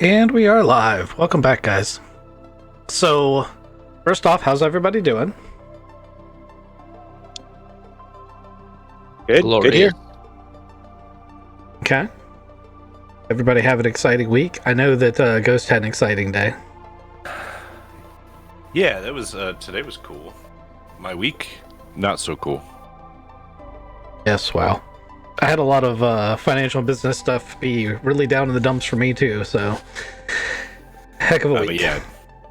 And we are live. Welcome back, guys. So, first off, how's everybody doing? Good. Glorious. Good here. Okay. Everybody have an exciting week. I know that Ghost had an exciting day. Yeah, that was today was cool. My week, not so cool. Yes, wow. I had a lot of financial and business stuff be really down in the dumps for me too, so heck of a week. But yeah,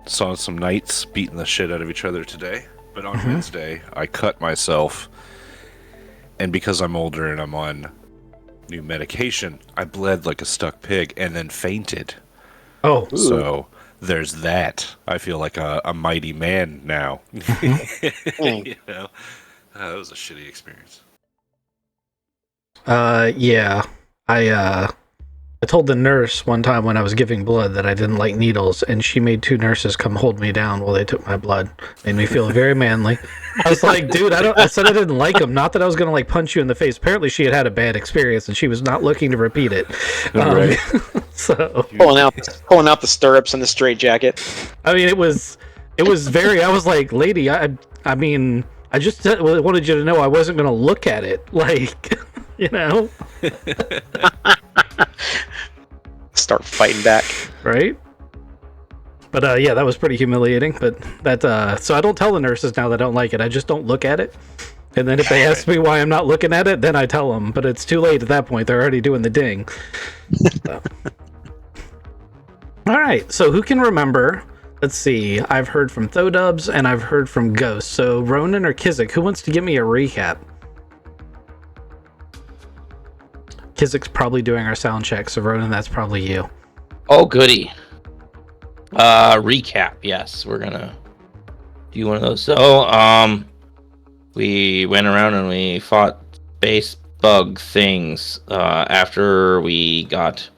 saw some knights beating the shit out of each other today. But on Wednesday, I cut myself, and because I'm older and I'm on new medication, I bled like a stuck pig and then fainted. Oh, So there's that. I feel like a mighty man now. You know, that was a shitty experience. yeah. I told the nurse one time when I was giving blood that I didn't like needles, and she made two nurses come hold me down while they took my blood. Made me feel very manly. I was like, dude, I said I didn't like them. Not that I was gonna like punch you in the face. Apparently, she had a bad experience, and she was not looking to repeat it. Right. So pulling out the stirrups and the straitjacket. I mean, it was very. I was like, lady, I mean, I just wanted you to know I wasn't gonna look at it, like, you know. Start fighting back. Right? But yeah, that was pretty humiliating. But that so I don't tell the nurses now that I don't like it. I just don't look at it. And then if they ask me why I'm not looking at it, then I tell them. But it's too late at that point. They're already doing the ding. So. All right. So who can remember? Let's see. I've heard from Thodubs and I've heard from Ghost. So Ronan or Kizik, who wants to give me a recap? Kizik's probably doing our sound check, so Ronan, that's probably you. Oh, goody. Recap. Yes, we're gonna do one of those. So, we went around and we fought space bug things after we got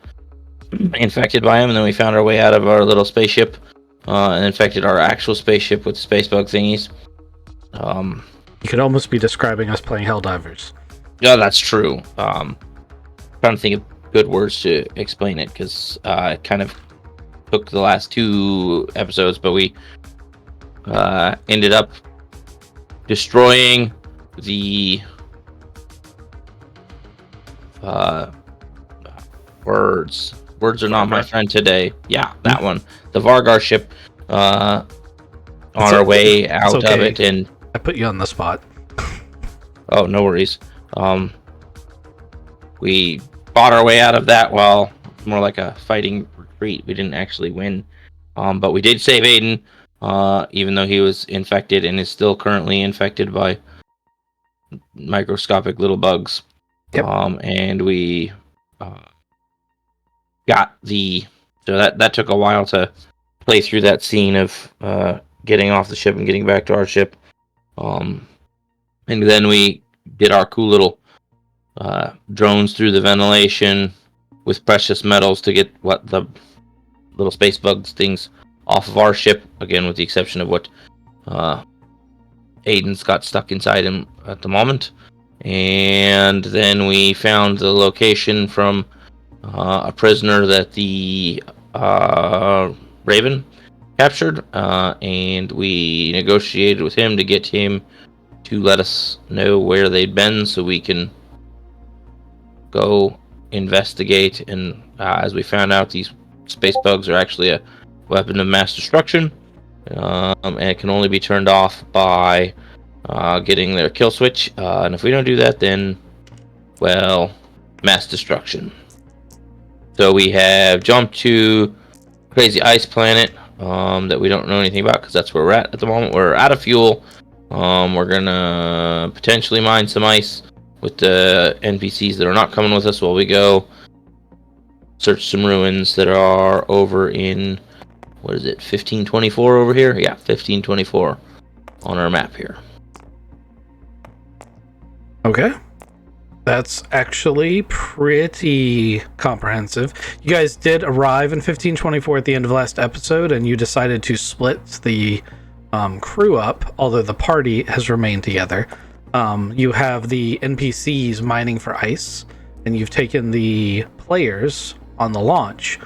infected by them, and then we found our way out of our little spaceship and infected our actual spaceship with space bug thingies. You could almost be describing us playing Helldivers. Yeah, that's true. Trying to think of good words to explain it, because it kind of took the last two episodes, but we ended up destroying the words are not my friend today. Yeah, that one, the Vargar ship, on our way out of it. And I put you on the spot. oh, no worries. We fought our way out of that, while more like a fighting retreat. We didn't actually win, but we did save Aiden, even though he was infected and is still currently infected by microscopic little bugs. Yep. And we got so that took a while to play through that scene of getting off the ship and getting back to our ship, and then we did our cool little drones through the ventilation with precious metals to get what the little space bugs things off of our ship, again with the exception of what Aiden's got stuck inside him at the moment. And then we found the location from a prisoner that the Raven captured, and we negotiated with him to get him to let us know where they'd been so we can go investigate. And as we found out, these space bugs are actually a weapon of mass destruction, and it can only be turned off by getting their kill switch, and if we don't do that, then, well, mass destruction. So we have jumped to Crazy Ice Planet that we don't know anything about, because that's where we're at the moment. We're out of fuel. We're gonna potentially mine some ice with the NPCs that are not coming with us while we go search some ruins that are over in, what is it, 1524 over here? Yeah, 1524 on our map here. Okay. That's actually pretty comprehensive. You guys did arrive in 1524 at the end of last episode, and you decided to split the crew up, although the party has remained together. You have the NPCs mining for ice, and you've taken the players on the launch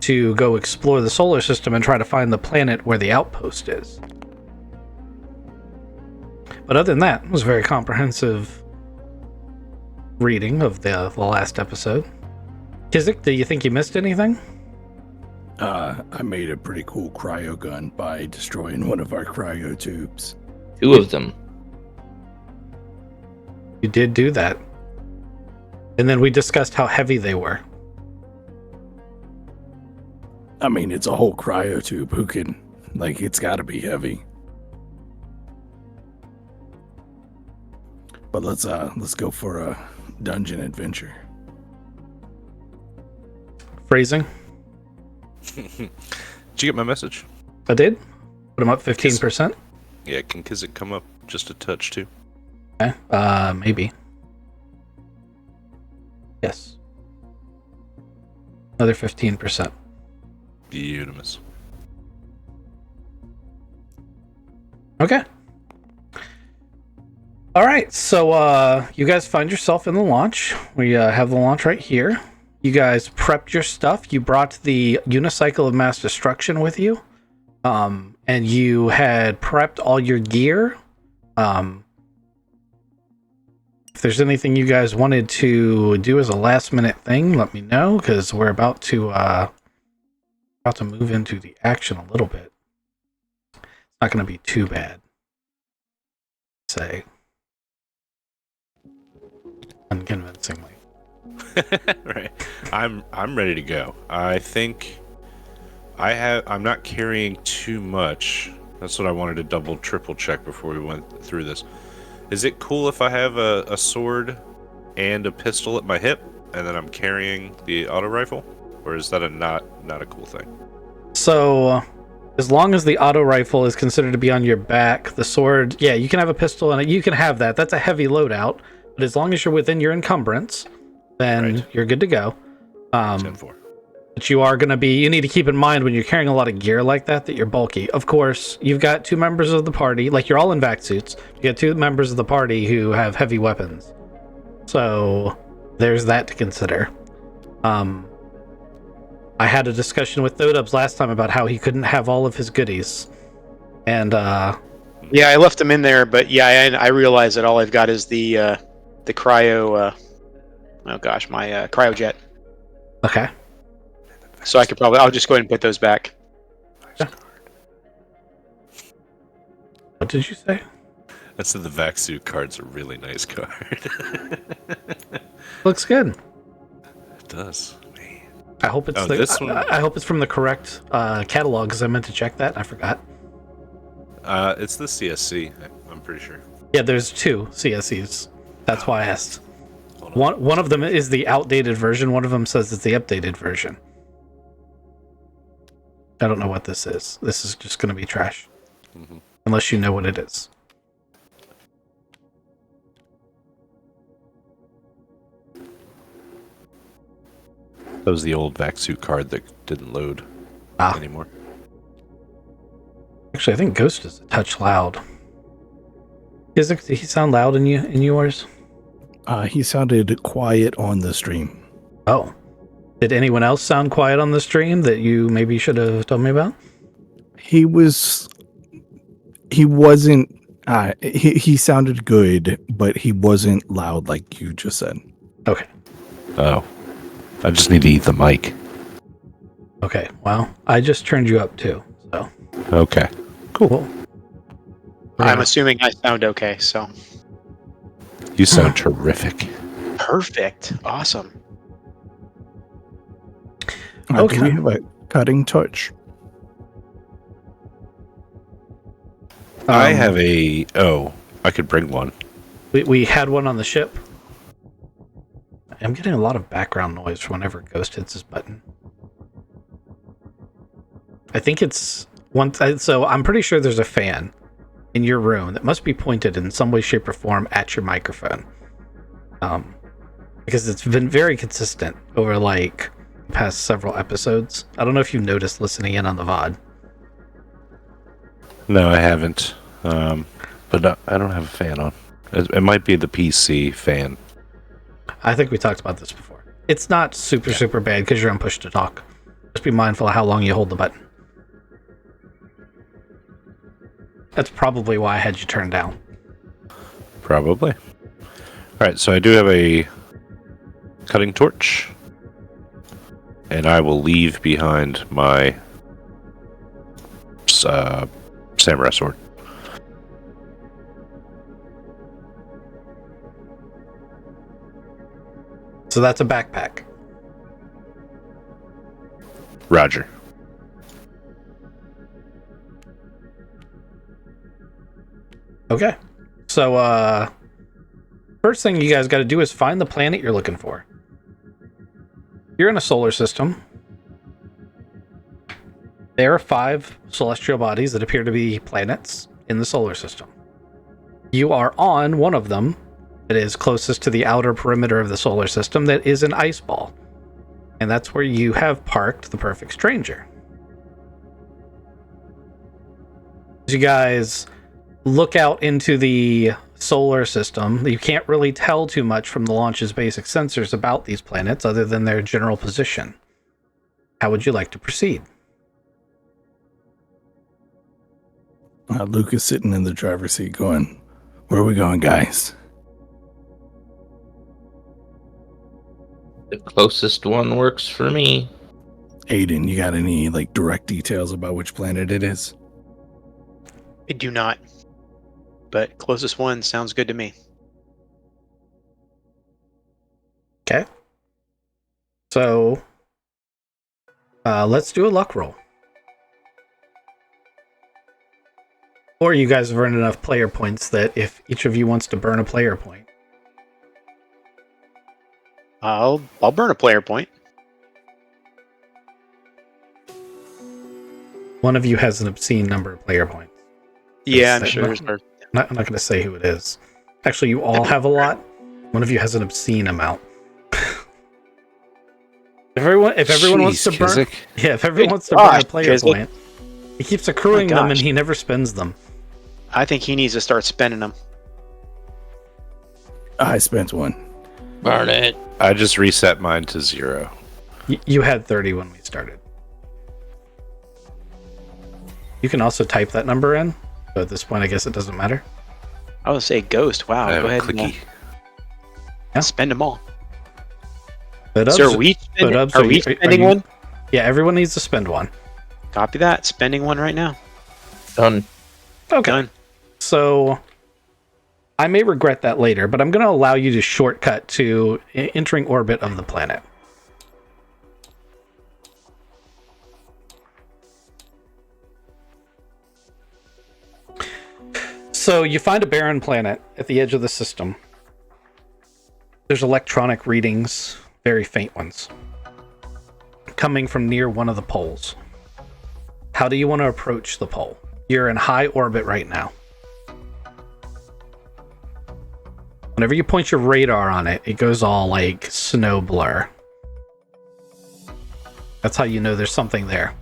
to go explore the solar system and try to find the planet where the outpost is. But other than that, it was a very comprehensive reading of the last episode. Kizik, do you think you missed anything? I made a pretty cool cryo gun by destroying one of our cryo tubes. 2 of them. You did do that. And then we discussed how heavy they were. I mean, it's a whole cryo tube. Who can, like, it's got to be heavy. But let's go for a dungeon adventure. Phrasing? Did you get my message? I did. Put them up 15%. Yeah, can Kizik come up just a touch too? Okay. Maybe. Yes. Another 15%. Beautimous. Okay. All right. So you guys find yourself in the launch. We have the launch right here. You guys prepped your stuff. You brought the unicycle of mass destruction with you. And you had prepped all your gear. If there's anything you guys wanted to do as a last minute thing, let me know, because we're about to move into the action a little bit. It's not going to be too bad. Say unconvincingly. Right. I'm ready to go. I think I'm not carrying too much. That's what I wanted to double triple check before we went through this. Is it cool if I have a sword and a pistol at my hip and then I'm carrying the auto rifle? Or is that not a cool thing? So as long as the auto rifle is considered to be on your back, the sword, yeah, you can have a pistol and you can have that. That's a heavy loadout. But as long as you're within your encumbrance, then you're good to go. 10-4. But you need to keep in mind when you're carrying a lot of gear like that you're bulky. Of course, you've got 2 members of the party, like you're all in vac suits. You got 2 members of the party who have heavy weapons. So there's that to consider. I had a discussion with Thodubs last time about how he couldn't have all of his goodies. And Yeah, I left them in there, but yeah, I realize that all I've got is the cryo. Oh gosh, my cryojet. okay. So I'll just go ahead and put those back. Yeah. What did you say? I said the vac suit card's a really nice card. Looks good. It does. Man. I hope it's this one? I hope it's from the correct catalog, because I meant to check that and I forgot. It's the CSC, I'm pretty sure. Yeah, there's 2 CSEs. That's why I asked. Hold on. One of them is the outdated version. One of them says it's the updated version. I don't know what this is. This is just going to be trash. Mhm. Unless you know what it is. That was the old vac suit card that didn't load anymore. Actually, I think Ghost is a touch loud. Did he sound loud in yours? He sounded quiet on the stream. Oh. Did anyone else sound quiet on the stream that you maybe should have told me about? He sounded good, but he wasn't loud like you just said. Okay. Oh. I just need to eat the mic. Okay. Well, I just turned you up too. So. Okay. Cool. I'm assuming I sound okay, so. You sound terrific. Perfect. Awesome. Okay. Do we have a cutting touch? I have I could bring one. We had one on the ship. I'm getting a lot of background noise whenever Ghost hits his button. I think it's one. So I'm pretty sure there's a fan in your room that must be pointed in some way, shape, or form at your microphone. Because it's been very consistent over like the past several episodes. I don't know if you noticed listening in on the VOD. No, I haven't. But I don't have a fan on. It might be the PC fan. I think we talked about this before. It's not super bad because you're on push to talk. Just be mindful of how long you hold the button. That's probably why I had you turned down. Probably. Alright, so I do have a cutting torch. And I will leave behind my samurai sword. So that's a backpack. Roger. Okay. So, first thing you guys got to do is find the planet you're looking for. You're in a solar system. There are 5 celestial bodies that appear to be planets in the solar system. You are on one of them that is closest to the outer perimeter of the solar system that is an ice ball. And that's where you have parked the perfect stranger. As you guys look out into the solar system, you can't really tell too much from the launch's basic sensors about these planets other than their general position. How would you like to proceed? Luke is sitting in the driver's seat going, "Where are we going, guys?" The closest one works for me. Aiden, you got any direct details about which planet it is? I do not. But closest one sounds good to me. Okay. So, let's do a luck roll. Or you guys have earned enough player points that if each of you wants to burn a player point. I'll burn a player point. One of you has an obscene number of player points. Yeah, I'm Say- sure. no. There's more. I'm not going to say who it is. Actually, you all have a lot. One of you has an obscene amount. If everyone wants to Jeez, burn, Kizik. yeah, if everyone Good wants to burn a gosh, player Kizik. point, he keeps accruing them and gosh. he never spends them. I think he needs to start spending them. I spent one. Burn it. I just reset mine to 0. You had 30 when we started. You can also type that number in. So at this point, I guess it doesn't matter. I would say ghost. Wow, I have go a ahead clicky. and spend them all. But So are we spending one? Yeah, everyone needs to spend one. Copy that. Spending one right now. Done. Okay. Done. So I may regret that later, but I'm going to allow you to shortcut to entering orbit of the planet. So you find a barren planet at the edge of the system. There's electronic readings, very faint ones, coming from near one of the poles. How do you want to approach the pole? You're in high orbit right now. Whenever you point your radar on it, it goes all like snow blur. That's how you know there's something there.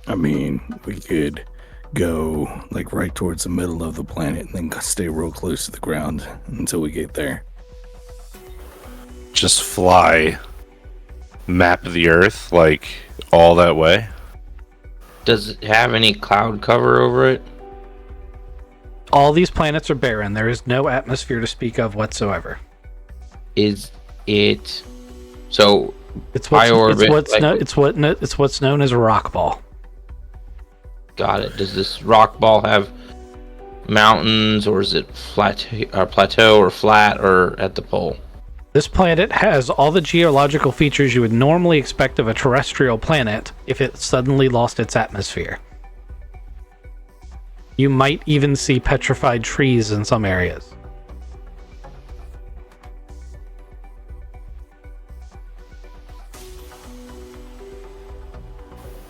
I mean, we could go right towards the middle of the planet and then stay real close to the ground until we get there. Just fly. Map the Earth, all that way. Does it have any cloud cover over it? All these planets are barren. There is no atmosphere to speak of whatsoever. Is it so? It's what's, High orbit, it's what's known as a rock ball. Got it. Does this rock ball have mountains, or is it plateau, or flat, or at the pole? This planet has all the geological features you would normally expect of a terrestrial planet if it suddenly lost its atmosphere. You might even see petrified trees in some areas.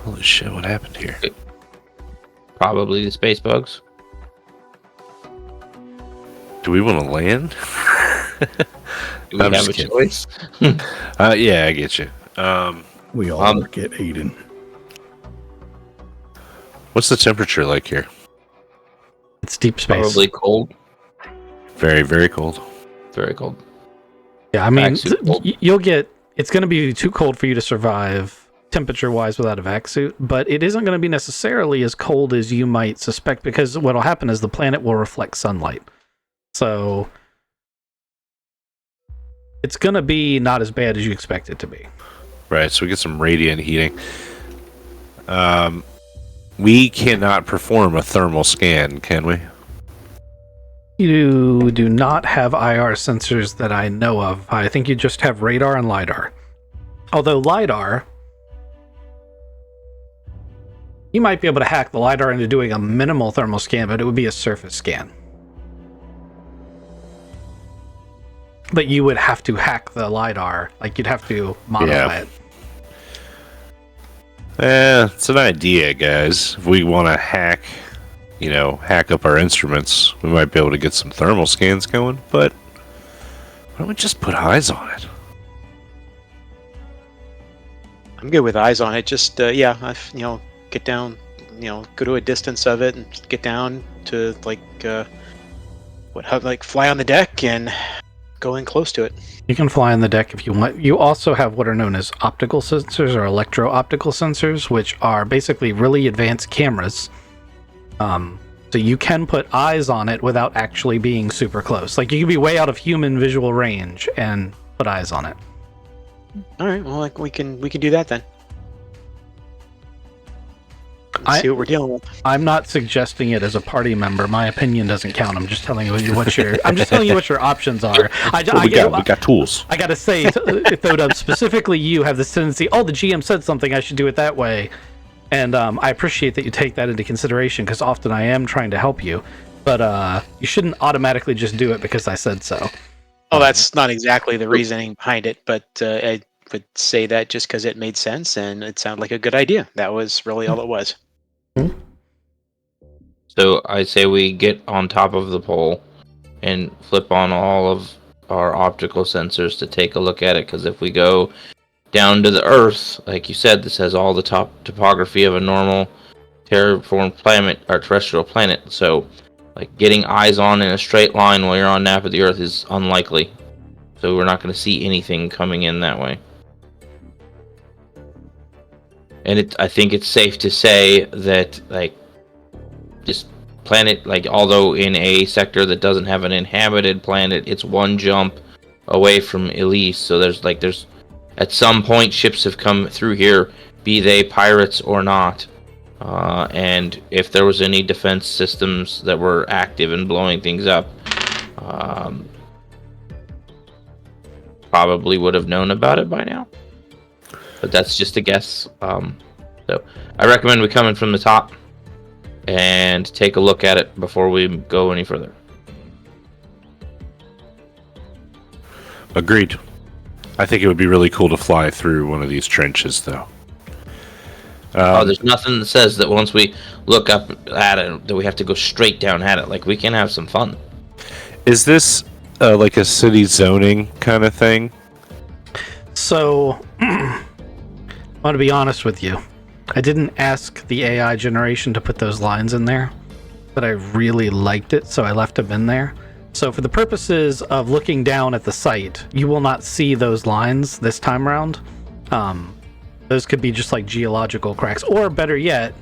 Holy shit, what happened here? Probably the space bugs. Do we want to land? Do we I'm have just a kidding. choice? Yeah, I get you. We all work at Aiden. What's the temperature like here? It's deep space. Probably cold. Very, very cold. Very cold. Yeah, I mean, Vac suit cold. you'll get. It's going to be too cold for you to survive temperature-wise without a vac suit, but it isn't going to be necessarily as cold as you might suspect because what'll happen is the planet will reflect sunlight. So it's going to be not as bad as you expect it to be. Right, so we get some radiant heating. We cannot perform a thermal scan, can we? You do not have IR sensors that I know of. I think you just have radar and LiDAR. Although LiDAR, you might be able to hack the LiDAR into doing a minimal thermal scan, but it would be a surface scan. But you would have to hack the LiDAR. Like, you'd have to modify it. It's an idea, guys. If we want to hack up our instruments, we might be able to get some thermal scans going, but why don't we just put eyes on it? I'm good with eyes on it. Just get down, go to a distance of it and get down to fly on the deck and go in close to it. You can fly on the deck if you want. You also have what are known as optical sensors or electro-optical sensors, which are basically really advanced cameras. So you can put eyes on it without actually being super close. Like, you can be way out of human visual range and put eyes on it. All right, well, we can do that then. See what we're dealing with. I'm not suggesting it as a party member. My opinion doesn't count. I'm just telling you what your options are. We got tools. I gotta say, Thodub, specifically you have this tendency, the GM said something, I should do it that way. And I appreciate that you take that into consideration, because often I am trying to help you. But you shouldn't automatically just do it because I said so. Oh, that's not exactly the reasoning behind it, but I would say that just because it made sense and it sounded like a good idea. That was really all it was. So I say we get on top of the pole and flip on all of our optical sensors to take a look at it, because if we go down to the Earth, like you said, this has all the topography of a normal terraformed planet or terrestrial planet. So, like, getting eyes on in a straight line while you're on nap of the Earth is unlikely. So we're not going to see anything coming in that way. And I think it's safe to say that, like, this planet, like, although in a sector that doesn't have an inhabited planet, it's one jump away from Elise. So there's at some point ships have come through here, be they pirates or not. And if there was any defense systems that were active and blowing things up, probably would have known about it by now. But that's just a guess. So I recommend we come in from the top and take a look at it before we go any further. Agreed. I think it would be really cool to fly through one of these trenches, though. There's nothing that says that once we look up at it that we have to go straight down at it. Like, we can have some fun. Is this like a city zoning kind of thing? So, I want to be honest with you. I didn't ask the AI generation to put those lines in there, but I really liked it, so I left them in there. So for the purposes of looking down at the site, you will not see those lines this time around. Those could be just like geological cracks, or better yet,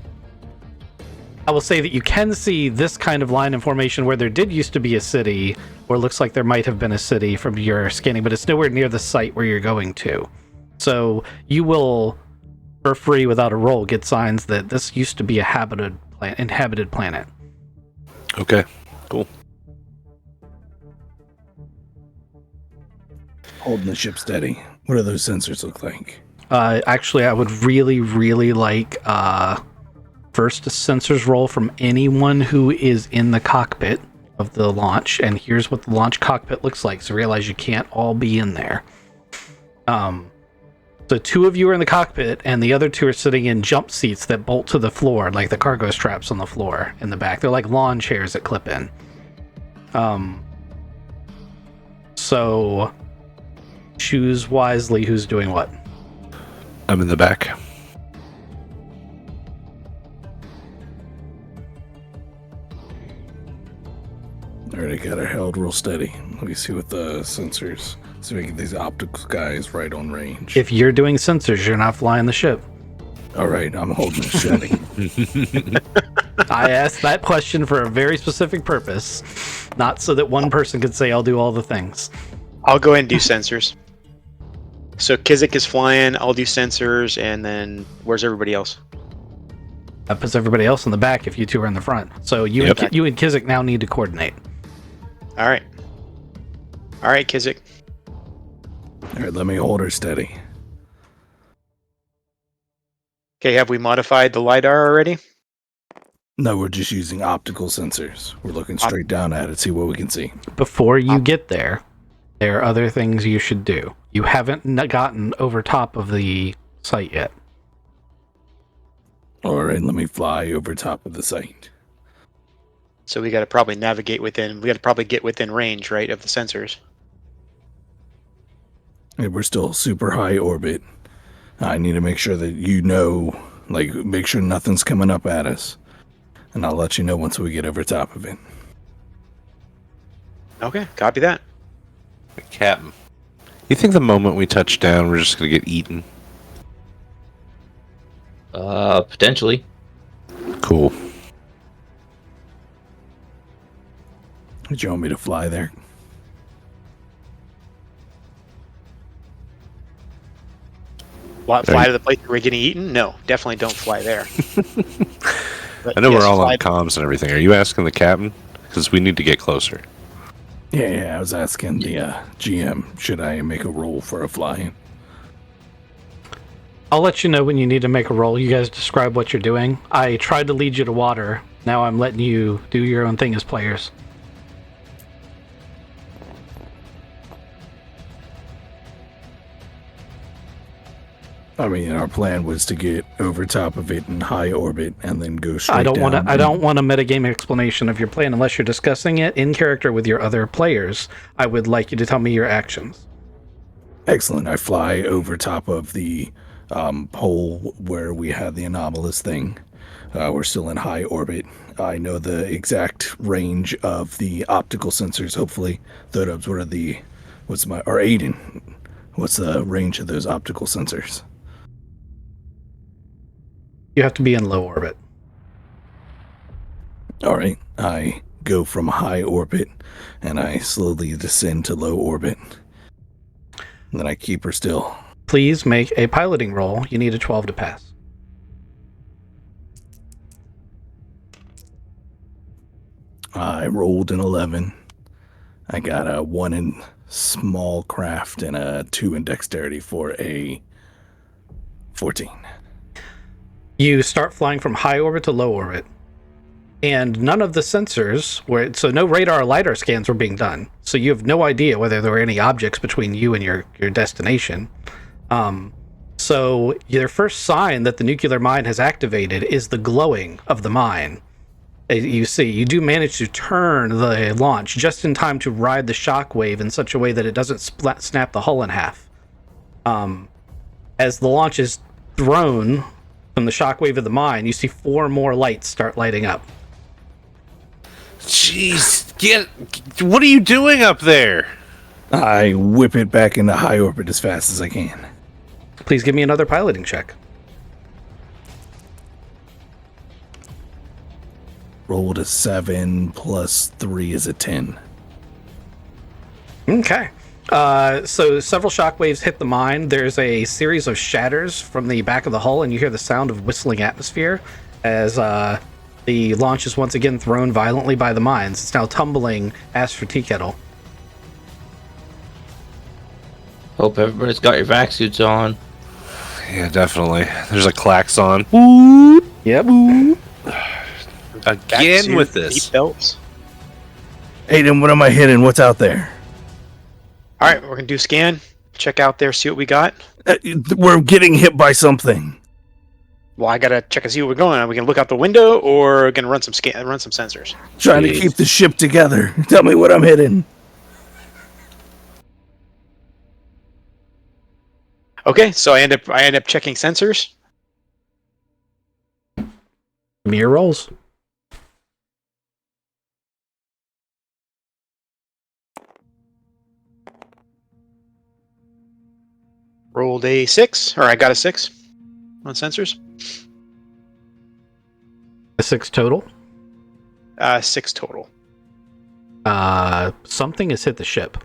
I will say that you can see this kind of line information where there did used to be a city, or looks like there might have been a city from your scanning, but it's nowhere near the site where you're going to. So you will, for free, without a roll, get signs that this used to be a inhabited planet. Okay, cool. Holding the ship steady. What do those sensors look like? Actually, I would really, really like first a sensors roll from anyone who is in the cockpit of the launch. And here's what the launch cockpit looks like. So realize you can't all be in there. So 2 of you are in the cockpit, and the other 2 are sitting in jump seats that bolt to the floor, like the cargo straps on the floor in the back. They're like lawn chairs that clip in. So choose wisely who's doing what. I'm in the back. Alright, I got her held real steady. Let me see what the sensors So we get these optical guys right on range. If you're doing sensors, you're not flying the ship. All right, I'm holding it steady. I asked that question for a very specific purpose, not so that one person could say I'll do all the things. I'll go ahead and do sensors. So Kizik is flying, I'll do sensors, and then where's everybody else? That puts everybody else in the back if you two are in the front. So you Yep. and you and Kizik now need to coordinate. All right. All right, Kizik. All right, let me hold her steady. Okay, have we modified the LiDAR already? No, we're just using optical sensors. We're looking straight down at it, see what we can see. Before you get there are other things you should do. You haven't gotten over top of the site yet. All right, let me fly over top of the site. So we got to probably navigate within. We got to probably get within range, right, of the sensors. Hey, we're still super high orbit. I need to make sure that make sure nothing's coming up at us. And I'll let you know once we get over top of it. Okay, copy that. Captain, you think the moment we touch down, we're just gonna get eaten? Potentially. Cool. Do you want me to fly there? Fly to the place where we're getting eaten? No, definitely don't fly there. But I know yes, we're all fly- on comms and everything. Are you asking the captain? Because we need to get closer. Yeah, I was asking the GM, should I make a roll for a fly-in? I'll let you know when you need to make a roll. You guys describe what you're doing. I tried to lead you to water. Now I'm letting you do your own thing as players. I mean, our plan was to get over top of it in high orbit and then go straight I don't down. want a metagame explanation of your plan unless you're discussing it in character with your other players. I would like you to tell me your actions. Excellent. I fly over top of the pole where we had the anomalous thing. We're still in high orbit. I know the exact range of the optical sensors. Hopefully, Thodubs, Aiden, what's the range of those optical sensors? You have to be in low orbit. All right. I go from high orbit and I slowly descend to low orbit. And then I keep her still. Please make a piloting roll. You need a 12 to pass. I rolled an 11. I got a 1 in small craft and a 2 in dexterity for a 14. You start flying from high orbit to low orbit. And none of the sensors so no radar or LiDAR scans were being done. So you have no idea whether there were any objects between you and your destination. So your first sign that the nuclear mine has activated is the glowing of the mine. You see, you do manage to turn the launch just in time to ride the shockwave in such a way that it doesn't snap the hull in half. As the launch is thrown from the shockwave of the mine, you see 4 more lights start lighting up. Jeez, what are you doing up there? I whip it back into high orbit as fast as I can. Please give me another piloting check. Rolled a 7 plus 3 is a 10. Okay. So several shockwaves hit the mine. There's a series of shatters from the back of the hull, and you hear the sound of whistling atmosphere as the launch is once again thrown violently by the mines. It's now tumbling as for tea kettle. Hope everybody's got your vac suits on. Yeah, definitely. There's a klaxon. Yep. Again with this. Belts. Aiden, what am I hitting? What's out there? All right, we're gonna do scan. Check out there, see what we got. We're getting hit by something. Well, I gotta check and see what we're going. Are we gonna look out the window or gonna run some sensors? Trying to keep the ship together. Tell me what I'm hitting. Okay, so I end up checking sensors. Give me your rolls. Rolled a 6, or I got a 6 on sensors. A 6 total. 6 total. Something has hit the ship.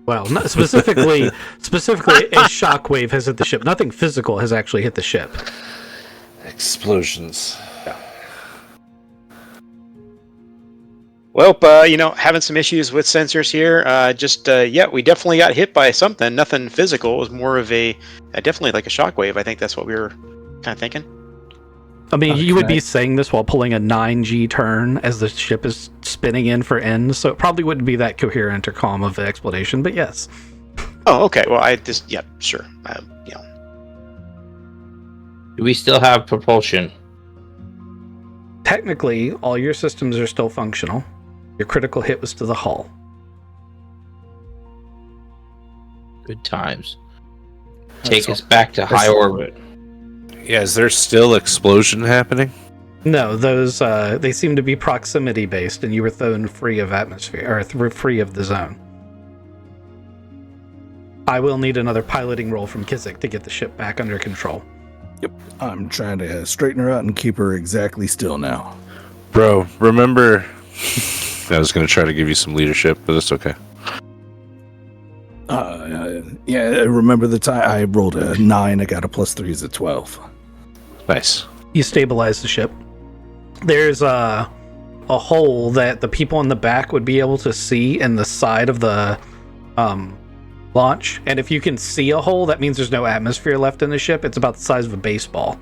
Well, not specifically. Specifically, a shockwave has hit the ship. Nothing physical has actually hit the ship. Explosions. Well, having some issues with sensors here. We definitely got hit by something. Nothing physical. It was more of definitely like a shockwave. I think that's what we were kind of thinking. I mean, you would be saying this while pulling a 9G turn as the ship is spinning in for ends, so it probably wouldn't be that coherent or calm of an explanation, but yes. Oh, okay. Well, sure. Do we still have propulsion? Technically, all your systems are still functional. Your critical hit was to the hull. Good times. Take us back to high orbit. Yeah, is there still explosion happening? No, those they seem to be proximity based, and you were thrown free of atmosphere, or free of the zone. I will need another piloting roll from Kizik to get the ship back under control. Yep. I'm trying to straighten her out and keep her exactly still now. Bro, remember... I was going to try to give you some leadership, but it's okay. I remember the time I rolled a 9, I got a +3 is a 12. Nice. You stabilize the ship. There's a hole that the people in the back would be able to see in the side of the launch. And if you can see a hole, that means there's no atmosphere left in the ship. It's about the size of a baseball.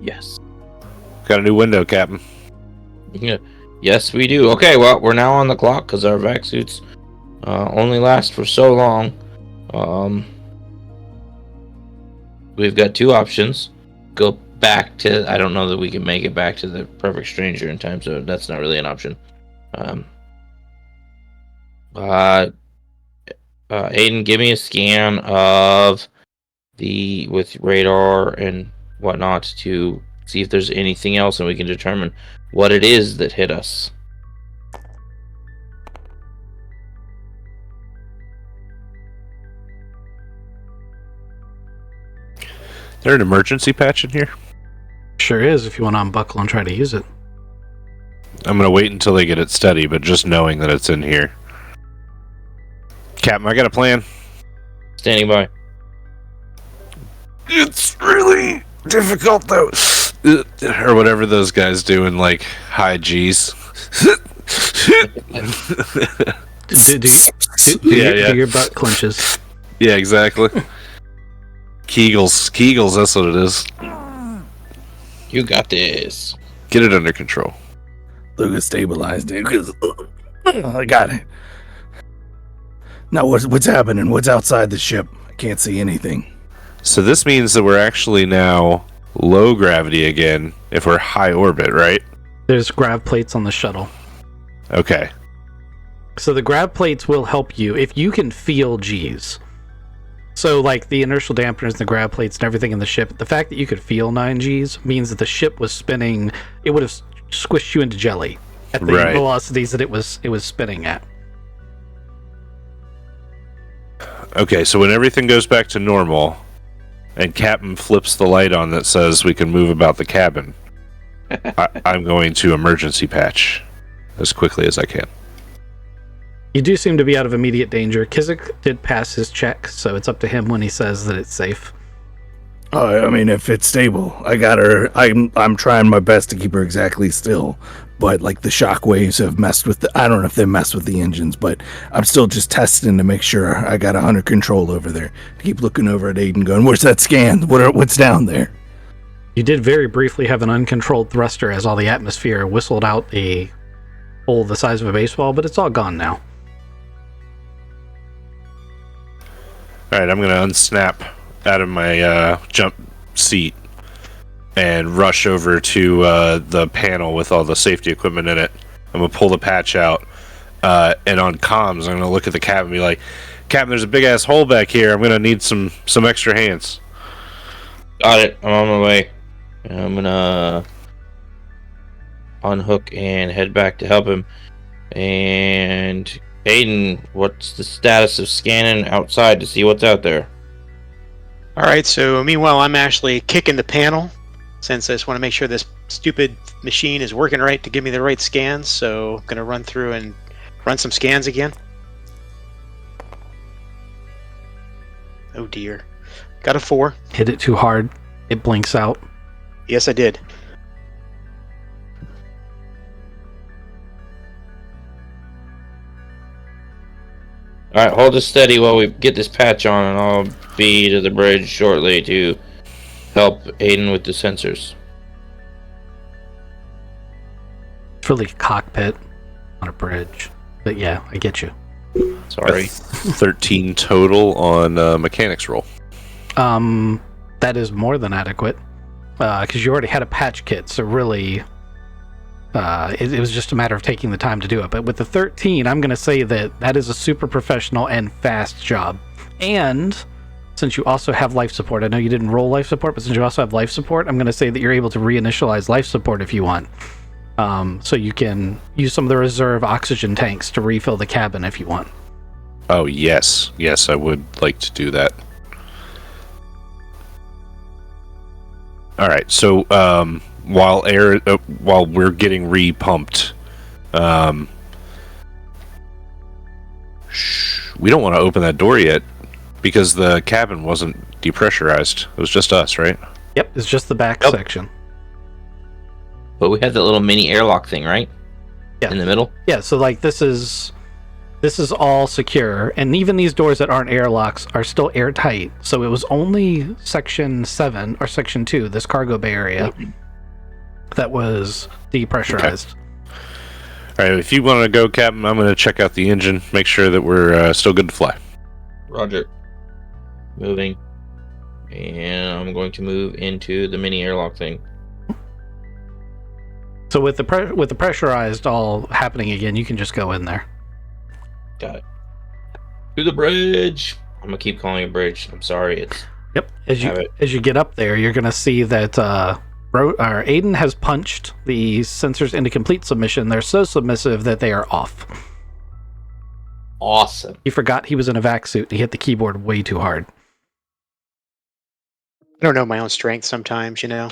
Yes. Got a new window, Captain. Yeah. Yes, we do. Okay, well, we're now on the clock because our vac suits only last for so long. We've got two options. Go back to... I don't know that we can make it back to the Perfect Stranger in time, so that's not really an option. Aiden, give me a scan of with radar and whatnot to see if there's anything else, and we can determine what it is that hit us. Is there an emergency patch in here? Sure is, if you want to unbuckle and try to use it. I'm going to wait until they get it steady, but just knowing that it's in here. Captain, I got a plan. Standing by. It's really difficult, though. Or whatever those guys do in, like, high G's. Do your butt clenches. Yeah, exactly. Kegels, that's what it is. You got this. Get it under control. Lucas stabilized it. I got it. Now what's happening? What's outside the ship? I can't see anything. So this means that we're actually now low gravity again if we're high orbit, right? There's grav plates on the shuttle. Okay. So the grav plates will help you if you can feel G's. So like the inertial dampeners and the grav plates and everything in the ship, the fact that you could feel 9Gs means that the ship was spinning, it would have squished you into jelly at the velocities that it was spinning at. Okay, so when everything goes back to normal and Captain flips the light on that says we can move about the cabin, I'm going to emergency patch as quickly as I can. You do seem to be out of immediate danger. Kizik did pass his check, so it's up to him when he says that it's safe. I mean, if it's stable, I got her. I'm trying my best to keep her exactly still, but like the shock waves have messed with I don't know if they messed with the engines, but I'm still just testing to make sure I got 100 control over there. Keep looking over at Aiden, going, "Where's that scan? What's down there?" You did very briefly have an uncontrolled thruster as all the atmosphere whistled out a hole the size of a baseball, but it's all gone now. Alright, I'm going to unsnap out of my jump seat and rush over to the panel with all the safety equipment in it. I'm going to pull the patch out, and on comms, I'm going to look at the cabin and be like, "Captain, there's a big-ass hole back here. I'm going to need some extra hands." Got it. I'm on my way. I'm going to unhook and head back to help him. And Aiden, what's the status of scanning outside to see what's out there? All right, so meanwhile, I'm actually kicking the panel since I just want to make sure this stupid machine is working right to give me the right scans. So I'm going to run through and run some scans again. Oh dear. Got a 4. Hit it too hard, it blinks out. Yes, I did. Alright, hold it steady while we get this patch on, and I'll be to the bridge shortly to help Aiden with the sensors. It's really a cockpit on a bridge. But yeah, I get you. Sorry. 13 total on mechanics roll. That is more than adequate. Because you already had a patch kit, so really... it was just a matter of taking the time to do it. But with the 13, I'm going to say that is a super professional and fast job. And since you also have life support, I know you didn't roll life support, but since you also have life support, I'm going to say that you're able to reinitialize life support if you want. So you can use some of the reserve oxygen tanks to refill the cabin if you want. Oh, yes. Yes, I would like to do that. All right, so while we're getting re-pumped, we don't want to open that door yet because the cabin wasn't depressurized. It was just us, right? Yep, it's just the back Yep. section. But we had that little mini airlock thing, right? Yeah. In the middle? Yeah, so like this is all secure, and even these doors that aren't airlocks are still airtight. So it was only section 7 or section 2, this cargo bay area, that was depressurized. All right, if you want to go, Captain, I'm going to check out the engine, make sure that we're still good to fly. Roger. Moving. And I'm going to move into the mini airlock thing. So with the pressurized all happening again, you can just go in there. Got it. To the bridge! I'm gonna keep calling it bridge. I'm sorry, it's... Yep. As Have it. you get up there, you're gonna see that Aiden has punched the sensors into complete submission. They're so submissive that they are off. Awesome. He forgot he was in a vac suit. He hit the keyboard way too hard. I don't know my own strength sometimes, you know.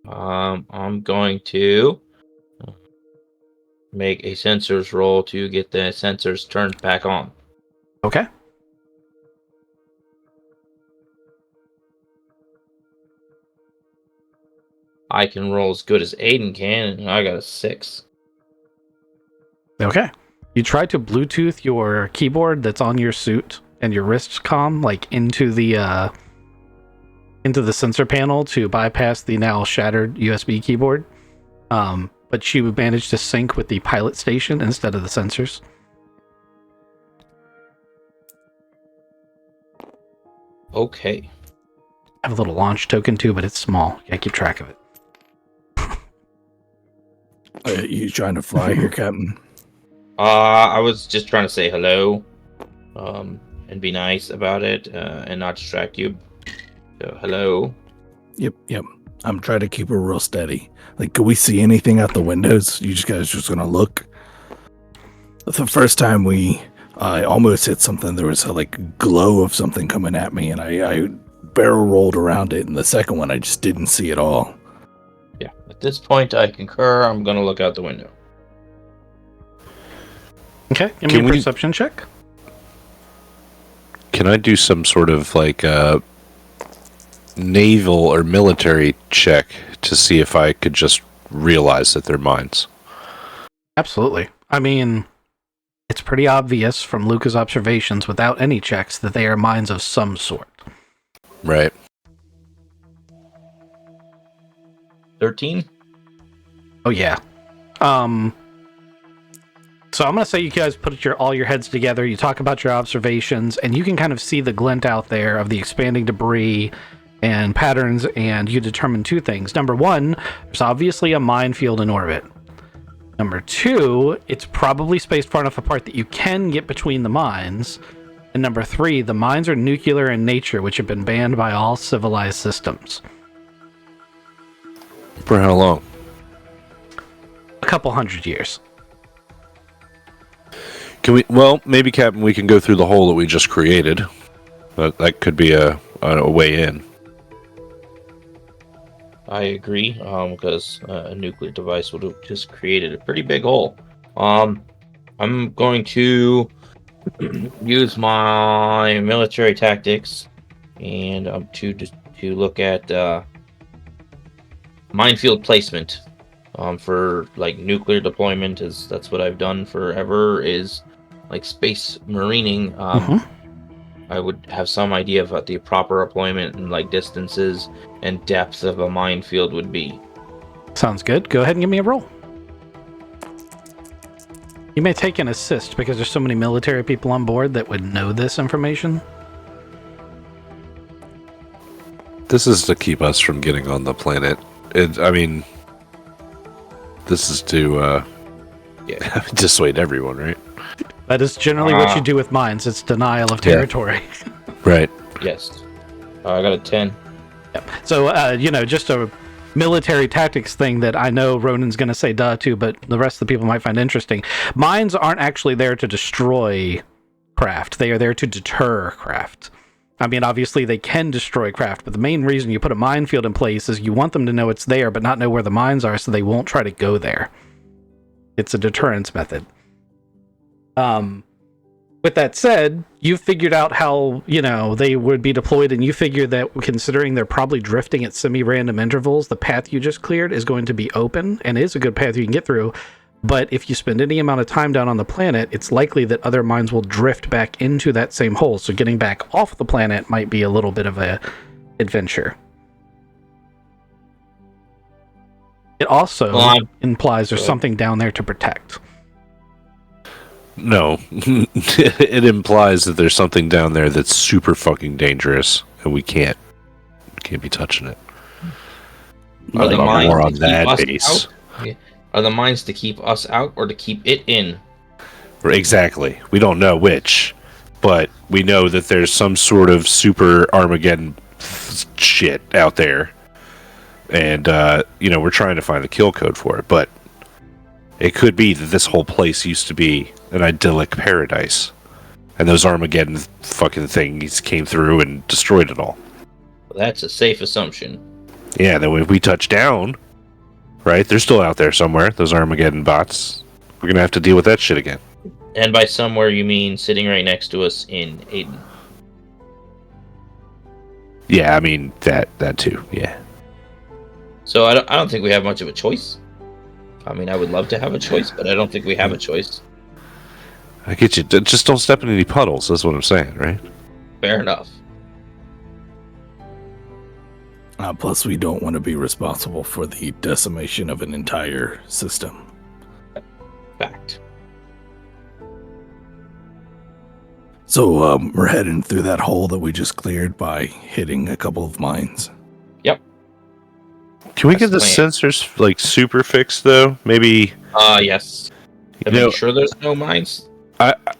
I'm going to make a sensors roll to get the sensors turned back on. Okay. I can roll as good as Aiden can, and I got a 6. Okay. You try to Bluetooth your keyboard that's on your suit and your wrist comm like into the sensor panel to bypass the now shattered USB keyboard. But you managed to sync with the pilot station instead of the sensors. Okay. I have a little launch token too, but it's small. You gotta keep track of it. You trying to fly here, Captain? I was just trying to say hello, and be nice about it, and not distract you. So, hello. Yep. I'm trying to keep her real steady. Like, can we see anything out the windows? You guys just gonna look? The first time I almost hit something. There was a glow of something coming at me, and I barrel rolled around it. And the second one, I just didn't see it all. Yeah, at this point, I concur. I'm gonna look out the window. Okay, give me a perception check. Can I do some sort of naval or military check to see if I could just realize that they're mines? Absolutely. I mean, it's pretty obvious from Luca's observations without any checks that they are mines of some sort. Right. 13? Oh yeah. So I'm gonna say you guys put all your heads together, you talk about your observations, and you can kind of see the glint out there of the expanding debris and patterns, and you determine 2 things. Number 1, there's obviously a minefield in orbit. Number 2, it's probably spaced far enough apart that you can get between the mines. And number 3, the mines are nuclear in nature, which have been banned by all civilized systems. For how long? A couple hundred years. Can we? Well, maybe, Captain, we can go through the hole that we just created. That could be a way in. I agree, because a nuclear device would have just created a pretty big hole. I'm going to use my military tactics and to look at minefield placement. For like nuclear deployment, that's what I've done forever. Is like space marining. I would have some idea of what the proper deployment and like distances and depth of a minefield would be. Sounds good. Go ahead and give me a roll. You may take an assist because there's so many military people on board that would know this information. This is to keep us from getting on the planet. This is to dissuade everyone, right? That is generally what you do with mines. It's denial of territory. Right. Yes. I got a 10. Yep. So, just a military tactics thing that I know Ronan's going to say duh to, but the rest of the people might find interesting. Mines aren't actually there to destroy craft. They are there to deter craft. I mean, obviously they can destroy craft, but the main reason you put a minefield in place is you want them to know it's there, but not know where the mines are, so they won't try to go there. It's a deterrence method. With that said, you figured out how, they would be deployed, and you figure that considering they're probably drifting at semi-random intervals, the path you just cleared is going to be open, and is a good path you can get through. But if you spend any amount of time down on the planet, it's likely that other mines will drift back into that same hole. So getting back off the planet might be a little bit of a adventure. It also implies there's something down there to protect. No, it implies that there's something down there that's super fucking dangerous, and we can't be touching it. Are the mines more on that base. Are the mines to keep us out or to keep it in? Exactly. We don't know which, but we know that there's some sort of super Armageddon shit out there, and we're trying to find a kill code for it. But it could be that this whole place used to be an idyllic paradise, and those Armageddon fucking things came through and destroyed it all. Well, that's a safe assumption. Yeah. Then if we touch down. Right, they're still out there somewhere, those Armageddon bots. We're gonna have to deal with that shit again. And by somewhere, you mean sitting right next to us in Aiden. Yeah, I mean, that too, yeah. So I don't think we have much of a choice. I mean, I would love to have a choice, but I don't think we have a choice. I get you. Just don't step in any puddles, that's what I'm saying, right? Fair enough. Plus, we don't want to be responsible for the decimation of an entire system. Fact. So, we're heading through that hole that we just cleared by hitting a couple of mines. Yep. Can we get the sensors, like, super fixed, though? Maybe... Yes. Are you sure there's no mines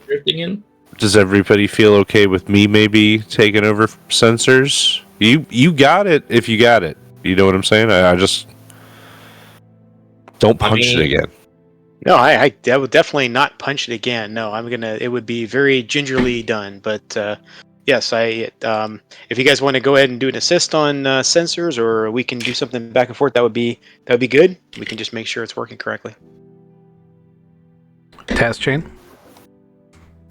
drifting in? Does everybody feel okay with me maybe taking over sensors? You got it if you got it. You know what I'm saying? I just don't punch it again. No, I would definitely not punch it again. No, it would be very gingerly done. But yes, if you guys want to go ahead and do an assist on sensors, or we can do something back and forth, that would be good. We can just make sure it's working correctly. Task chain.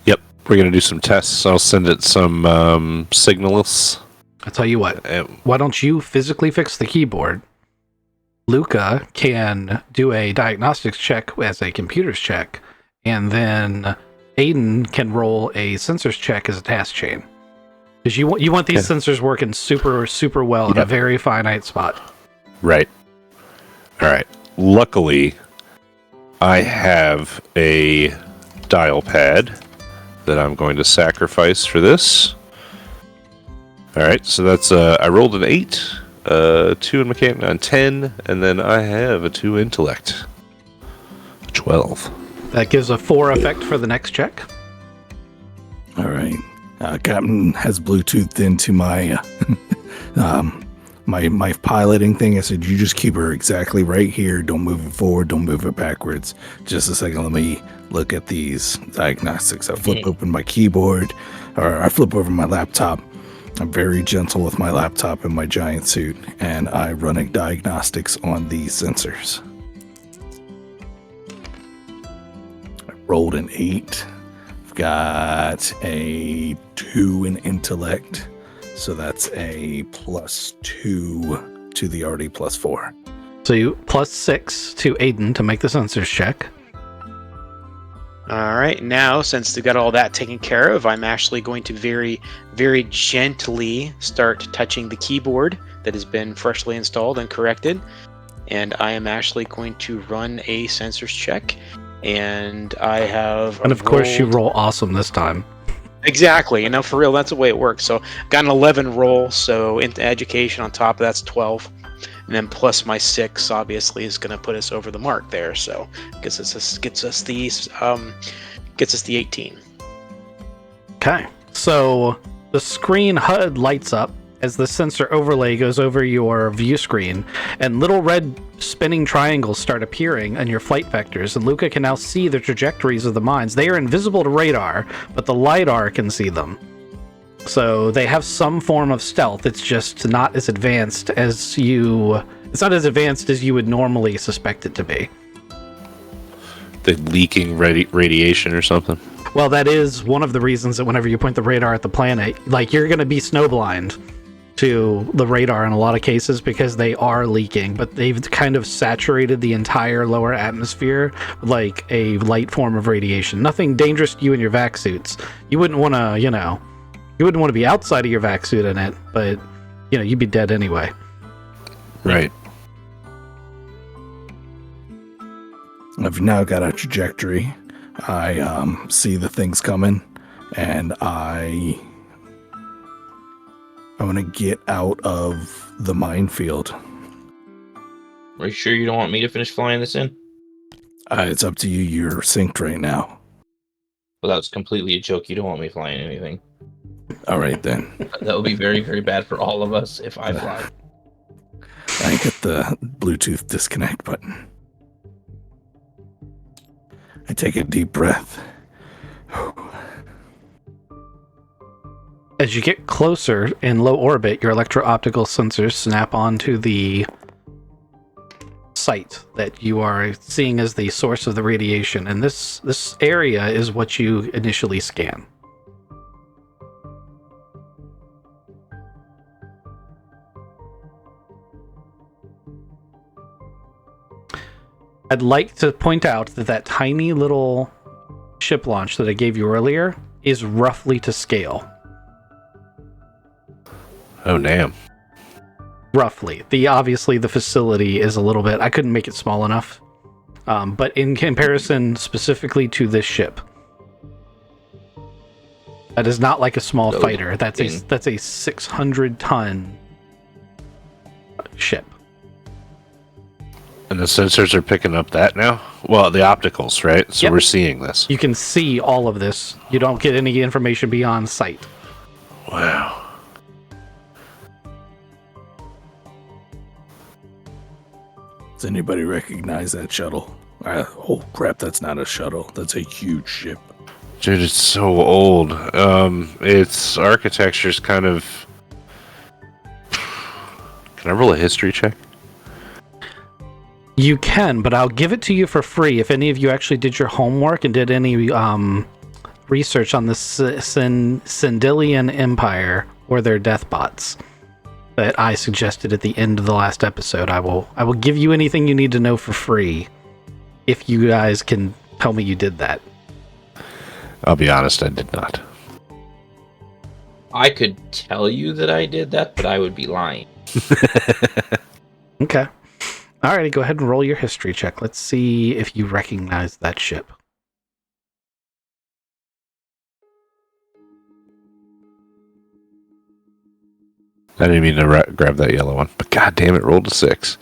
Yep, we're gonna do some tests. I'll send it some signals. I'll tell you what, why don't you physically fix the keyboard? Luca can do a diagnostics check as a computer's check, and then Aiden can roll a sensors check as a task chain. Because you want these sensors working super, super well in a very finite spot. Right. All right. Luckily, I have a dial pad that I'm going to sacrifice for this. All right, so that's I rolled an 8, 2 in mechanic on 10, and then I have a 2 intellect, 12. That gives a 4 effect for the next check. All right, Captain has Bluetoothed into my my piloting thing. I said, you just keep her exactly right here. Don't move it forward. Don't move it backwards. Just a second. Let me look at these diagnostics. I flip open my keyboard, or I flip over my laptop. I'm very gentle with my laptop and my giant suit, and I run diagnostics on these sensors. I rolled an 8. I've got a 2 in intellect, so that's a +2 to the already +4. So you +6 to Aiden to make the sensors check. All right, now since we got all that taken care of, I'm actually going to very, very gently start touching the keyboard that has been freshly installed and corrected. And I am actually going to run a sensors check. And I have. And of course, you roll awesome this time. Exactly, for real, that's the way it works. So, got an 11 roll, so into education on top of that's 12. And then plus my 6 obviously is going to put us over the mark there. So gets us the 18. Okay. So the screen HUD lights up as the sensor overlay goes over your view screen, and little red spinning triangles start appearing on your flight vectors, and Luca can now see the trajectories of the mines. They are invisible to radar, but the LiDAR can see them. So they have some form of stealth. It's just not as advanced as you... It's not as advanced as you would normally suspect it to be. The leaking radiation or something? Well, that is one of the reasons that whenever you point the radar at the planet, like, you're going to be snowblind to the radar in a lot of cases because they are leaking, but they've kind of saturated the entire lower atmosphere with like a light form of radiation. Nothing dangerous to you in your vac suits. You wouldn't want to, you wouldn't want to be outside of your vac suit in it, but, you'd be dead anyway. Right. I've now got a trajectory. I see the things coming, and I want to get out of the minefield. Are you sure you don't want me to finish flying this in? It's up to you. You're synced right now. Well, that was completely a joke. You don't want me flying anything. All right, then. That would be very, very bad for all of us if I fly. I hit the Bluetooth disconnect button. I take a deep breath. As you get closer in low orbit, your electro-optical sensors snap onto the site that you are seeing as the source of the radiation, and this area is what you initially scan. I'd like to point out that tiny little ship launch that I gave you earlier is roughly to scale. Oh, damn. Roughly. Obviously the facility is a little bit... I couldn't make it small enough. But in comparison specifically to this ship, that is not like a small fighter. That's a 600-ton ship. And the sensors are picking up that now? Well, the opticals, right? So Yep. We're seeing this. You can see all of this. You don't get any information beyond sight. Wow. Does anybody recognize that shuttle? Oh crap, that's not a shuttle. That's a huge ship. Dude, it's so old. Its architecture's kind of... Can I roll a history check? You can, but I'll give it to you for free if any of you actually did your homework and did any research on the Sindelian Empire or their death bots that I suggested at the end of the last episode. I will give you anything you need to know for free if you guys can tell me you did that. I'll be honest, I did not. I could tell you that I did that, but I would be lying. Okay. Alrighty, go ahead and roll your history check. Let's see if you recognize that ship. I didn't mean to grab that yellow one, but god damn it, rolled a 6.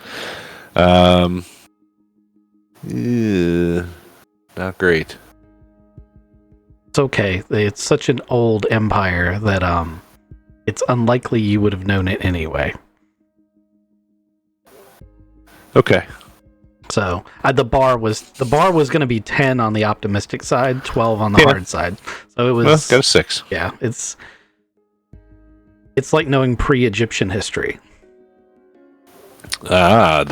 Yeah, not great. It's okay. It's such an old empire that it's unlikely you would have known it anyway. Okay. So the bar was going to be 10 on the optimistic side, 12 on the hard side. So it was Well, got a 6. Yeah, it's like knowing pre-Egyptian history. Yes,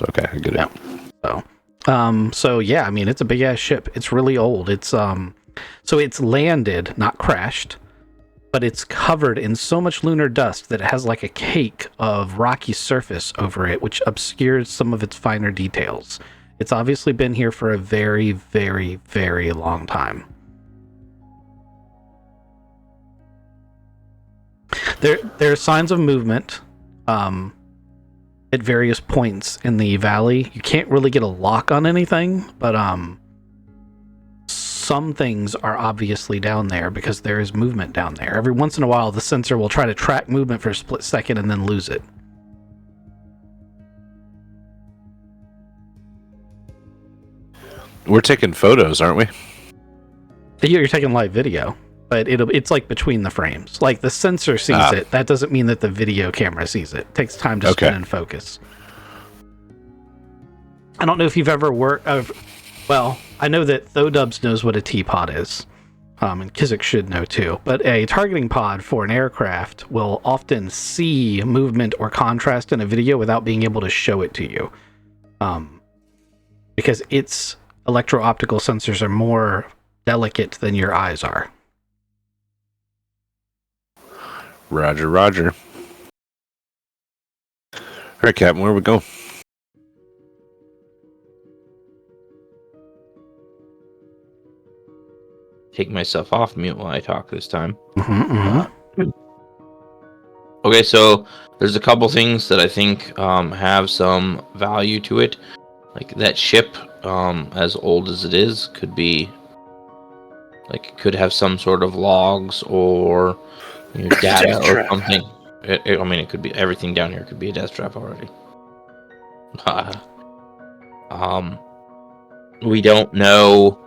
okay, I get it. Yeah. So yeah, I mean it's a big ass ship. It's really old. It's so it's landed, not crashed, but it's covered in so much lunar dust that it has like a cake of rocky surface over it, which obscures some of its finer details. It's obviously been here for a very, very, very long time. There are signs of movement at various points in the valley. You can't really get a lock on anything, but some things are obviously down there because there is movement down there. Every once in a while, the sensor will try to track movement for a split second and then lose it. We're taking photos, aren't we? You're taking live video, but it's like between the frames. Like the sensor sees it. That doesn't mean that the video camera sees it. It takes time to spin and focus. I don't know if you've ever worked... well, I know that Thodubs knows what a T-pod is. And Kizik should know too. But a targeting pod for an aircraft will often see movement or contrast in a video without being able to show it to you. Because its electro-optical sensors are more delicate than your eyes are. Roger, roger. All right, Captain, where we go? Take myself off mute while I talk this time. Mm-hmm. Okay, so there's a couple things that I think have some value to it. Like that ship, as old as it is, could be like it could have some sort of logs or data or something. I mean, it could be everything down here could be a death trap already. We don't know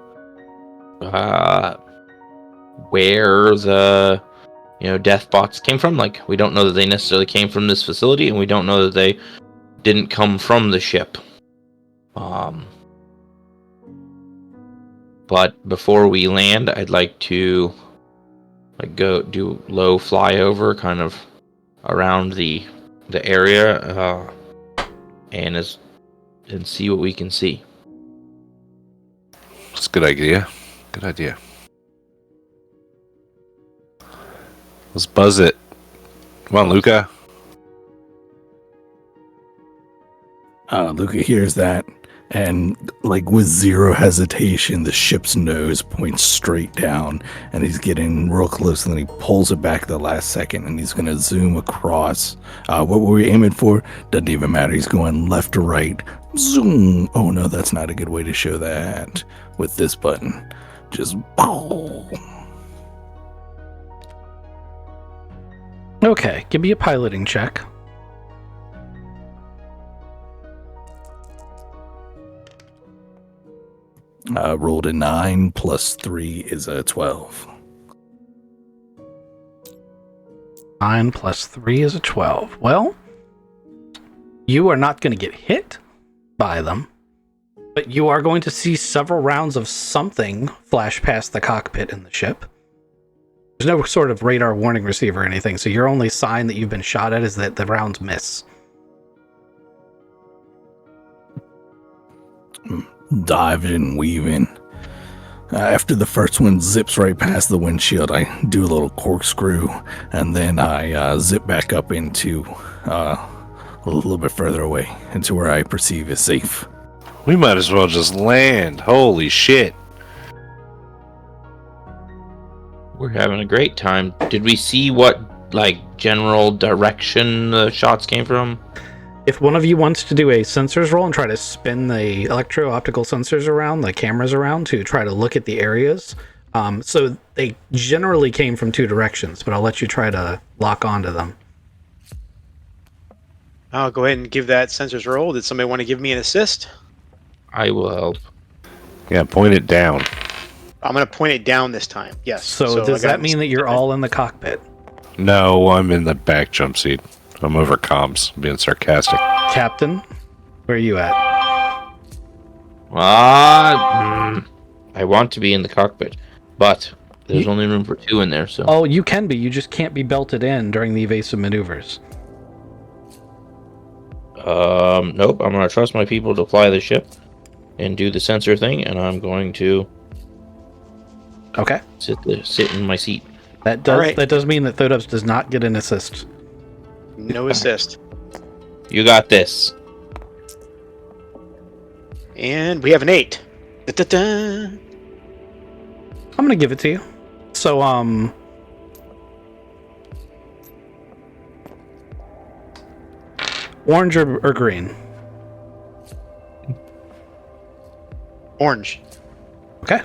where the death bots came from. Like, we don't know that they necessarily came from this facility, and we don't know that they didn't come from the ship. But before we land, I'd like to go do low flyover kind of around the area and see what we can see. That's a good idea. Good idea. Let's buzz it. Come on, Luca. Luca hears that, and like with zero hesitation, the ship's nose points straight down, and he's getting real close, and then he pulls it back the last second, and he's going to zoom across. What were we aiming for? Doesn't even matter. He's going left to right. Zoom. Oh no, that's not a good way to show that with this button. Just boom. Okay, give me a piloting check. Rolled a 9 plus 3 is a 12. 9 plus 3 is a 12. Well, you are not going to get hit by them, but you are going to see several rounds of something flash past the cockpit in the ship. There's no sort of radar warning receiver or anything, so your only sign that you've been shot at is that the rounds miss. Diving and weaving. After the first one zips right past the windshield, I do a little corkscrew, and then I zip back up into a little bit further away, into where I perceive is safe. We might as well just land. Holy shit. We're having a great time. Did we see what, general direction the shots came from? If one of you wants to do a sensors roll and try to spin the electro-optical sensors around, the cameras around, to try to look at the areas. So they generally came from two directions, but I'll let you try to lock onto them. I'll go ahead and give that sensors roll. Did somebody want to give me an assist? I will help. Yeah, point it down. I'm going to point it down this time. Yes. So does that mean that you're all in the cockpit? No, I'm in the back jump seat. I'm over comms, being sarcastic. Captain, where are you at? I want to be in the cockpit, but there's only room for 2 in there, so... Oh, you can be. You just can't be belted in during the evasive maneuvers. Nope. I'm going to trust my people to fly the ship and do the sensor thing, and I'm going to Okay. sit in my seat. That Alright. does mean that Thodubs does not get an assist. No assist. You got this. And we have an 8. Da-da-da. I'm gonna give it to you. So, orange or green? Orange. Okay.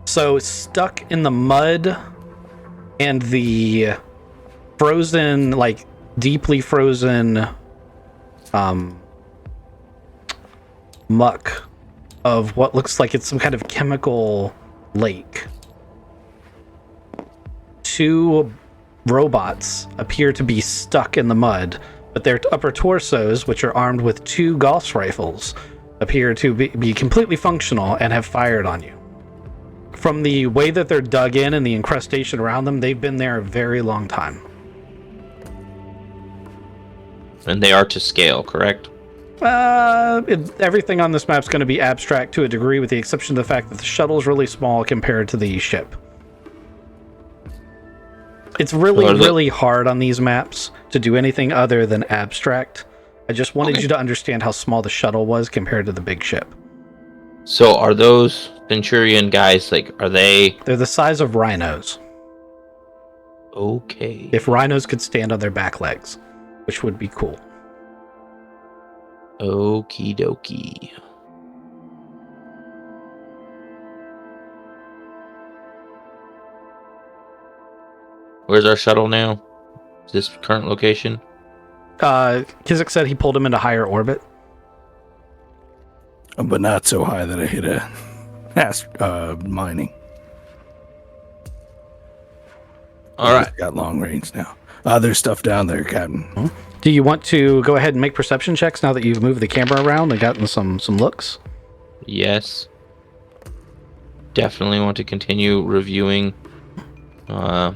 So, stuck in the mud and the frozen, like, deeply frozen, muck of what looks like it's some kind of chemical lake. 2 robots appear to be stuck in the mud, but their upper torsos, which are armed with 2 Gauss rifles, appear to be completely functional and have fired on you. From the way that they're dug in and the incrustation around them, they've been there a very long time. And they are to scale, correct? Everything on this map is going to be abstract to a degree, with the exception of the fact that the shuttle is really small compared to the ship. It's really hard on these maps to do anything other than abstract. I just wanted you to understand how small the shuttle was compared to the big ship. So are those Centurion guys, like, are they... They're the size of rhinos. Okay. If rhinos could stand on their back legs, which would be cool. Okie dokie. Where's our shuttle now? Is this current location? Kizik said he pulled him into higher orbit. But not so high that I hit a mining. All right. Got long range now. There's stuff down there, Captain. Do you want to go ahead and make perception checks now that you've moved the camera around and gotten some looks? Yes. Definitely want to continue reviewing the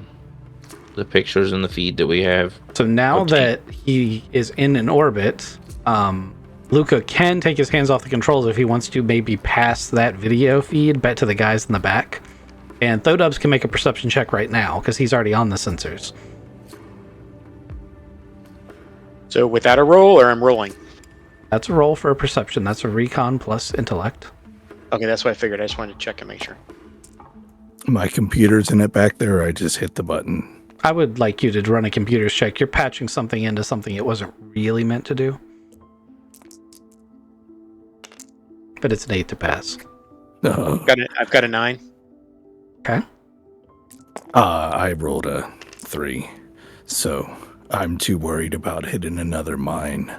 pictures and the feed that we have. So now that he is in an orbit, Luca can take his hands off the controls if he wants to maybe pass that video feed back to the guys in the back. And Thodubs can make a perception check right now because he's already on the sensors. So without a roll, or I'm rolling? That's a roll for a perception. That's a recon plus intellect. Okay, that's what I figured. I just wanted to check and make sure. My computer's in it back there. I just hit the button. I would like you to run a computer's check. You're patching something into something it wasn't really meant to do. But it's an 8 to pass. I've got a 9. Okay. I rolled a 3, so I'm too worried about hitting another mine.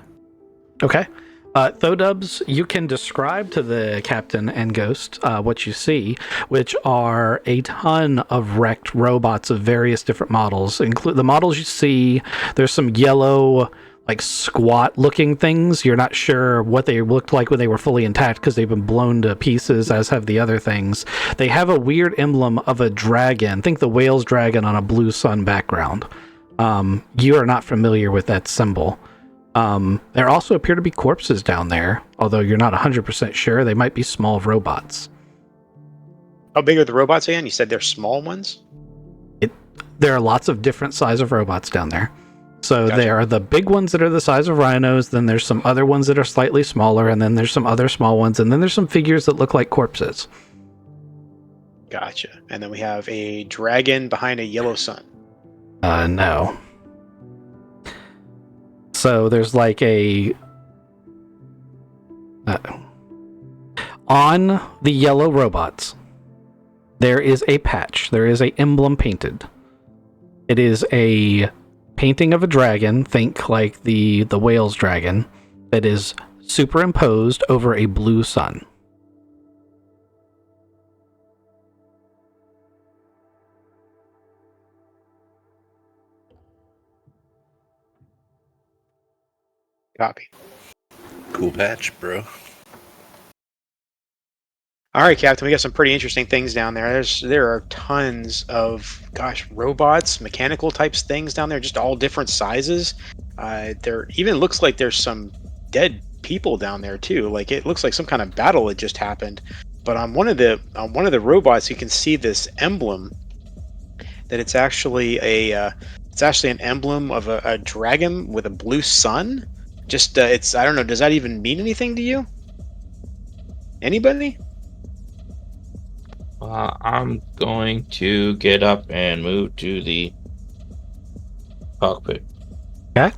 Okay. Thodubs, you can describe to the captain and Ghost what you see, which are a ton of wrecked robots of various different models. Include the models you see. There's some yellow, like squat-looking things. You're not sure what they looked like when they were fully intact because they've been blown to pieces, as have the other things. They have a weird emblem of a dragon. Think the whale's dragon on a blue sun background. You are not familiar with that symbol. There also appear to be corpses down there, although you're not 100% sure. They might be small robots. How big are the robots again? You said they're small ones? There are lots of different size of robots down there. So Gotcha. there are the big ones that are the size of rhinos, then there's some other ones that are slightly smaller, and then there's some other small ones, and then there's some figures that look like corpses. Gotcha. And then we have a dragon behind a yellow sun. No. So there's like a... on the yellow robots, there is a patch. There is a emblem painted. It is a painting of a dragon, think like the whale's dragon, that is superimposed over a blue sun. Copy. Cool patch, bro. All right, Captain, we got some pretty interesting things down there. There are tons of robots, mechanical types things down there, just all different sizes. There even looks like there's some dead people down there too. Like it looks like some kind of battle had just happened. But on one of the robots, you can see this emblem that it's actually an emblem of a dragon with a blue sun. Just it's I don't know. Does that even mean anything to you? Anybody? I'm going to get up and move to the cockpit. Okay.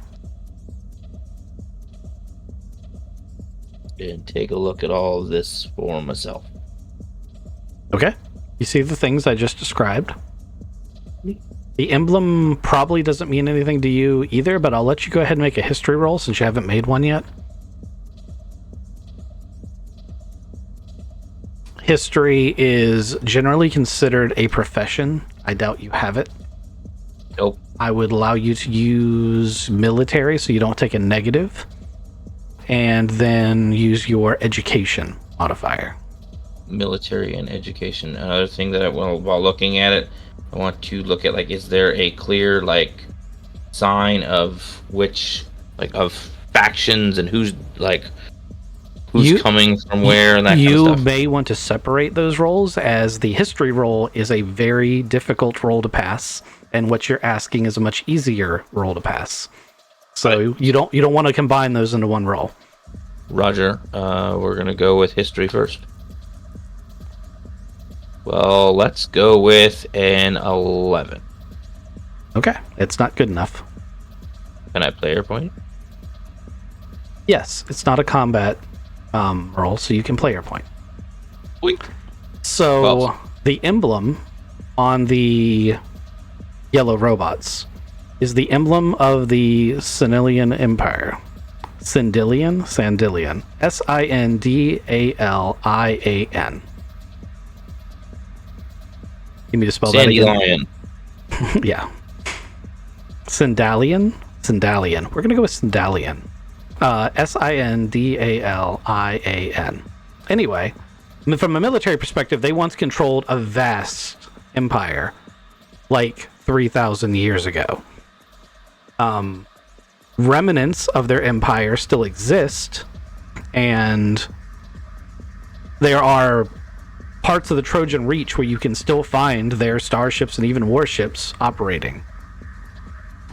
And take a look at all of this for myself. Okay. You see the things I just described. The emblem probably doesn't mean anything to you either, but I'll let you go ahead and make a history roll since you haven't made one yet. History is generally considered a profession. I doubt you have it. Nope. I would allow you to use military so you don't take a negative, and then use your education modifier. Military and education. Another thing that while looking at it, I want to look at, like, is there a clear, like, sign of which, like, of factions and who's coming from where and that kind of stuff. You may want to separate those roles, as the history roll is a very difficult roll to pass, and what you're asking is a much easier roll to pass. So right. you don't want to combine those into one roll. Roger. We're gonna go with history first. Well, let's go with an 11. Okay, it's not good enough. Can I player point? Yes, it's not a combat roll, so you can player point. Wait. So Well. the emblem on the yellow robots is the emblem of the Sindalian Empire. Sandilian? Sindalian. You need me to spell Sandy that again? Lion. Yeah. Sindalian? We're going to go with Sindalian. Sindalian. Anyway, from a military perspective, they once controlled a vast empire, like 3,000 years ago. Remnants of their empire still exist, and there are parts of the Trojan Reach where you can still find their starships and even warships operating.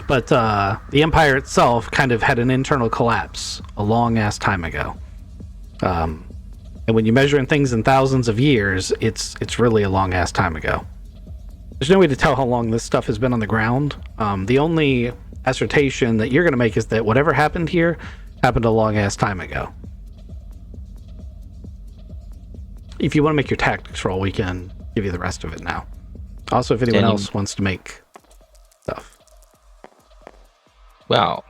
But the empire itself kind of had an internal collapse a long-ass time ago. And when you're measuring things in thousands of years, it's really a long-ass time ago. There's no way to tell how long this stuff has been on the ground. The only assertion that you're going to make is that whatever happened here happened a long-ass time ago. If you want to make your tactics roll, we can give you the rest of it now. Also, if anyone else wants to make stuff. Well,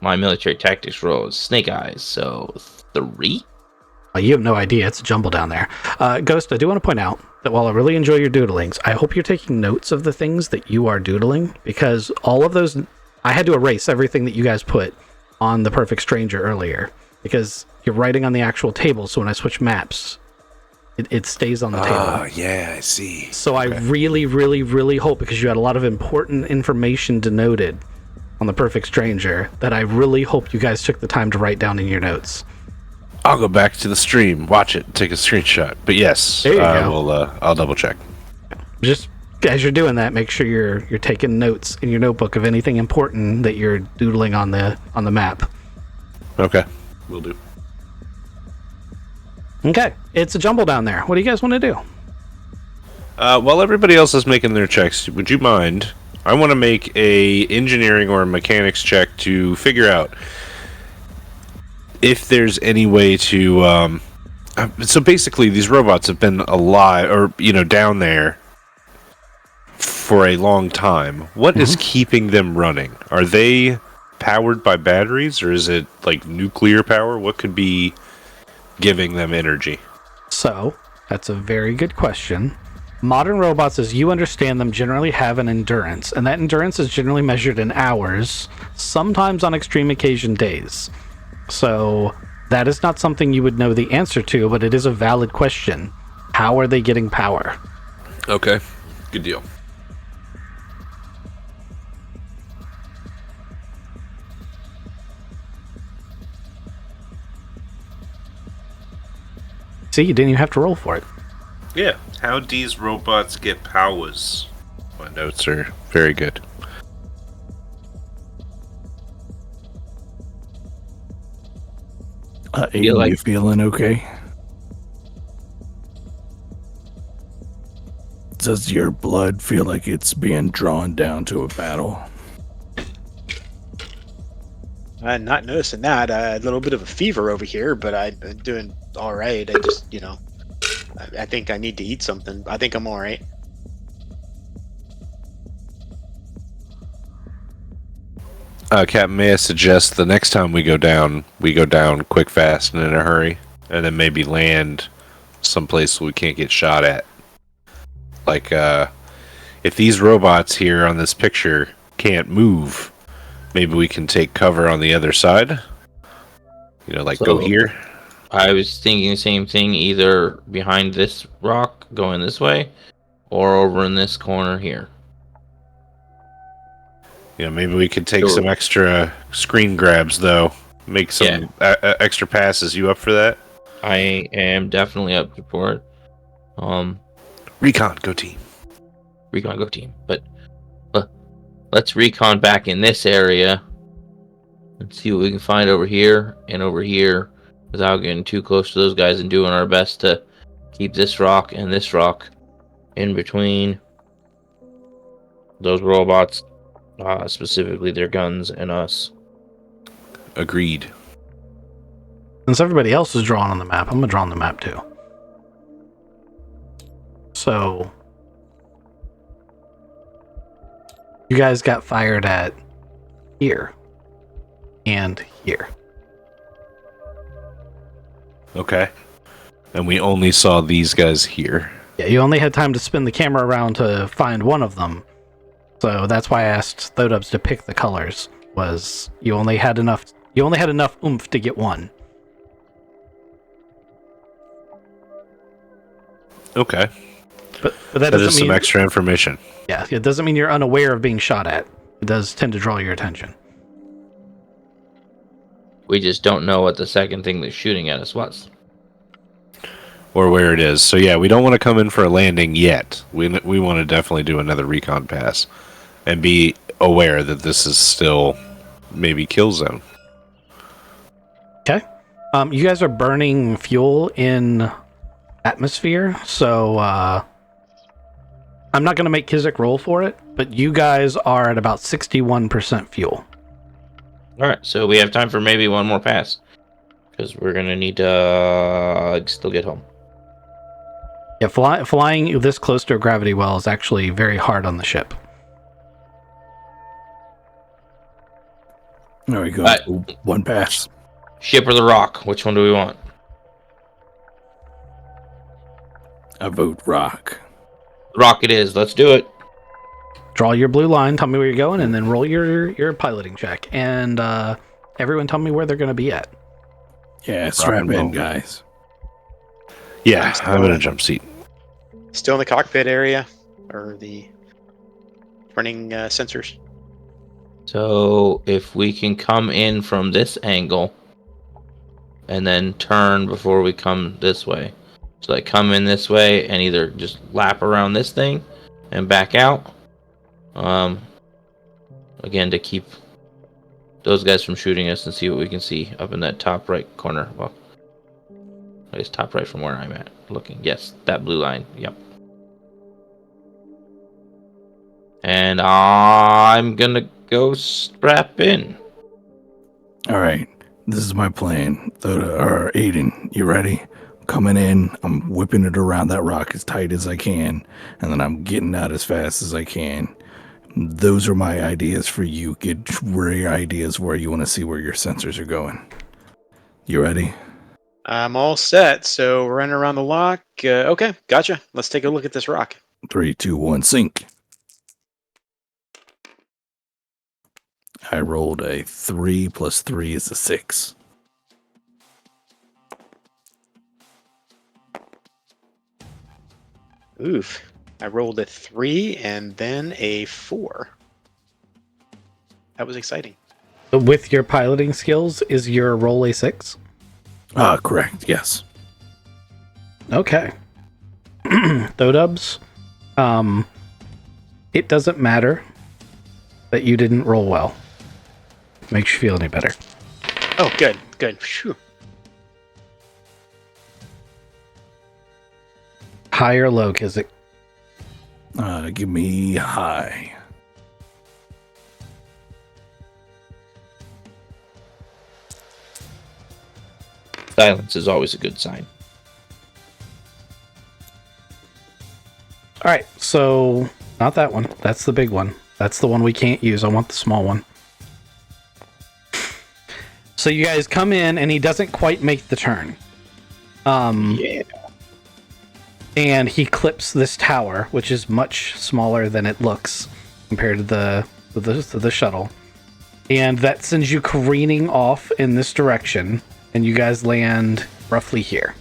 my military tactics roll is Snake Eyes, so 3? You have no idea. It's a jumble down there. Ghost, I do want to point out that while I really enjoy your doodlings, I hope you're taking notes of the things that you are doodling, because all of those... I had to erase everything that you guys put on the Perfect Stranger earlier, because you're writing on the actual table, so when I switch maps, it stays on the table. Oh, yeah, I see. So I really, really, really hope, because you had a lot of important information denoted on the Perfect Stranger, that I really hope you guys took the time to write down in your notes. I'll go back to the stream, watch it, take a screenshot. But yes, I'll double check. Just as you're doing that, make sure you're taking notes in your notebook of anything important that you're doodling on the map. Okay, will do. Okay, it's a jumble down there. What do you guys want to do? While everybody else is making their checks, would you mind? I want to make a engineering or a mechanics check to figure out if there's any way to. So basically, these robots have been alive, or down there for a long time. What is keeping them running? Are they powered by batteries, or is it like nuclear power? What could be giving them energy? So, that's a very good question. Modern robots, as you understand them, generally have an endurance, and that endurance is generally measured in hours, sometimes on extreme occasion days. So that is not something you would know the answer to, but it is a valid question. How are they getting power? Okay, good deal. See, you didn't even have to roll for it. Yeah, how these robots get powers? My notes are very good. Aiden, you feeling okay? Does your blood feel like it's being drawn down to a battle? I'm not noticing that. A little bit of a fever over here, but I'm doing all right. I just, I think I need to eat something. I think I'm all right. Captain, may I suggest the next time we go down quick, fast, and in a hurry, and then maybe land someplace we can't get shot at. Like, if these robots here on this picture can't move, maybe we can take cover on the other side. Go here. I was thinking the same thing, either behind this rock going this way, or over in this corner here. Maybe we could take some extra screen grabs, though. Make some extra passes. You up for that? I am definitely up for it. Recon, go team. Recon, go team. But let's recon back in this area and see what we can find over here and over here without getting too close to those guys, and doing our best to keep this rock and this rock in between those robots, specifically their guns, and us. Agreed. Since everybody else is drawn on the map, I'm gonna draw on the map too. So you guys got fired at here and here. Okay. And we only saw these guys here. Yeah, you only had time to spin the camera around to find one of them. So that's why I asked Thodubs to pick the colors. Was you only had enough oomph to get one. Okay. But that is doesn't some mean extra information. Yeah, it doesn't mean you're unaware of being shot at. It does tend to draw your attention. We just don't know what the second thing that's shooting at us was. Or where it is. So yeah, we don't want to come in for a landing yet. We want to definitely do another recon pass. And be aware that this is still maybe kill zone. Okay. You guys are burning fuel in atmosphere, so I'm not going to make Kizik roll for it, but you guys are at about 61% fuel. All right, so we have time for maybe one more pass, because we're going to need to still get home. Yeah, flying this close to a gravity well is actually very hard on the ship. There we go. Right. One pass. Ship or the rock? Which one do we want? I vote rock. Rock it is. Let's do it. Draw your blue line, tell me where you're going, and then roll your piloting check. And everyone tell me where they're going to be at. Yeah, strap in, guys. Yeah, I'm in a jump seat. Still in the cockpit area, or the running sensors. So if we can come in from this angle and then turn before we come this way. So like come in this way and either just lap around this thing and back out. Again, to keep those guys from shooting us, and see what we can see up in that top right corner. Well, I guess top right from where I'm at looking. Yes, that blue line. Yep. And I'm gonna go strap in. All right, this is my plan. Aiden, you ready? Coming in, I'm whipping it around that rock as tight as I can, and then I'm getting out as fast as I can. Those are my ideas for you. Get your ideas where you want to see where your sensors are going. You ready? I'm all set. So we're running around the lock. Okay, gotcha. Let's take a look at this rock. 3, 2, 1, sink. I rolled a 3 plus 3 is a 6. Oof. I rolled a 3 and then a 4. That was exciting. With your piloting skills, is your roll a 6? Correct. Yes. Okay. Dodubs, it doesn't matter that you didn't roll well. Makes you feel any better. Oh, good. Good. Phew. High or low, Kizik? Give me high. Silence is always a good sign. All right, so not that one. That's the big one. That's the one we can't use. I want the small one. So you guys come in, and he doesn't quite make the turn. Yeah. And he clips this tower, which is much smaller than it looks compared to the shuttle. And that sends you careening off in this direction, and you guys land roughly here.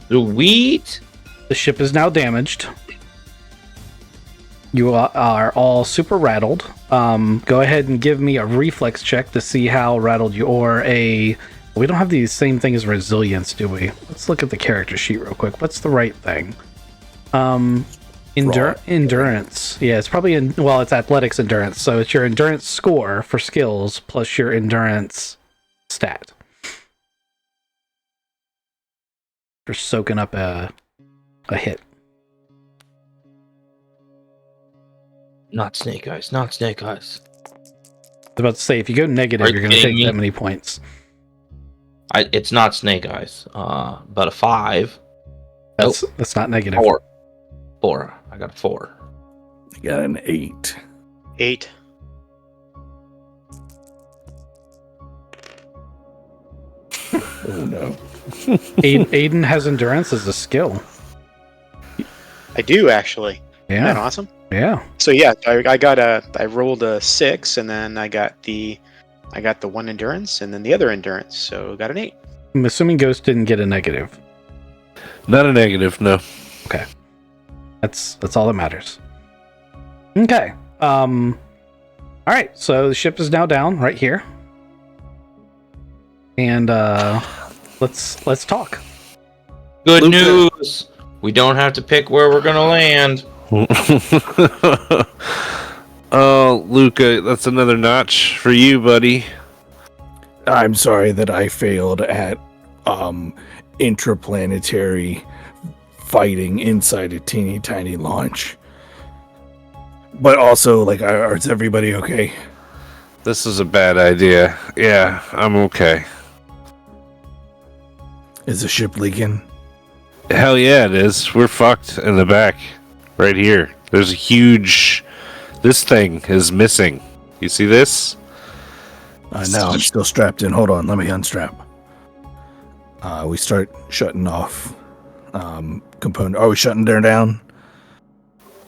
Sweet. The ship is now damaged. You are all super rattled. Go ahead and give me a reflex check to see how rattled you, or a... We don't have the same thing as resilience, do we? Let's look at the character sheet real quick. What's the right thing? Endurance. Yeah, it's probably it's athletics endurance. So it's your endurance score for skills plus your endurance stat. You're soaking up a hit. Not snake eyes. Not snake eyes. I was about to say, if you go negative, Are you you're going to kidding take me? that many points. It's not snake eyes. But a 5. That's not negative. 4. I got a 4. I got an 8. 8. Oh no. Aiden has endurance as a skill. I do, actually. Isn't that Yeah, awesome? yeah. So yeah, I rolled a 6, and then I got the 1 endurance, and then the other endurance, so got an 8. I'm assuming Ghost didn't get a negative. Not a negative, no. Okay. That's all that matters. Okay. All right, so the ship is now down right here. And let's talk. Good Luca. news. We don't have to pick where we're gonna land. Oh, Luca, that's another notch for you, buddy. I'm sorry that I failed at intraplanetary fighting inside a teeny tiny launch. But also, is everybody okay? This is a bad idea. Yeah, I'm okay. Is the ship leaking? Hell yeah, it is. We're fucked in the back. Right here. There's a huge... This thing is missing. You see this? No, I'm still strapped in. Hold on, let me unstrap. We start shutting off component. Are we shutting her down?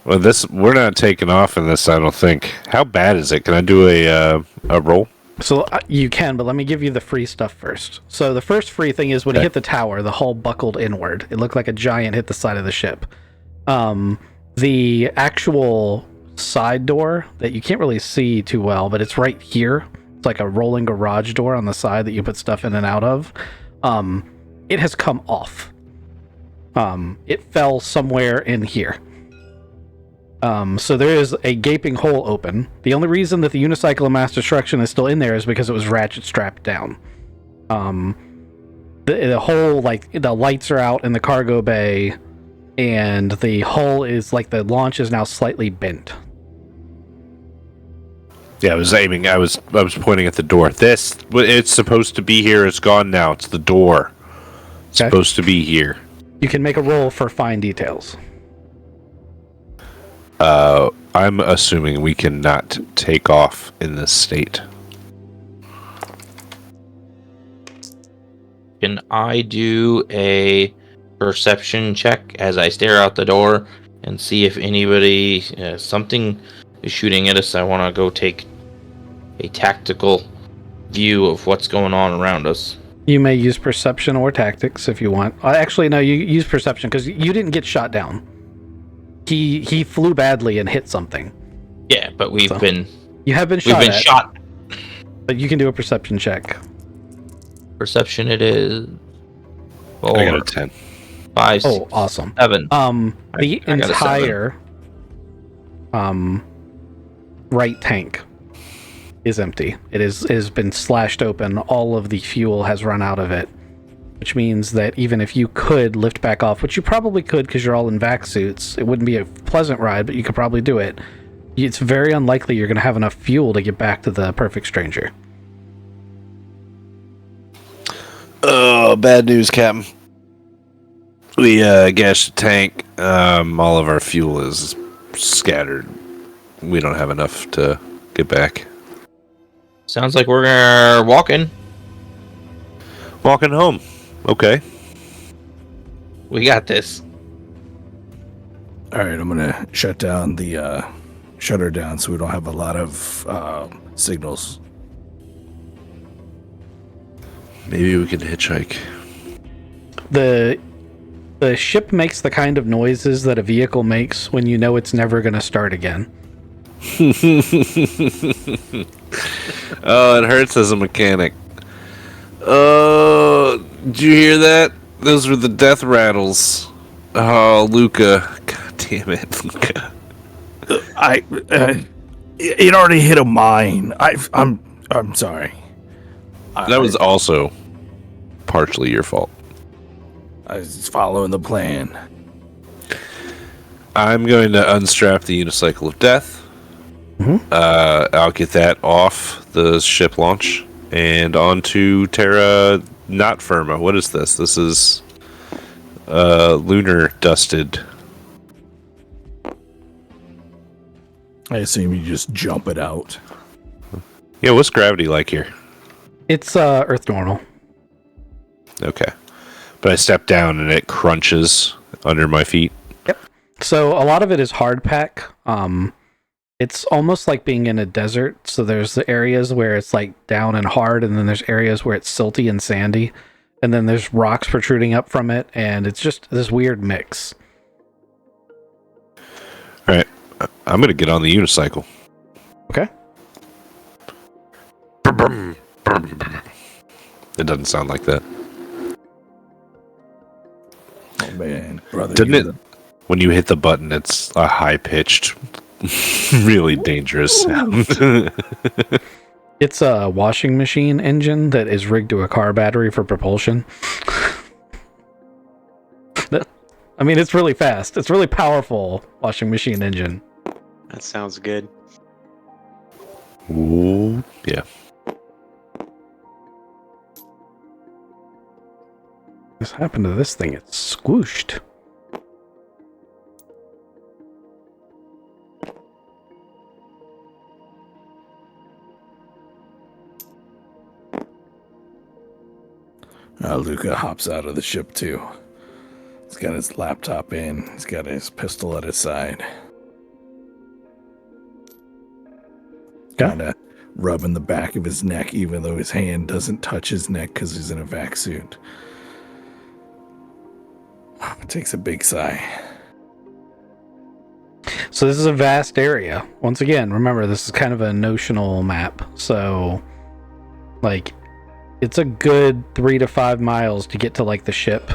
Well, we're not taking off in this, I don't think. How bad is it? Can I do a roll? So you can, but let me give you the free stuff first. So the first free thing is when you hit the tower, the hull buckled inward. It looked like a giant hit the side of the ship. The actual side door that you can't really see too well, but it's right here. It's like a rolling garage door on the side that you put stuff in and out of. It has come off. It fell somewhere in here. So there is a gaping hole open. The only reason that the unicycle of mass destruction is still in there is because it was ratchet strapped down. The hole, the lights are out in the cargo bay, and the hull is the launch is now slightly bent. Yeah, I was aiming. I was pointing at the door. It's supposed to be here. It's gone now. It's the door. It's Okay. supposed to be here. You can make a roll for fine details. I'm assuming we cannot take off in this state. Can I do a perception check as I stare out the door and see if anybody, something is shooting at us? I want to go take a tactical view of what's going on around us. You may use perception or tactics if you want. Actually, no, you use perception because you didn't get shot down. He flew badly and hit something. Yeah, but You have been shot. But you can do a perception check. Perception it is. I got a 10. 5, 6, Oh, awesome. 7. The I got a 7. entire right tank is empty. It has been slashed open. All of the fuel has run out of it, which means that even if you could lift back off, which you probably could because you're all in vac suits, it wouldn't be a pleasant ride, but you could probably do it. It's very unlikely you're going to have enough fuel to get back to the Perfect Stranger. Oh, bad news, Captain. We gashed the tank. All of our fuel is scattered. We don't have enough to get back. Sounds like we're walking. Walking home. Okay. We got this. All right, I'm gonna shut her down so we don't have a lot of signals. Maybe we can hitchhike. The ship makes the kind of noises that a vehicle makes when you know it's never going to start again. Oh, it hurts as a mechanic. Oh, did you hear that? Those were the death rattles. Oh, Luca. God damn it, Luca. It already hit a mine. I'm sorry. That was also partially your fault. I was following the plan. I'm going to unstrap the unicycle of death. Mm-hmm. I'll get that off the ship launch and onto Terra not Firma. What is this? This is lunar dusted. I assume you just jump it out. Yeah, what's gravity like here? It's Earth normal. Okay. But I step down and it crunches under my feet. Yep. So a lot of it is hard pack. It's almost like being in a desert. So there's the areas where it's like down and hard, and then there's areas where it's silty and sandy, and then there's rocks protruding up from it, and it's just this weird mix. All right. I'm going to get on the unicycle. Okay. It doesn't sound like that. Oh man, brother! Doesn't it? When you hit the button, it's a high-pitched, really dangerous sound. It's a washing machine engine that is rigged to a car battery for propulsion. I mean, it's really fast. It's really powerful washing machine engine. That sounds good. Ooh, yeah. What's happened to this thing? It's squooshed. Luca hops out of the ship too. He's got his laptop in. He's got his pistol at his side. Kind of rubbing the back of his neck, even though his hand doesn't touch his neck because he's in a vac suit. Takes a big sigh. So this is a vast area. Once again, remember, this is kind of a notional map. So, like, it's a good 3 to 5 miles to get to, like, the ship.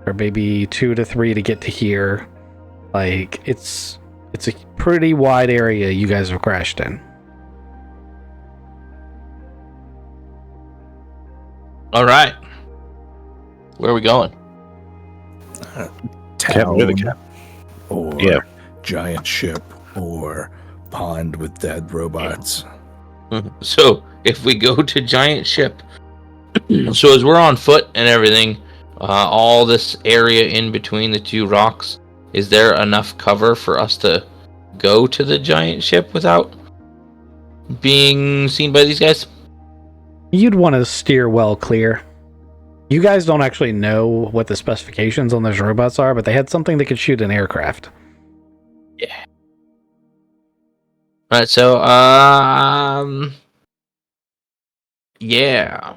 Or maybe 2 to 3 to get to here. Like, it's a pretty wide area you guys have crashed in. All right. Where are we going? Town, with a cap. or Yeah. giant ship, or pond with dead robots. So, if we go to giant ship, so as we're on foot and everything, all this area in between the two rocks, is there enough cover for us to go to the giant ship without being seen by these guys? You'd want to steer well clear. You guys don't actually know what the specifications on those robots are, but they had something that could shoot an aircraft. Yeah. All right, so yeah.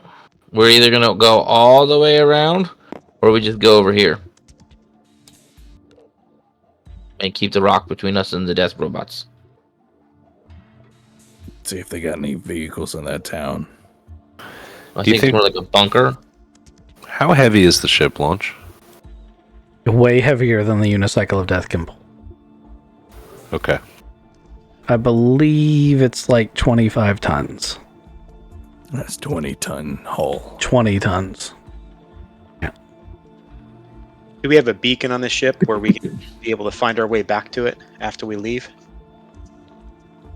We're either gonna go all the way around, or we just go over here and keep the rock between us and the death robots. See if they got any vehicles in that town. I Do you think it's think- more like a bunker. How heavy is the ship launch? Way heavier than the unicycle of death can pull. Okay. I believe it's like 25 tons. That's 20-ton hull. 20 tons. Do we have a beacon on the ship where we can be able to find our way back to it after we leave?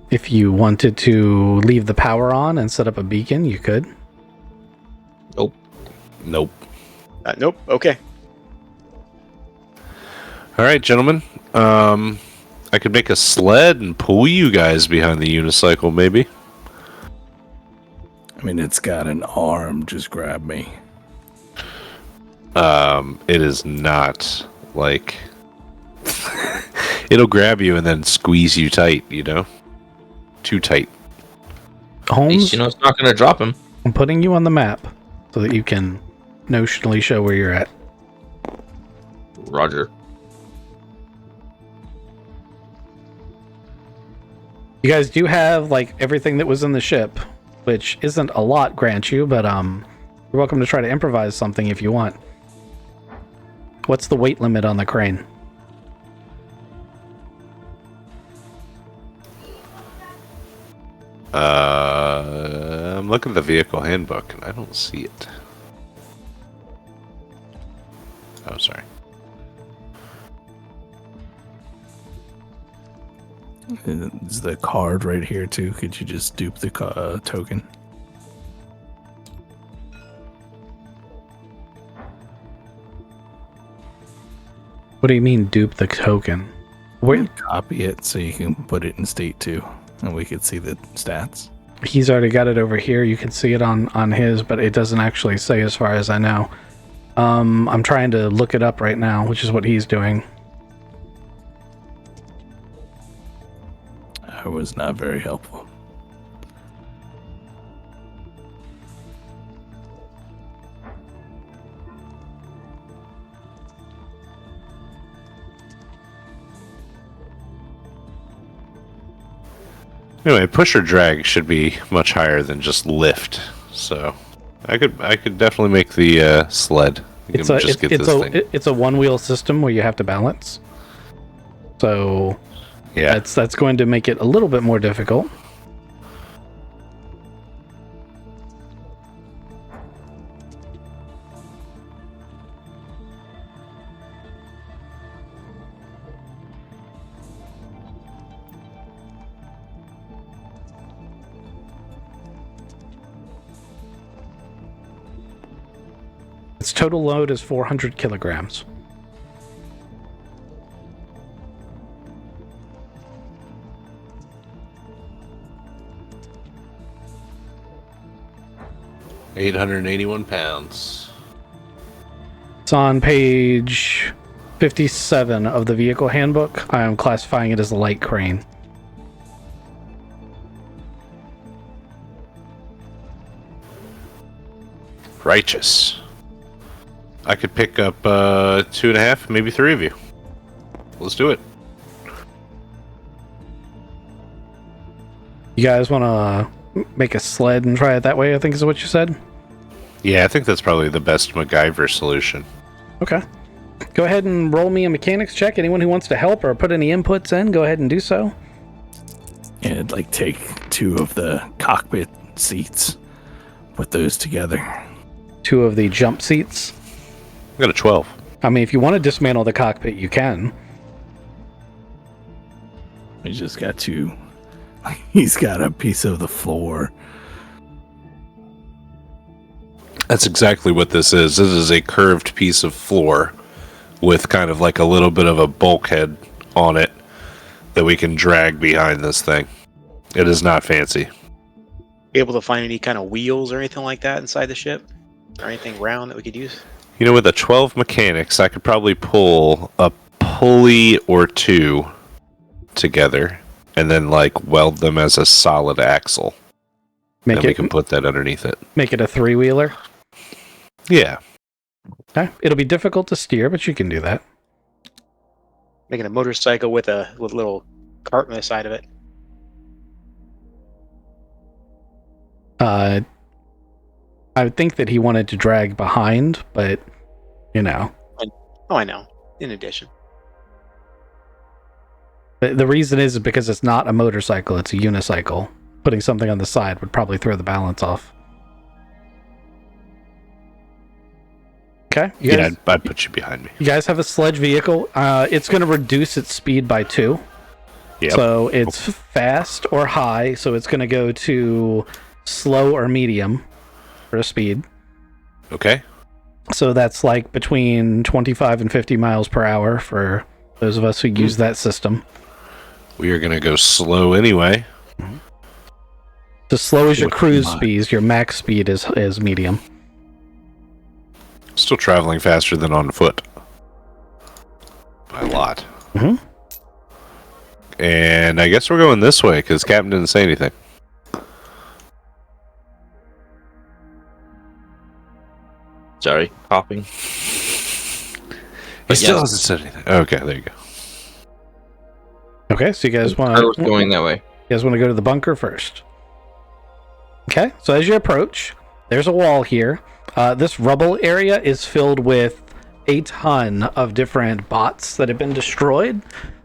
If you wanted to leave the power on and set up a beacon, you could. Nope. Nope. Okay. All right, gentlemen. I could make a sled and pull you guys behind the unicycle, maybe. I mean, it's got an arm. Just grab me. It is not like it'll grab you and then squeeze you tight, you know? Too tight. At least Holmes, you know it's not gonna drop him. I'm putting you on the map so that you can notionally show where you're at. Roger. You guys do have like everything that was in the ship, which isn't a lot, grant you, but you're welcome to try to improvise something if you want. What's the weight limit on the crane? I'm looking at the vehicle handbook and I don't see it. Oh, sorry. Is the card right here too? Could you just dupe the token? What do you mean dupe the token? Where Copy it so you can put it in state 2 and we could see the stats. he's already got it over here. You can see it on his, but it doesn't actually say as far as I know. I'm trying to look it up right now, which is what he's doing. I was not very helpful. Anyway, push or drag should be much higher than just lift. So I could definitely make the sled. You It's can a just get this thing. it's a one wheel system where you have to balance. So Yeah. that's going to make it a little bit more difficult. Its total load is 400 kilograms. £881. It's on page 57 of the vehicle handbook. I am classifying it as a light crane. Righteous. I could pick up 2.5, maybe 3 of you. Let's do it. You guys want to make a sled and try it that way, I think is what you said? Yeah, I think that's probably the best MacGyver solution. Okay. Go ahead and roll me a mechanics check. Anyone who wants to help or put any inputs in, go ahead and do so. And like take 2 of the cockpit seats, put those together. 2 of the jump seats. I got a 12. I mean, if you want to dismantle the cockpit, you can. He's just got 2. He's got a piece of the floor. That's exactly what this is. This is a curved piece of floor with kind of like a little bit of a bulkhead on it that we can drag behind this thing. It is not fancy. Be able to find any kind of wheels or anything like that inside the ship? Or anything round that we could use? You know, with a 12 mechanics, I could probably pull a pulley or 2 together and then like weld them as a solid axle. Make And we it can put that underneath it. make it a 3-wheeler. Yeah. Okay. It'll be difficult to steer, but you can do that. Making a motorcycle with a little cart on the side of it. I would think that he wanted to drag behind, but you know. Oh, I know. In addition. But the reason is because it's not a motorcycle, it's a unicycle. Putting something on the side would probably throw the balance off. Okay. I'd put you behind me. You guys have a sledge vehicle. It's going to reduce its speed by 2. Yep. So it's fast or high. So it's going to go to slow or medium for a speed. Okay. So that's like between 25 and 50 miles per hour for those of us who use that system. We are going to go slow anyway. So slow is your cruise speed. Your max speed is medium. Still traveling faster than on foot. By a lot. Mm-hmm. And I guess we're going this way because Captain didn't say anything. Sorry, coughing. He still hasn't said anything. Okay, there you go. Okay, so you guys want I was going that way. You guys want to go to the bunker first. Okay, so as you approach, there's a wall here. This rubble area is filled with a ton of different bots that have been destroyed,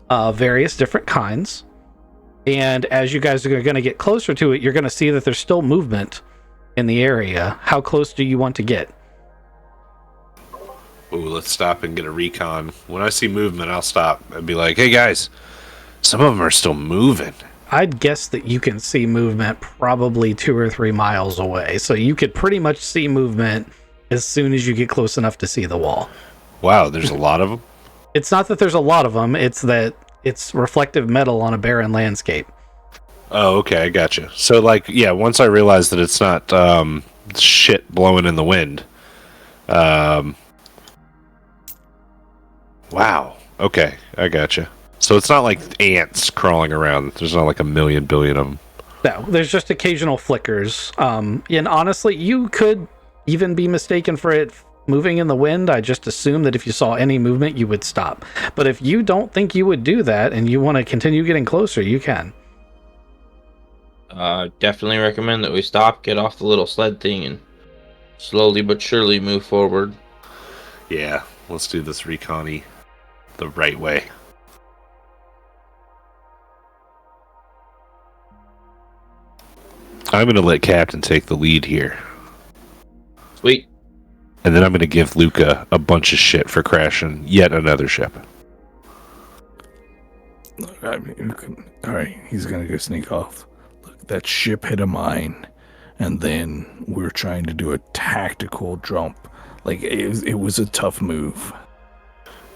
various different kinds. And as you guys are going to get closer to it, you're going to see that there's still movement in the area. How close do you want to get? Ooh, let's stop and get a recon. When I see movement, I'll stop and be like, hey guys, some of them are still moving. I'd guess that you can see movement probably 2 or 3 miles away. So you could pretty much see movement as soon as you get close enough to see the wall. Wow, there's a lot of them? It's not that there's a lot of them, it's that it's reflective metal on a barren landscape. Oh, okay, I gotcha. So, like, yeah, once I realize that it's not shit blowing in the wind. Wow, okay, I gotcha. So it's not like ants crawling around. There's not like a million billion of them. No, there's just occasional flickers. And honestly, you could even be mistaken for it moving in the wind. I just assume that if you saw any movement, you would stop. But if you don't think you would do that and you want to continue getting closer, you can. Definitely recommend that we stop, get off the little sled thing, and slowly but surely move forward. Yeah, let's do this recon-y the right way. I'm going to let Captain take the lead here. Sweet. And then I'm going to give Luca a bunch of shit for crashing yet another ship. I mean, alright, he's gonna go sneak off. Look, that ship hit a mine, and then we're trying to do a tactical jump. Like, it was a tough move.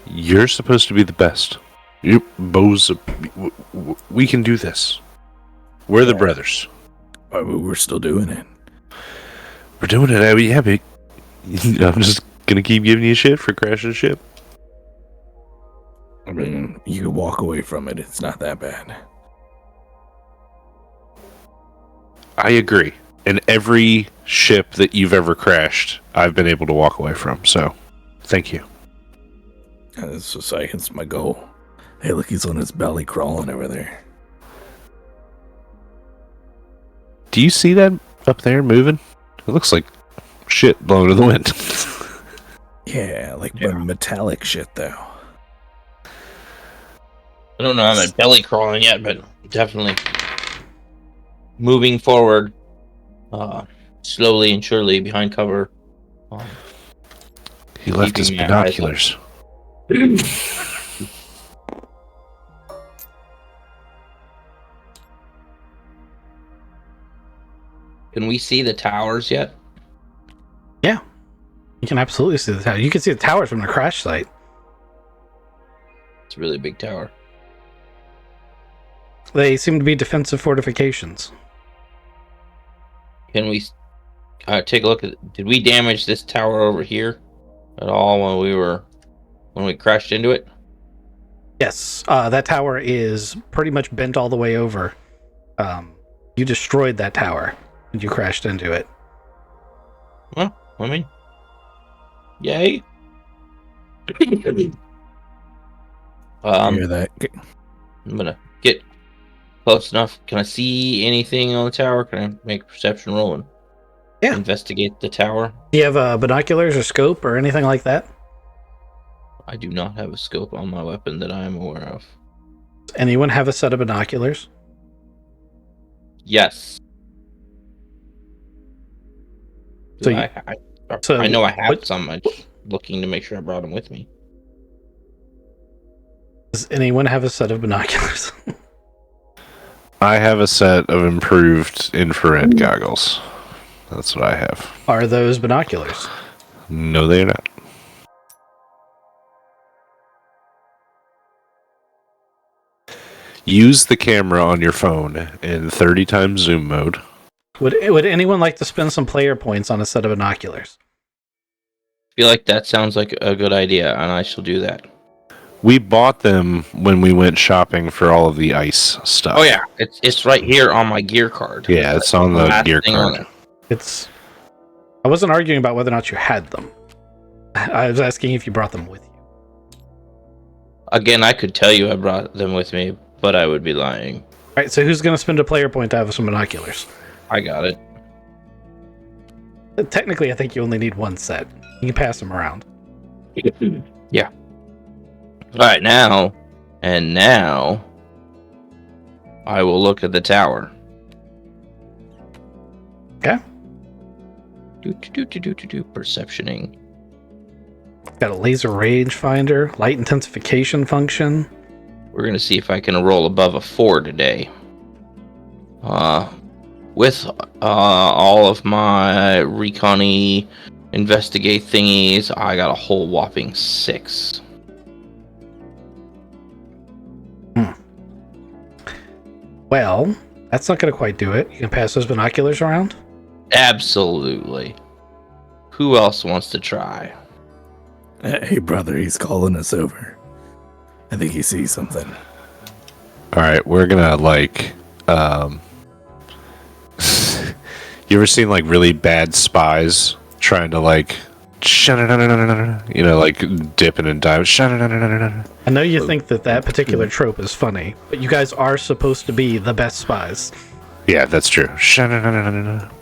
You're supposed to be the best. You bows. We can do this. We're the brothers. We're still doing it. We're doing it, Abby. Yeah, but I'm just gonna keep giving you shit for crashing the ship. I mean, you can walk away from it. It's not that bad. I agree. And every ship that you've ever crashed, I've been able to walk away from. So, thank you. That's just like, it's my goal. Hey, look, he's on his belly crawling over there. Do you see that up there moving? It looks like shit blown to the wind. Yeah, like metallic shit, though. I don't know how my belly crawling yet, but definitely moving forward, slowly and surely behind cover. He left his keeping my binoculars. Can we see the towers yet? Yeah. You can absolutely see the tower. You can see the towers from the crash site. It's a really big tower. They seem to be defensive fortifications. Can we take a look at? Did we damage this tower over here at all when we crashed into it? Yes, that tower is pretty much bent all the way over. You destroyed that tower and you crashed into it. Well, I mean, Yay. You hear that? I'm gonna get close enough. Can I see anything on the tower? Can I make a perception roll and investigate the tower? Do you have binoculars or scope or anything like that? I do not have a scope on my weapon that I am aware of. Does anyone have a set of binoculars? Yes. So I know I have some. I'm just looking to make sure I brought them with me. Does anyone have a set of binoculars? I have a set of improved infrared goggles. That's what I have. Are those binoculars? No, they're not. Use the camera on your phone in 30 times zoom mode. Would anyone like to spend some player points on a set of binoculars? I feel like that sounds like a good idea, and I shall do that. We bought them when we went shopping for all of the ice stuff. Oh yeah, it's right here on my gear card. Yeah, it's on the last gear thing on card. it. I wasn't arguing about whether or not you had them. I was asking if you brought them with you. Again, I could tell you I brought them with me, but I would be lying. All right, so who's going to spend a player point to have some binoculars? I got it. Technically, I think you only need one set. You can pass them around. Yeah. All right, now I will look at the tower. Okay. Perceptioning. Got a laser rangefinder, light intensification function. We're gonna see if I can roll above a 4 today. With all of my recon-y investigate thingies, I got a whole whopping 6. Well, that's not going to quite do it. You can pass those binoculars around. Absolutely. Who else wants to try? Hey, brother, he's calling us over. I think he sees something. All right, we're gonna you ever seen like really bad spies trying to like, dipping and diving? I know you think that particular trope is funny, but you guys are supposed to be the best spies. Yeah, that's true. Notice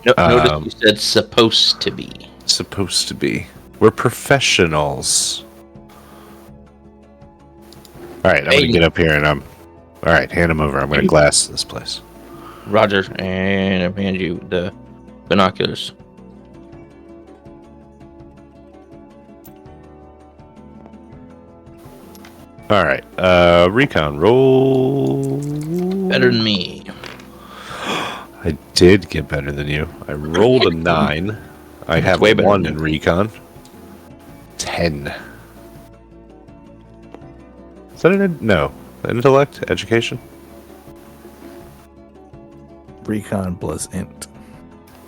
you said supposed to be. Supposed to be. We're professionals. All right, I'm gonna get up here and all right, hand him over. I'm gonna glass this place. Roger, and I hand you the binoculars. All right, recon roll. Better than me. I did get better than you. I rolled a 9. I have way a better 1 than in recon. 10. Is that no? Intellect? Education? Recon plus int.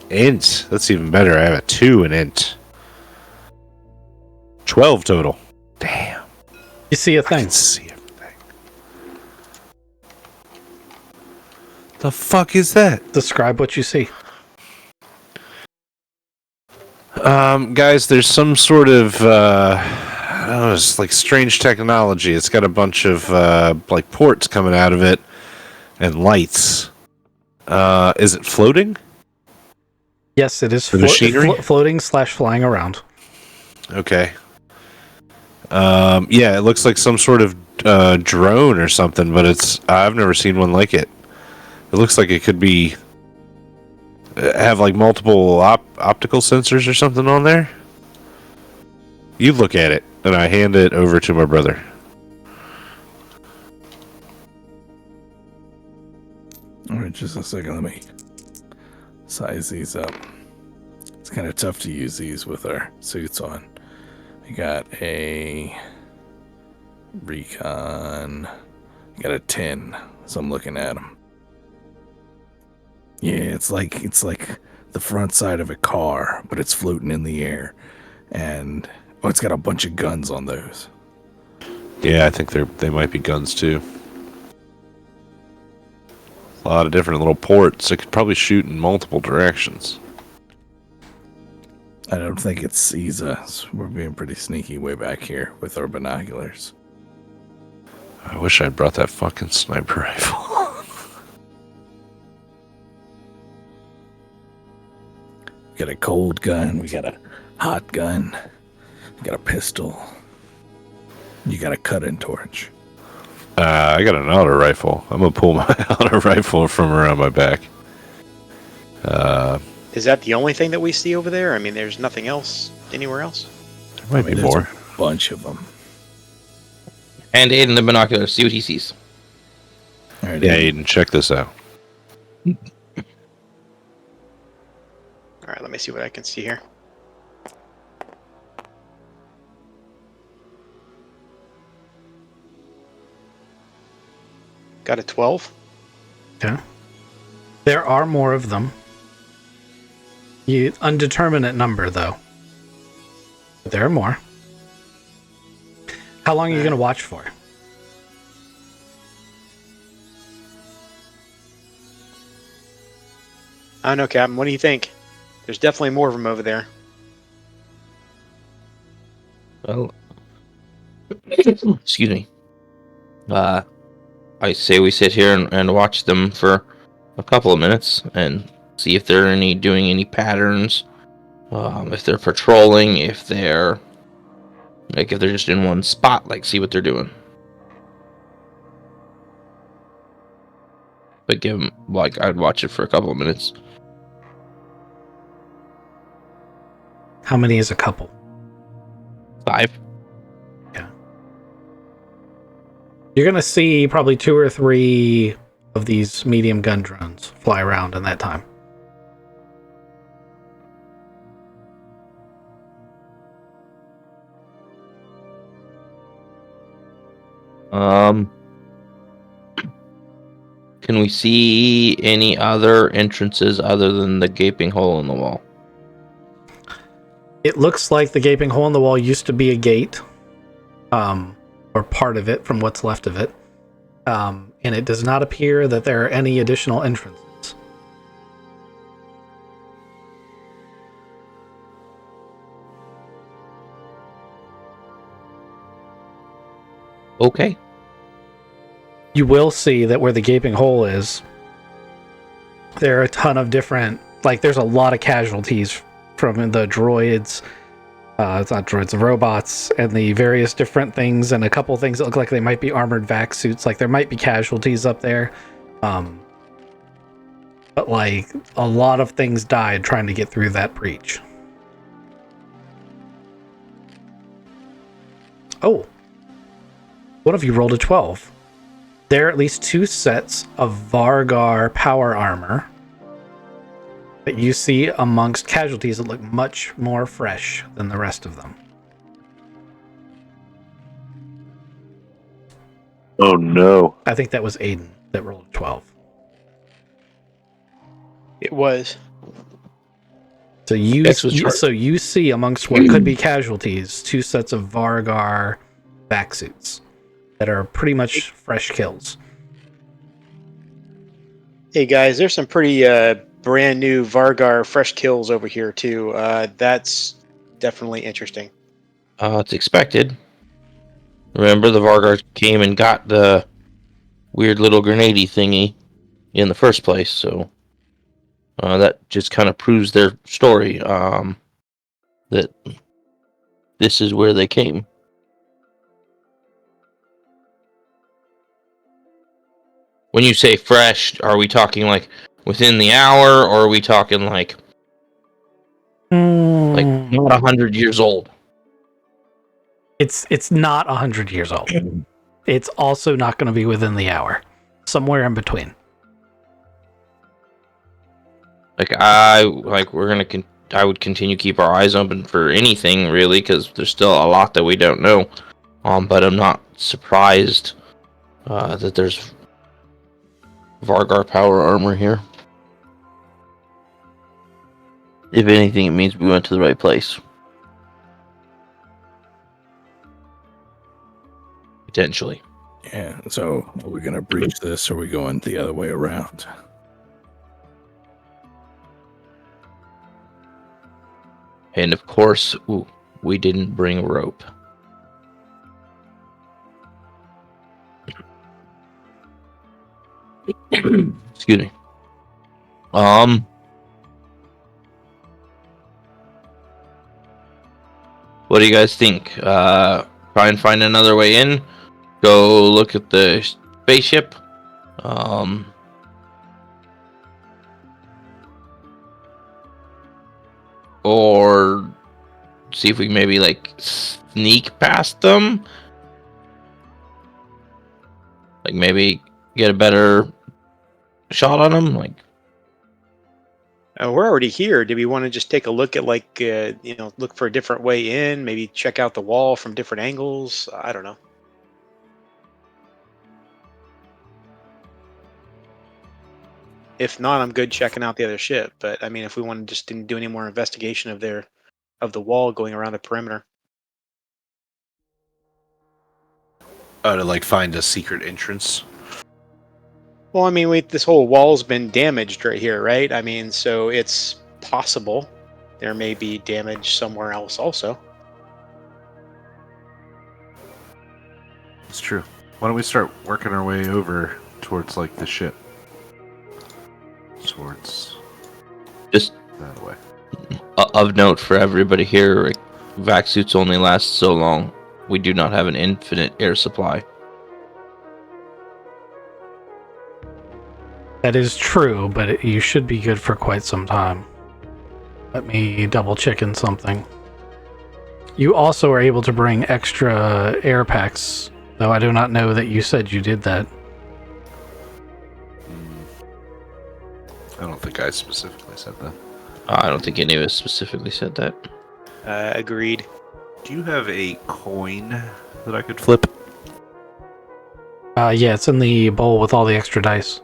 Int. That's even better. I have a 2 in int. 12 total. Damn. You see a I thing. can see everything. The fuck is that? Describe what you see. Guys, there's some sort of I don't know, it's like strange technology. It's got a bunch of like ports coming out of it and lights. Is it floating? Yes, it is The machinery? floating / flying around. Okay. Yeah, it looks like some sort of drone or something, but I've never seen one like it. It looks like it could be have like multiple optical sensors or something on there. You look at it, and I hand it over to my brother. All right, just a second. Let me size these up. It's kind of tough to use these with our suits on. I got a recon. I got a 10, so I'm looking at them. Yeah, it's like the front side of a car, but it's floating in the air, and it's got a bunch of guns on those. Yeah, I think they might be guns too. A lot of different little ports. It could probably shoot in multiple directions. I don't think it sees us. We're being pretty sneaky way back here with our binoculars. I wish I'd brought that fucking sniper rifle. We got a cold gun. We got a hot gun. We got a pistol. You got a cutting torch. I got an auto rifle. I'm gonna pull my auto rifle from around my back. Is that the only thing that we see over there? I mean, there's nothing else anywhere else. There might be there's more. a bunch of them. And Aiden the binocular, see what he sees. All right, Yeah, Aiden, check this out. All right, let me see what I can see here. Got a 12. Yeah. There are more of them. Undeterminate number, though. But there are more. How long are you going to watch for? I don't know, Captain. What do you think? There's definitely more of them over there. Well, excuse me. I say we sit here and watch them for a couple of minutes and see if they're doing any patterns, if they're patrolling, if they're just in one spot, like see what they're doing. But give them, I'd watch it for a couple of minutes. How many is a couple? 5. Yeah. You're going to see probably 2 or 3 of these medium gun drones fly around in that time. Can we see any other entrances other than the gaping hole in the wall? It looks like the gaping hole in the wall used to be a gate, or part of it from what's left of it. And it does not appear that there are any additional entrances. Okay. You will see that where the gaping hole is, there are a ton of different, there's a lot of casualties from the droids, it's not droids, the robots, and the various different things, and a couple things that look like they might be armored vac suits, there might be casualties up there. But a lot of things died trying to get through that breach. Oh. One of you rolled a 12. There are at least 2 sets of Vargar power armor that you see amongst casualties that look much more fresh than the rest of them. Oh no. I think that was Aiden that rolled a 12. It was. So you see amongst what could be casualties 2 sets of Vargar vac suits that are pretty much fresh kills. Hey guys, there's some pretty brand new Vargar fresh kills over here too. That's definitely interesting. It's expected. Remember, the Vargar came and got the weird little grenadey thingy in the first place, so that just kind of proves their story, that this is where they came. When you say fresh, are we talking within the hour, or are we talking not 100 years old? It's not 100 years old. It's also not going to be within the hour. Somewhere in between. I would continue to keep our eyes open for anything really, because there's still a lot that we don't know. But I'm not surprised that there's Vargar power armor here. If anything, it means we went to the right place. Potentially. Yeah, so are we going to breach this, or are we going the other way around? And of course, we didn't bring a rope. Excuse me. What do you guys think? Try and find another way in. Go look at the spaceship. Or see if we can maybe like sneak past them. Like maybe get a better shot on them. Like We're already here. Do we want to just take a look at look for a different way in? Maybe check out the wall from different angles. I don't know. If not, I'm good checking out the other ship. But I mean, if we want to just didn't do any more investigation of the wall going around the perimeter. To like find a secret entrance. Well, I mean, this whole wall's been damaged right here, right? I mean, so it's possible there may be damage somewhere else also. It's true. Why don't we start working our way over towards like the ship? Towards just that way. Of note for everybody here, like, vac suits only last so long. We do not have an infinite air supply. That is true, but you should be good for quite some time. Let me double check in something. You also are able to bring extra air packs, though I do not know that you said you did that. I don't think I specifically said that. I don't think any of us specifically said that. Agreed. Do you have a coin that I could flip? Yeah, it's in the bowl with all the extra dice.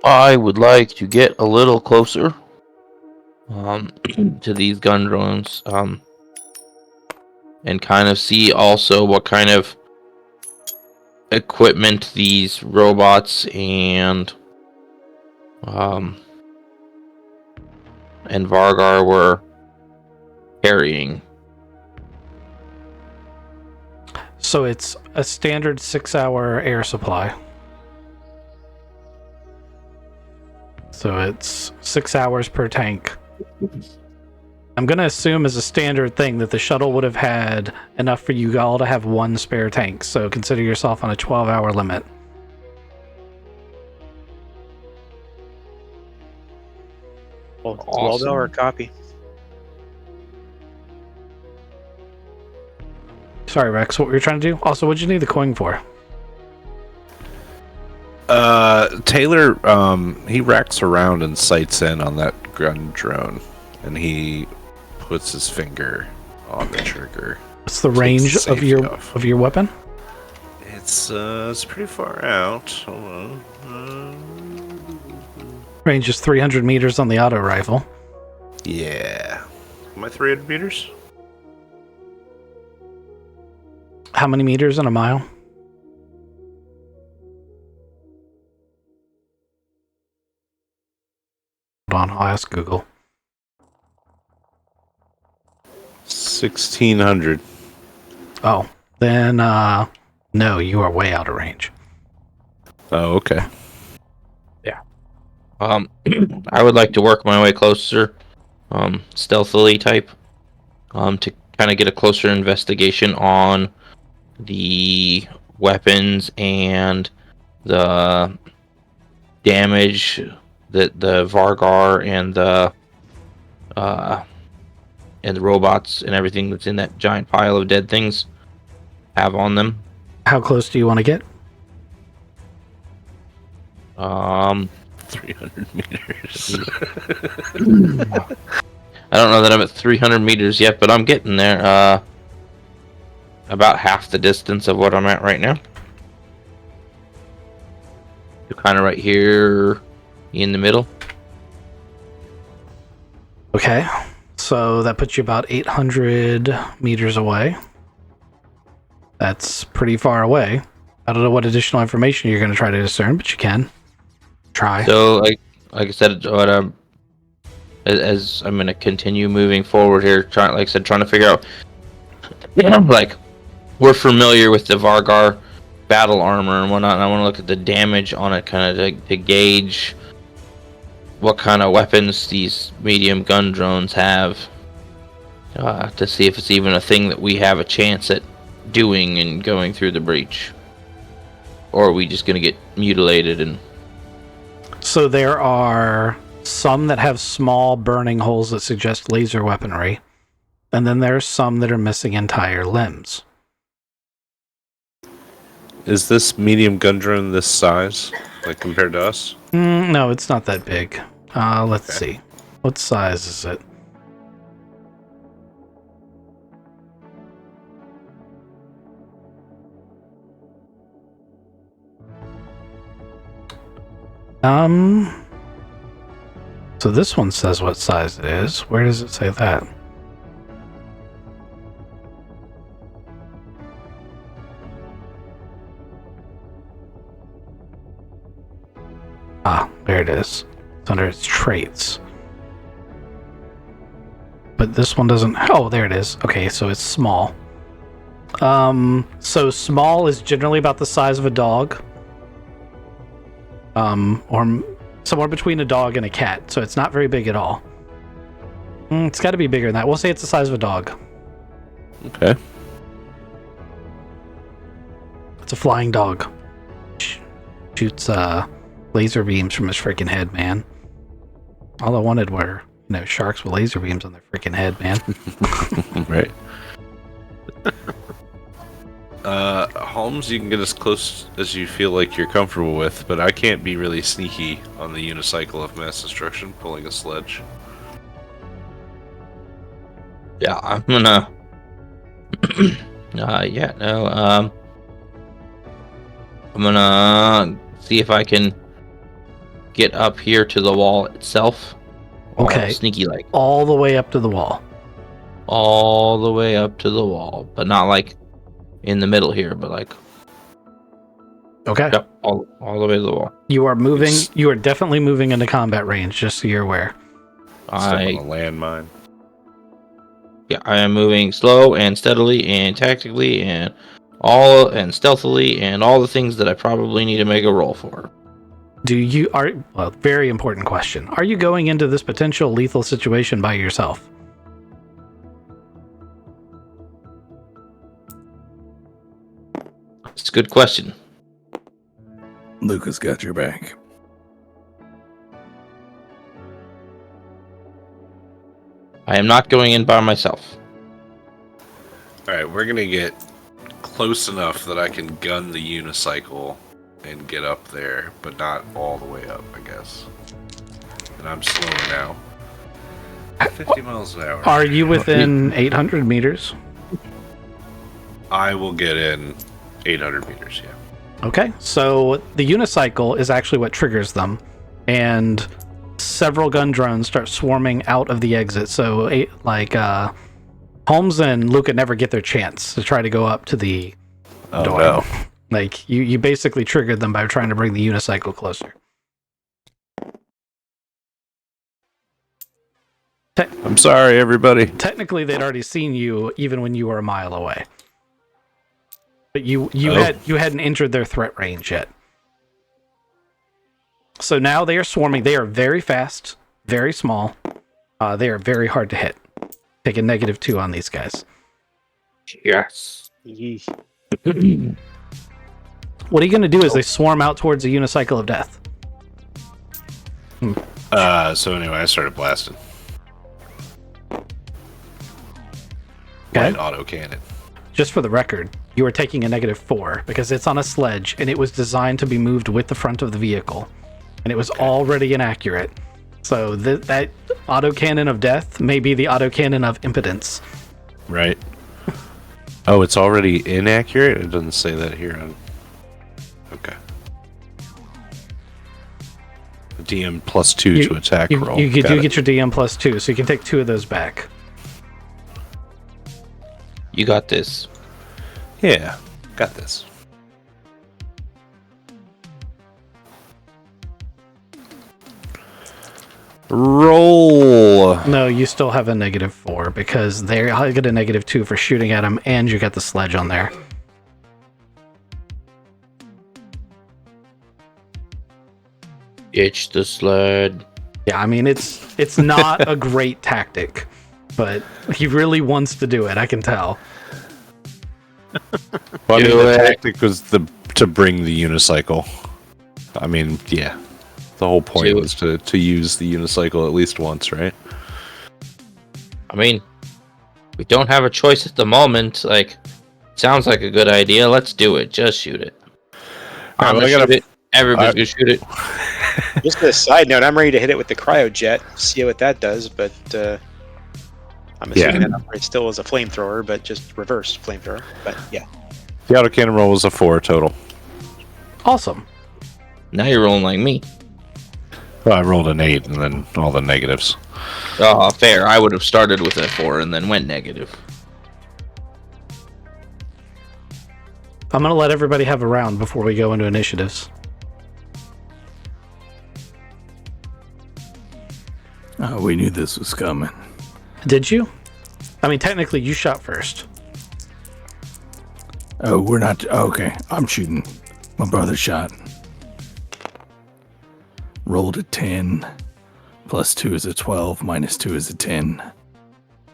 I would like to get a little closer to these gun drones and kind of see also what kind of equipment these robots and Vargar were carrying. So it's a standard 6-hour air supply. So it's 6 hours per tank. I'm going to assume as a standard thing that the shuttle would have had enough for you all to have one spare tank. So consider yourself on a 12-hour limit. Well, Awesome. $12 copy. Sorry, Rex, what were you trying to do? Also, what'd you need the coin for? Taylor, he racks around and sights in on that gun drone, and he puts his finger on the trigger. What's the Takes range the of safety your off. weapon? It's pretty far out. Hold on. Range is 300 meters on the auto rifle. Yeah. Am I 300 meters? How many meters in a mile? Hold on, I'll ask Google. 1,600. Oh, then, no, you are way out of range. Oh, okay. I would like to work my way closer, stealthily type, to kind of get a closer investigation on the weapons and the damage that the Vargar and the robots and everything that's in that giant pile of dead things have on them. How close do you want to get? 300 meters. I don't know that I'm at 300 meters yet, but I'm getting there. About half the distance of what I'm at right now. You're kind of right here in the middle. Okay, so that puts you about 800 meters away. That's pretty far away. I don't know what additional information you're going to try to discern, but you can try. So, like I said, as I'm gonna continue moving forward here, trying to figure out, like, we're familiar with the Vargar battle armor and whatnot, and I want to look at the damage on it, kind of to gauge what kind of weapons these medium gun drones have, to see if it's even a thing that we have a chance at doing and going through the breach, or are we just gonna get mutilated and. So there are some that have small burning holes that suggest laser weaponry, and then there's some that are missing entire limbs. Is this medium gun drone this size, like compared to us? No, it's not that big. Let's see. What size is it? So this one says what size it is. Where does it say that? Ah, there it is. It's under its traits. But this one doesn't... Oh, there it is. Okay, so it's small. So small is generally about the size of a dog. Or somewhere between a dog and a cat, so it's not very big at all. It's got to be bigger than that. We'll say it's the size of a dog. Okay. It's a flying dog. Shoots laser beams from his freaking head, man. All I wanted were, sharks with laser beams on their freaking head, man. Right. Holmes, you can get as close as you feel like you're comfortable with, but I can't be really sneaky on the unicycle of mass destruction, pulling a sledge. Yeah, I'm gonna. I'm gonna see if I can get up here to the wall itself. Okay. Sneaky like. All the way up to the wall. All the way up to the wall, but not like in the middle here, but like. Okay. Yep, all the way to the wall. You are moving. You are definitely moving into combat range, just so you're aware. Step on a landmine. Yeah, I am moving slow and steadily and tactically and stealthily and all the things that I probably need to make a roll for. Very important question. Are you going into this potential lethal situation by yourself? It's a good question. Luca's got your back. I am not going in by myself. Alright, we're gonna get close enough that I can gun the unicycle and get up there, but not all the way up, I guess. And I'm slower now. 50 miles an hour. Are you within 800 meters? I will get in 800 meters, yeah. Okay, so the unicycle is actually what triggers them, and several gun drones start swarming out of the exit. So, Holmes and Luca never get their chance to try to go up to the door. No. Like, you basically triggered them by trying to bring the unicycle closer. I'm sorry, everybody. Technically, they'd already seen you even when you were a mile away. But you hadn't entered their threat range yet. So now they are swarming. They are very fast, very small. They are very hard to hit. Take a -2 on these guys. Yes. What are you going to do as they swarm out towards the unicycle of death? So anyway, I started blasting. Okay. Light auto cannon. Just for the record, you are taking a -4 because it's on a sledge and it was designed to be moved with the front of the vehicle, and it was already inaccurate. So that autocannon of death may be the autocannon of impotence. Right. Oh, it's already inaccurate? It doesn't say that here. Okay. DM +2 to attack roll. You do get your DM +2, so you can take 2 of those back. You got this. Yeah, got this. Roll. No, you still have a -4 because they get a -2 for shooting at him, and you got the sledge on there. Itch the sled. Yeah, I mean it's not a great tactic, but he really wants to do it. I can tell. Well, I mean, Do the it. tactic was to bring the unicycle. I mean, yeah. The whole point Do it. was to use the unicycle at least once, right? I mean, we don't have a choice at the moment. Like, sounds like a good idea. Let's do it. Just shoot it. I'm well, I gonna gotta- shoot it. Everybody's gonna shoot it. Just a side note, I'm ready to hit it with the cryojet, see what that does, but I'm assuming that operates still as a flamethrower, but just reverse flamethrower. But yeah. The autocannon roll was a 4 total. Awesome. Now you're rolling like me. Well, I rolled an 8 and then all the negatives. Oh, fair. I would have started with a 4 and then went negative. I'm gonna let everybody have a round before we go into initiatives. We knew this was coming. Did you? I mean, technically, you shot first. Oh, we're not. Okay, I'm shooting. My brother shot. Rolled a 10. +2 is a 12. -2 is a 10.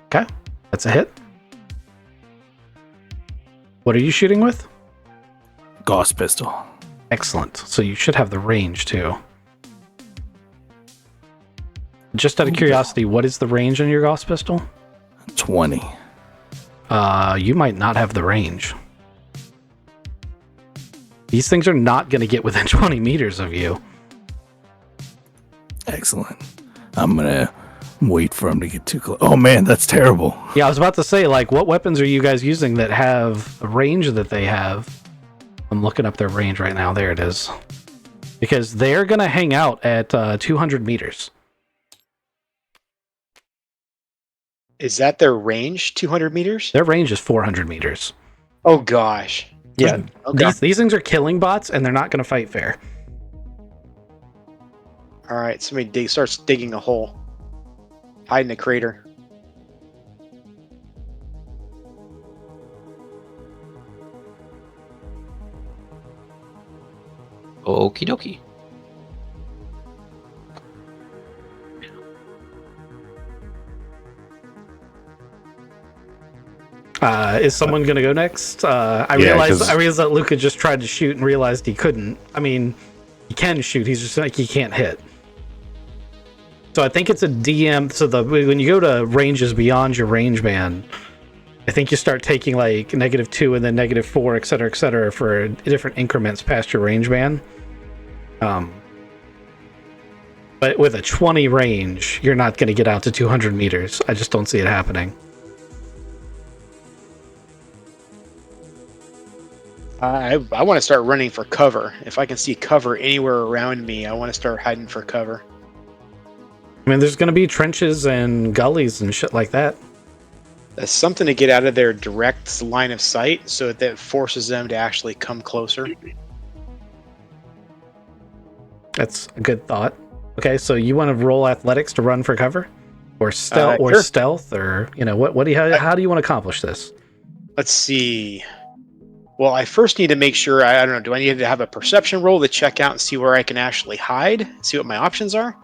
Okay, that's a hit. What are you shooting with? Gauss pistol. Excellent. So you should have the range too. Just out of curiosity, what is the range on your Gauss pistol? 20. You might not have the range. These things are not going to get within 20 meters of you. Excellent. I'm gonna wait for him to get too close. Oh man, that's terrible. Yeah, I was about to say, like, what weapons are you guys using that have the range that they have? I'm looking up their range right now. There it is. Because they're going to hang out at 200 meters. Is that their range? 200 meters? Their range is 400 meters. Oh gosh. Yeah, Okay. these things are killing bots, and they're not going to fight fair. All right. Somebody starts digging a hole. Hide in a crater. Okie dokie. Is someone going to go next? I Yeah, realized 'cause- that Luca just tried to shoot and realized he couldn't. I mean, he can shoot. He's just like he can't hit. So I think it's a DM. So when you go to ranges beyond your range band, I think you start taking like -2 and then -4, et cetera, for different increments past your range band. But with a 20 range, you're not going to get out to 200 meters. I just don't see it happening. I want to start running for cover. If I can see cover anywhere around me, I want to start hiding for cover. I mean, there's going to be trenches and gullies and shit like that. That's something to get out of their direct line of sight so that forces them to actually come closer. That's a good thought. Okay, so you want to roll athletics to run for cover, or stealth, Sure. stealth, or what do you how do you want to accomplish this? Let's see. Well, I first need to make sure, I don't know, do I need to have a perception roll to check out and see where I can actually hide? See what my options are?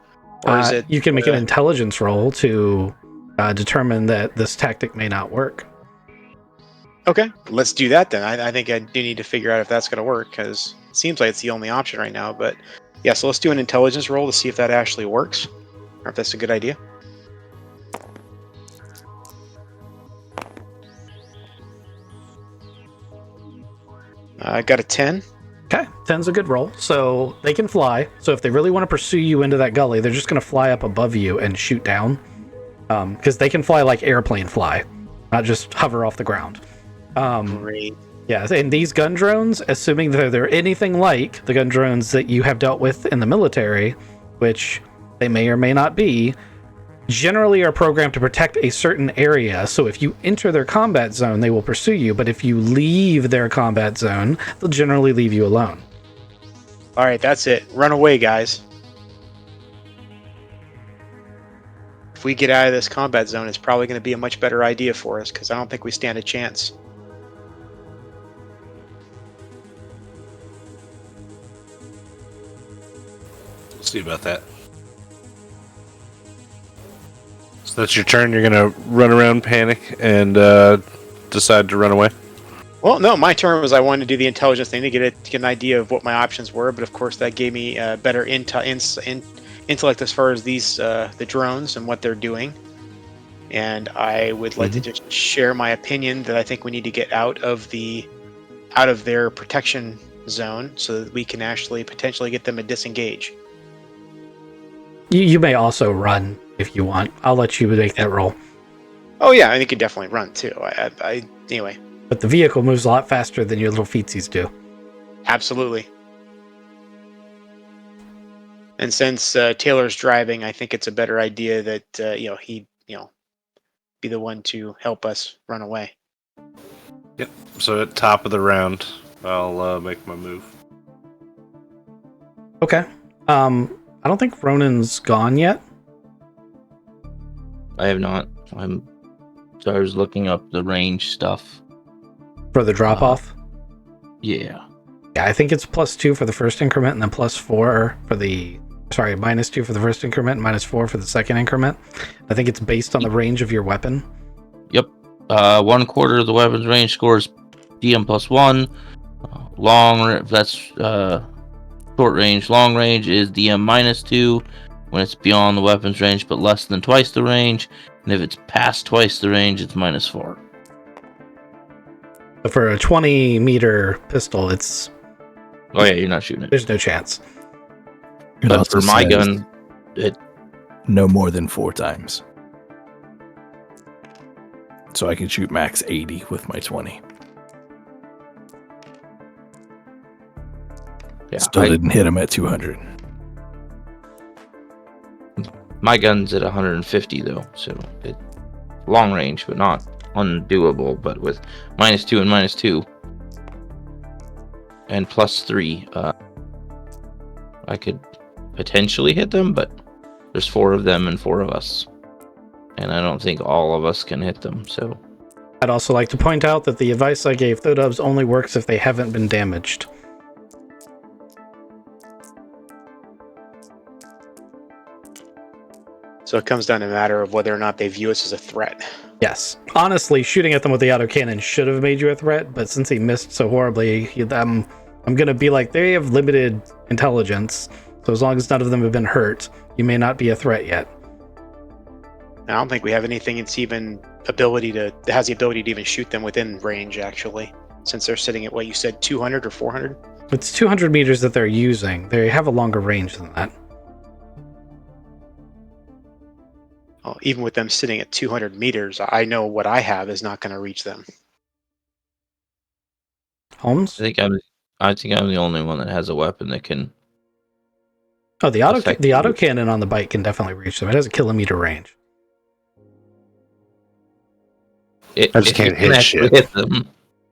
Or is it... You can make an intelligence roll to determine that this tactic may not work. Okay, let's do that then. I think I do need to figure out if that's going to work, because it seems like it's the only option right now. But yeah, so let's do an intelligence roll to see if that actually works, or if that's a good idea. I got a 10. Okay, 10's a good roll. So they can fly. So if they really want to pursue you into that gully, they're just going to fly up above you and shoot down. Because they can fly like airplane fly, not just hover off the ground. Great. Yeah, and these gun drones, assuming that they're anything like the gun drones that you have dealt with in the military, which they may or may not be, generally are programmed to protect a certain area. So if you enter their combat zone, they will pursue you. But if you leave their combat zone, they'll generally leave you alone. All right, that's it. Run away, guys. if we get out of this combat zone, it's probably going to be a much better idea for us, because I don't think we stand a chance. We'll see about that. So that's your turn. You're gonna run around, panic, and decide to run away. Well, no, my turn was I wanted to do the intelligence thing to get an idea of what my options were, but of course that gave me better intellect as far as these the drones and what they're doing. And I would like to just share my opinion that I think we need to get out of their protection zone so that we can actually potentially get them to disengage. You may also run if you want. I'll let you make that roll. Oh yeah, I think you could definitely run too. Anyway. But the vehicle moves a lot faster than your little feetsies do. Absolutely. And since Taylor's driving, I think it's a better idea that he be the one to help us run away. Yep. So at top of the round, I'll make my move. Okay. I don't think Ronan's gone yet. I have not. So I was looking up the range stuff. For the drop-off? Yeah. Yeah, I think it's +2 for the first increment and then +4 for the... Sorry, -2 for the first increment and -4 for the second increment. I think it's based on the range of your weapon. Yep. 1/4 of the weapon's range scores DM +1. That's short range. Long range is DM -2 when it's beyond the weapon's range, but less than twice the range. And if it's past twice the range, it's -4. But for a 20-meter pistol, it's... Oh yeah, you're not shooting it. There's no chance. It But also for my says gun, it no more than 4 times. So I can shoot max 80 with my 20. yeah, Still didn't hit him at 200. my gun's at 150 though, so it long range, but not undoable. But with -2 and -2 and +3, I could potentially hit them, but there's 4 of them and 4 of us, and I don't think all of us can hit them. So I'd also like to point out that the advice I gave Thodubs only works if they haven't been damaged. So it comes down to a matter of whether or not they view us as a threat. Yes. Honestly, shooting at them with the autocannon should have made you a threat, but since he missed so horribly, I'm going to be like, they have limited intelligence, so as long as none of them have been hurt, you may not be a threat yet. I don't think we have anything that has the ability to even shoot them within range, actually, since they're sitting at what you said, 200 or 400. It's 200 meters that they're using. They have a longer range than that. Well, even with them sitting at 200 meters, I know what I have is not going to reach them. Holmes? I think I'm the only one that has a weapon that can. Oh, the affect you. autocannon on the bike can definitely reach them. It has a kilometer range. I just can't hit shit. Hit them.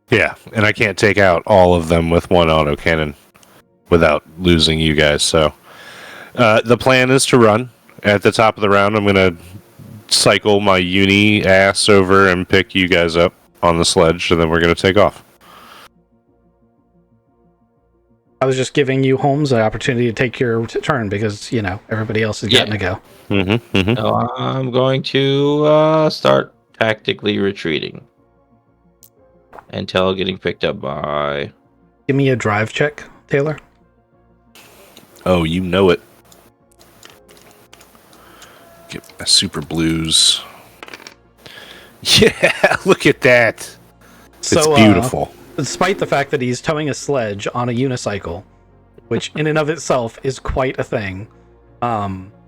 Yeah, and I can't take out all of them with one autocannon without losing you guys. So the plan is to run. At the top of the round, I'm going to cycle my uni ass over and pick you guys up on the sledge, and then we're going to take off. I was just giving you, Holmes, the opportunity to take your turn because, everybody else is getting to go. Mm-hmm, mm-hmm. So I'm going to start tactically retreating until getting picked up by... Give me a drive check, Taylor. Oh, you know it. Get my super blues. Yeah, look at that. It's beautiful. Despite the fact that he's towing a sledge on a unicycle, which in and of itself is quite a thing,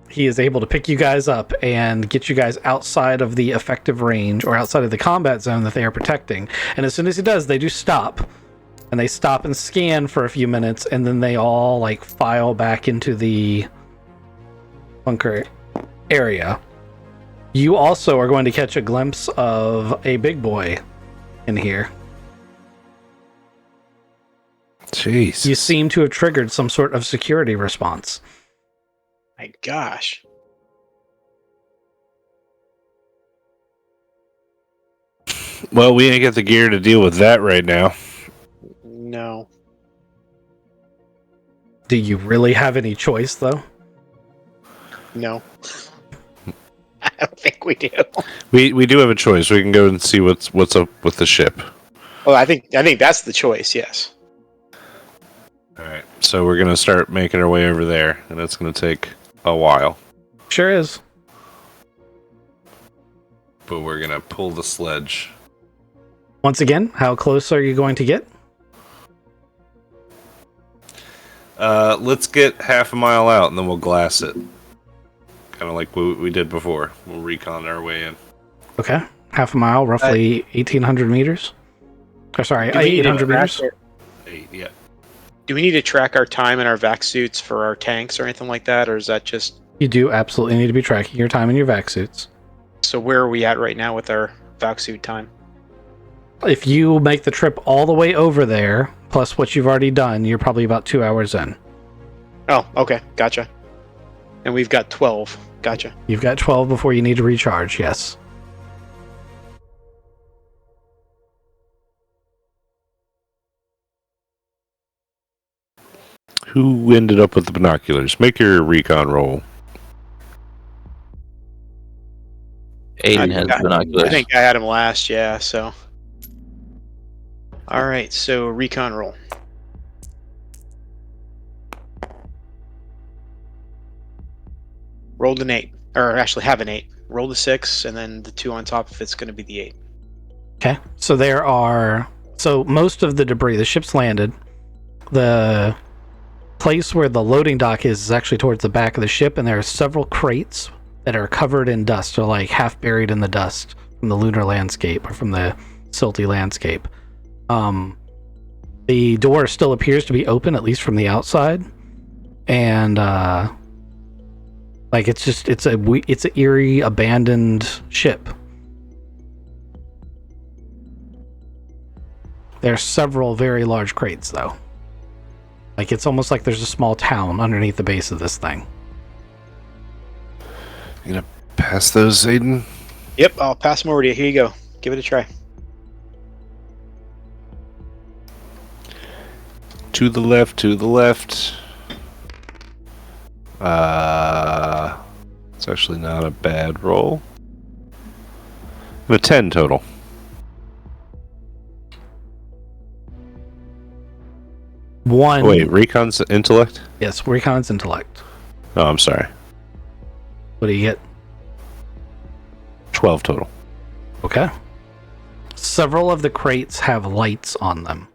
he is able to pick you guys up and get you guys outside of the effective range or outside of the combat zone that they are protecting. And as soon as he does, they do stop. And they stop and scan for a few minutes, and then they all file back into the bunker area. You also are going to catch a glimpse of a big boy in here. Jeez. You seem to have triggered some sort of security response. My gosh. Well, we ain't got the gear to deal with that right now. No. Do you really have any choice, though? No. I don't think we do. We do have a choice. We can go and see what's up with the ship. Well, I think that's the choice. Yes. All right. So we're gonna start making our way over there, and it's gonna take a while. Sure is. But we're gonna pull the sledge. Once again, how close are you going to get? Let's get half a mile out, and then we'll glass it. Kind of like what we did before. We'll recon our way in. Okay. Half a mile, roughly 1,800 meters. Or sorry, Do we need to 800 meters. track 8, yeah. Do we need to track our time in our vac suits for our tanks or anything like that, or is that just? You do absolutely need to be tracking your time in your vac suits. So where are we at right now with our vac suit time? If you make the trip all the way over there, plus what you've already done, you're probably about 2 hours in. Oh, okay, gotcha. And we've got 12. Gotcha. You've got 12 before you need to recharge, yes. Who ended up with the binoculars? Make your recon roll. Aiden has binoculars. I think I had him last, yeah, so. Alright, so recon roll. Rolled an 8. Or actually have an 8. Roll the 6, and then the 2 on top if it's going to be the 8. Okay. So most of the debris, the ship's landed. The place where the loading dock is actually towards the back of the ship, and there are several crates that are covered in dust, or like half buried in the dust from the lunar landscape or from the silty landscape. The door still appears to be open, at least from the outside, and like it's an eerie abandoned ship. There are several very large crates, though. Like it's almost like there's a small town underneath the base of this thing. You gonna pass those, Aiden? Yep, I'll pass them over to you. Here you go. Give it a try. To the left, to the left. It's actually not a bad roll. A 10 total. One. Wait, recon's intellect? Yes, recon's intellect. Oh, I'm sorry. What do you get? 12 total. Okay. Several of the crates have lights on them.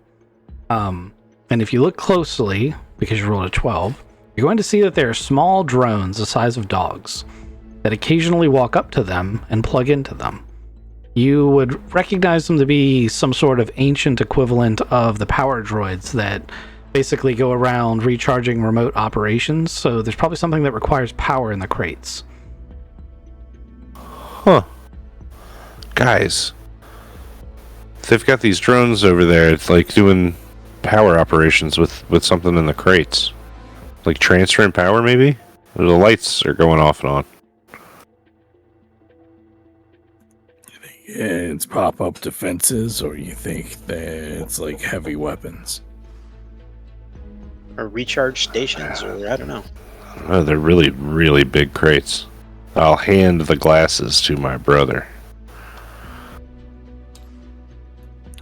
And if you look closely, because you rolled a 12, you're going to see that there are small drones the size of dogs that occasionally walk up to them and plug into them. You would recognize them to be some sort of ancient equivalent of the power droids that basically go around recharging remote operations, so there's probably something that requires power in the crates. Huh. Guys, they've got these drones over there. It's like doing power operations with something in the crates. Like transferring power, maybe? The lights are going off and on. It's pop-up defenses, or you think that it's like heavy weapons? Or recharge stations, or I don't know. Oh, they're really, really big crates. I'll hand the glasses to my brother.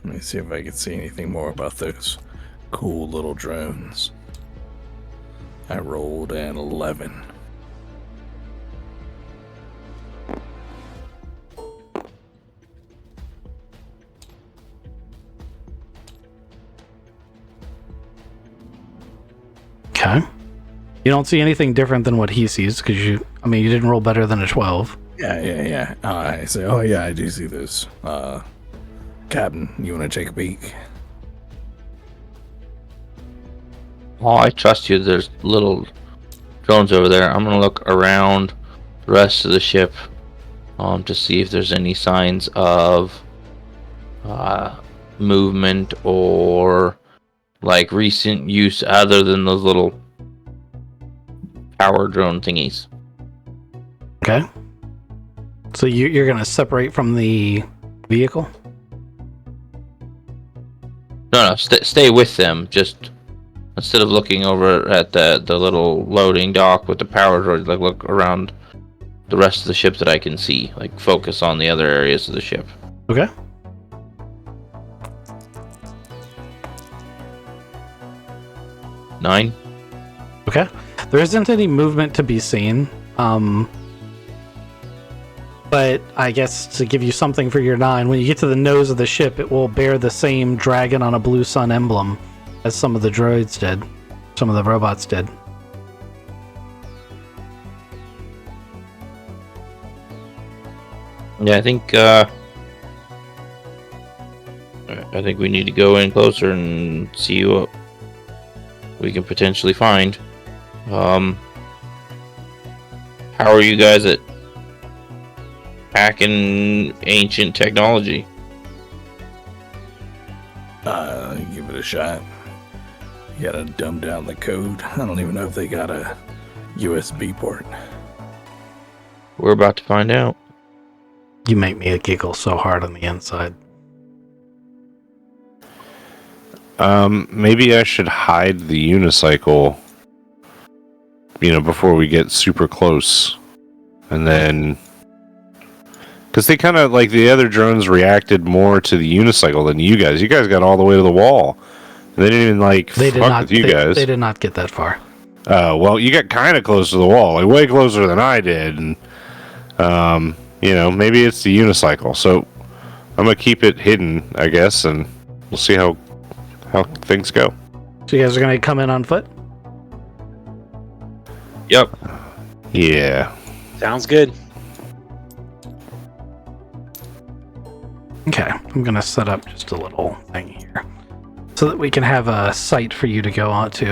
Let me see if I can see anything more about those cool little drones. I rolled an 11. Okay. You don't see anything different than what he sees, because you didn't roll better than a 12. Yeah. I say, oh yeah, I do see those. Captain, you want to take a peek? Oh, I trust you. There's little drones over there. I'm gonna look around the rest of the ship, to see if there's any signs of movement or like recent use other than those little power drone thingies. Okay. So you're going to separate from the vehicle? No, stay with them. Just instead of looking over at the little loading dock with the power droid, like look around the rest of the ship that I can see. Like focus on the other areas of the ship. Okay. Nine. Okay. There isn't any movement to be seen. But I guess to give you something for your 9, when you get to the nose of the ship, it will bear the same dragon on a blue sun emblem as some of the droids did. Some of the robots did. Yeah, I think we need to go in closer and see what we can potentially find. How are you guys at hacking ancient technology? Give it a shot. You gotta dumb down the code. I don't even know if they got a USB port. We're about to find out. You make me giggle so hard on the inside. Maybe I should hide the unicycle, before we get super close. And then... Because they kind of, like, the other drones reacted more to the unicycle than you guys. You guys got all the way to the wall. They didn't even, like, fuck with you guys. They did not get that far. Well, you got kind of close to the wall. Like, way closer than I did. And, maybe it's the unicycle. So, I'm going to keep it hidden, I guess, and we'll see how things go. So you guys are going to come in on foot? Yep. Yeah. Sounds good. Okay, I'm going to set up just a little thing here so that we can have a site for you to go on to.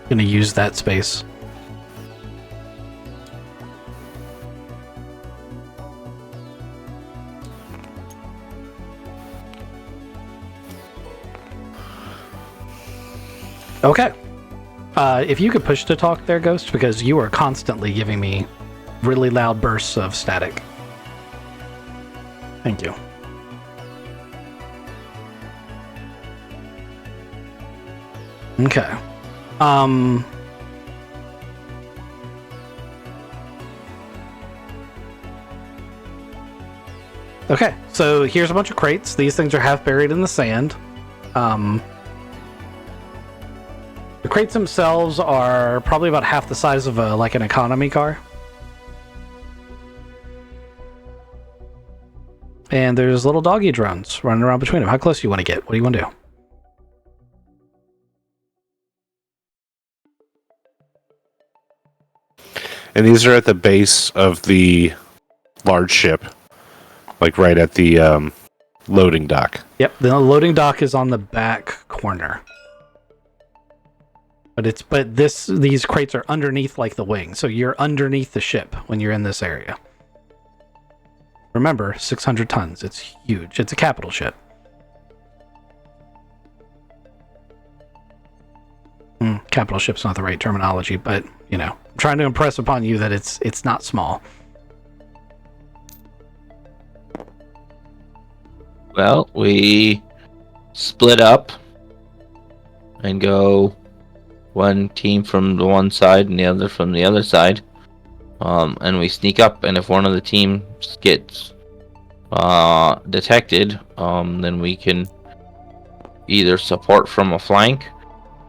Going to use that space. Okay. If you could push to talk there, Ghost, because you are constantly giving me really loud bursts of static. Thank you. Okay. Okay, so here's a bunch of crates. These things are half buried in the sand. The crates themselves are probably about half the size of an economy car. And there's little doggy drones running around between them. How close do you want to get? What do you want to do? And these are at the base of the large ship, like right at the loading dock. Yep, the loading dock is on the back corner. But these crates are underneath like the wing, so you're underneath the ship when you're in this area. Remember, 600 tons. It's huge. It's a capital ship. Capital ship's not the right terminology, but I'm trying to impress upon you that it's not small. Well, we split up and go one team from the one side and the other from the other side. And we sneak up, and if one of the teams gets detected, then we can either support from a flank,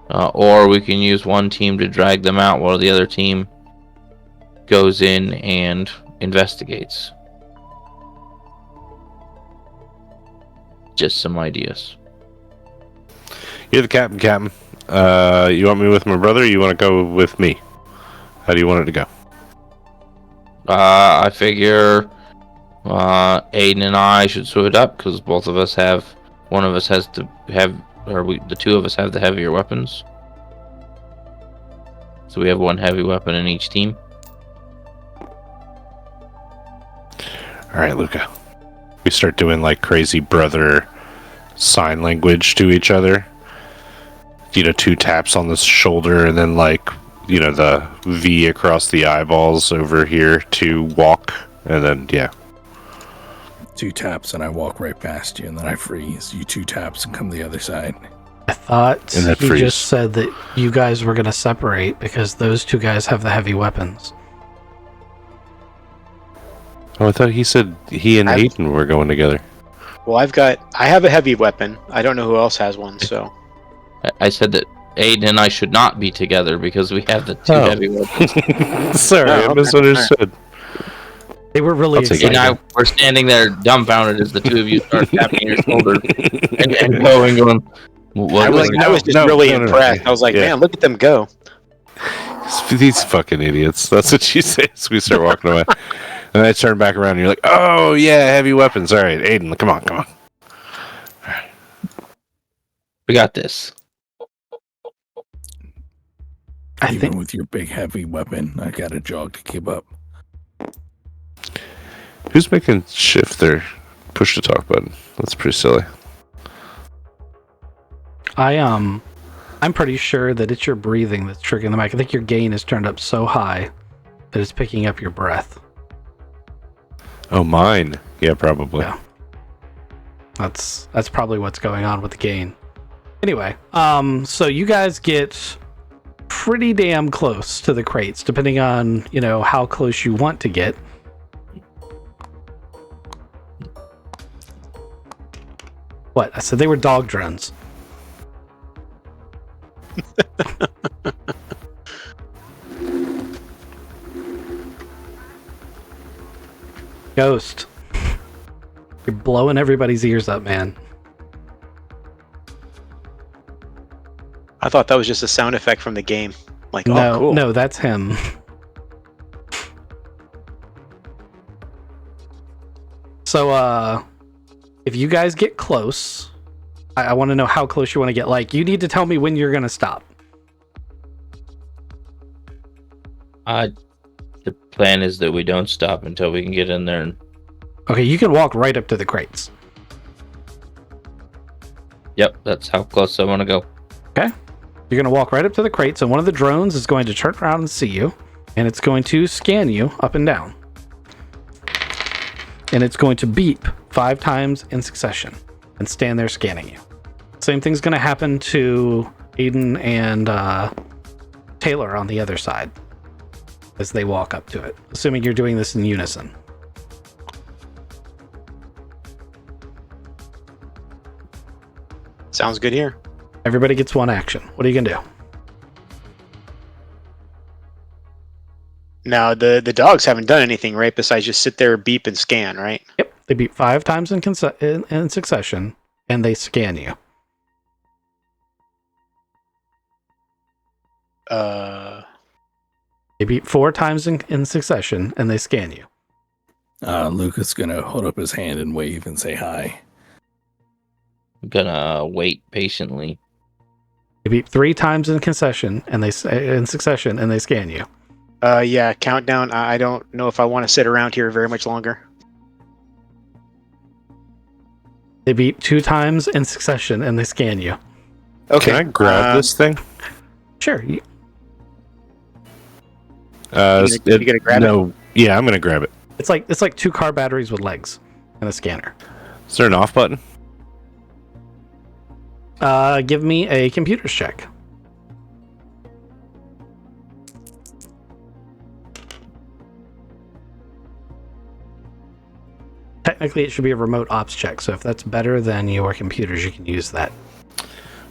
or we can use one team to drag them out while the other team goes in and investigates. Just some ideas. You're the captain, you want me with my brother, or you want to go with me? How do you want it to go? I figure Aiden and I should split up, because both of us have... One of us has to have... the two of us have the heavier weapons. So we have one heavy weapon in each team. Alright, Luca. We start doing like crazy brother sign language to each other. 2 taps on the shoulder, and then like, the V across the eyeballs over here to walk, and then yeah. 2 taps and I walk right past you, and then I freeze. You 2 taps and come the other side. I thought And that he freeze. just said that you guys were going to separate because those 2 guys have the heavy weapons. Oh, I thought he said he and I've- Aiden were going together. Well, I have a heavy weapon. I don't know who else has one, so. I said that Aiden and I should not be together because we have the 2 Oh. heavy weapons. Sorry, Oh, I okay. misunderstood. They were really I'll take excited. And now we're standing there dumbfounded as the 2 of you start tapping your shoulder and going, what was I was just really impressed. I was like, Yeah. man, look at them go. These fucking idiots. That's what you say as we start walking away. And I turn back around and you're like, oh, yeah, heavy weapons. All right, Aiden, come on. We got this. I Even think with your big heavy weapon, I got a jog to keep up. Who's making shift their push to talk button? That's pretty silly. I'm pretty sure that it's your breathing that's triggering the mic. I think your gain is turned up so high that it's picking up your breath. Oh, mine. Yeah, probably. Yeah. That's probably what's going on with the gain. Anyway, so you guys get pretty damn close to the crates, depending on, how close you want to get. What? I said they were dog drones. Ghost. You're blowing everybody's ears up, man. I thought that was just a sound effect from the game. Like, No, oh, cool. no, that's him. So, if you guys get close, I want to know how close you want to get. Like, you need to tell me when you're going to stop. The plan is that we don't stop until we can get in there and Okay, you can walk right up to the crates. yep, that's how close I want to go. Okay? You're going to walk right up to the crates, and one of the drones is going to turn around and see you, and it's going to scan you up and down. And it's going to beep 5 times in succession and stand there scanning you. Same thing's going to happen to Aiden and Taylor on the other side as they walk up to it, assuming you're doing this in unison. Sounds good here. Everybody gets 1 action. What are you going to do? Now, the dogs haven't done anything, right? Besides just sit there, beep, and scan, right? Yep, they beep 5 times in succession, and they scan you. They beep 4 times in succession, and they scan you. Luca's gonna hold up his hand and wave and say hi. I'm gonna wait patiently. They beep 3 times in succession, and they scan you. Yeah, countdown. I don't know if I want to sit around here very much longer. They beep 2 times in succession, and they scan you. Okay. Can I grab this thing? Sure. You gonna grab it? No. Yeah, I'm going to grab it. It's like 2 car batteries with legs and a scanner. Is there an off button? Give me a computers check. Technically, it should be a remote ops check, so if that's better than your computers, you can use that.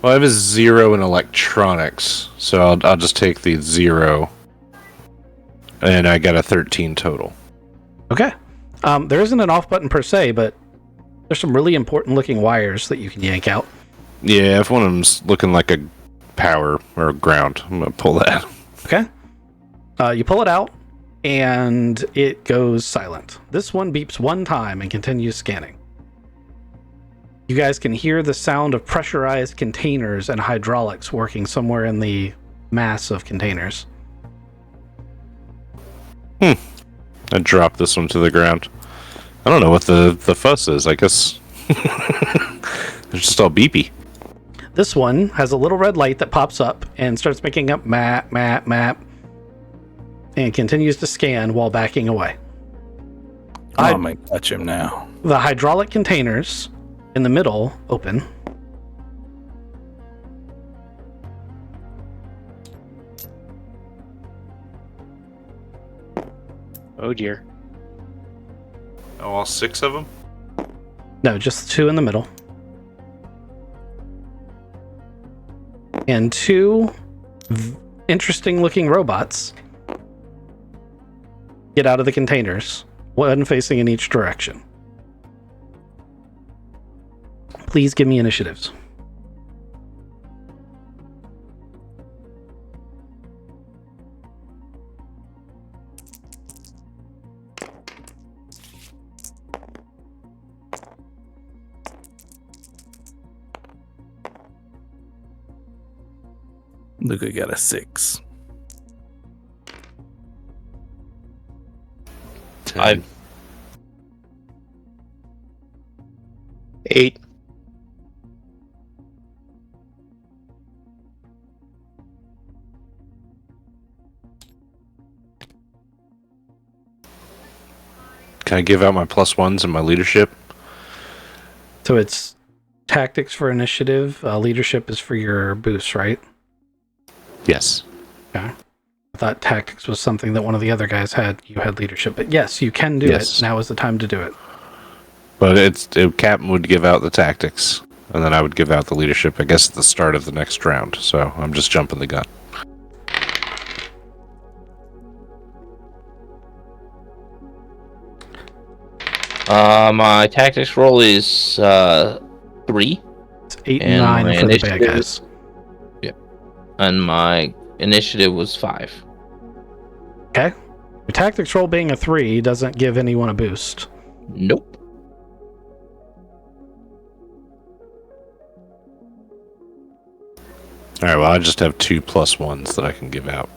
Well, I have a 0 in electronics, so I'll just take the 0. And I got a 13 total. Okay. There isn't an off button per se, but there's some really important looking wires that you can yank out. Yeah, if one of them's looking like a power or ground, I'm going to pull that. Okay. You pull it out, and it goes silent. This one beeps 1 time and continues scanning. You guys can hear the sound of pressurized containers and hydraulics working somewhere in the mass of containers. I dropped this one to the ground. I don't know what the fuss is. I guess they're just all beepy. This one has a little red light that pops up and starts making up map, and continues to scan while backing away. I might touch him now. The hydraulic containers in the middle open. Oh dear. Oh, all 6 of them? No, just 2 in the middle. And 2 interesting looking robots get out of the containers, one facing in each direction. Please give me initiatives. Luca got a 6. 10. 8. Can I give out my +1s and my leadership? So it's tactics for initiative. Leadership is for your boost, right? Yes. Okay. I thought tactics was something that one of the other guys had. You had leadership, but yes, you can do Yes. it. Now is the time to do it. But Captain would give out the tactics, and then I would give out the leadership, I guess, at the start of the next round. So I'm just jumping the gun. My tactics roll is 3, It's 8 and And 9 my for the bad initiative guys. and my initiative was 5. Okay. Your tactics roll being a 3 doesn't give anyone a boost. Nope. All right, well, I just have 2 +1s that I can give out.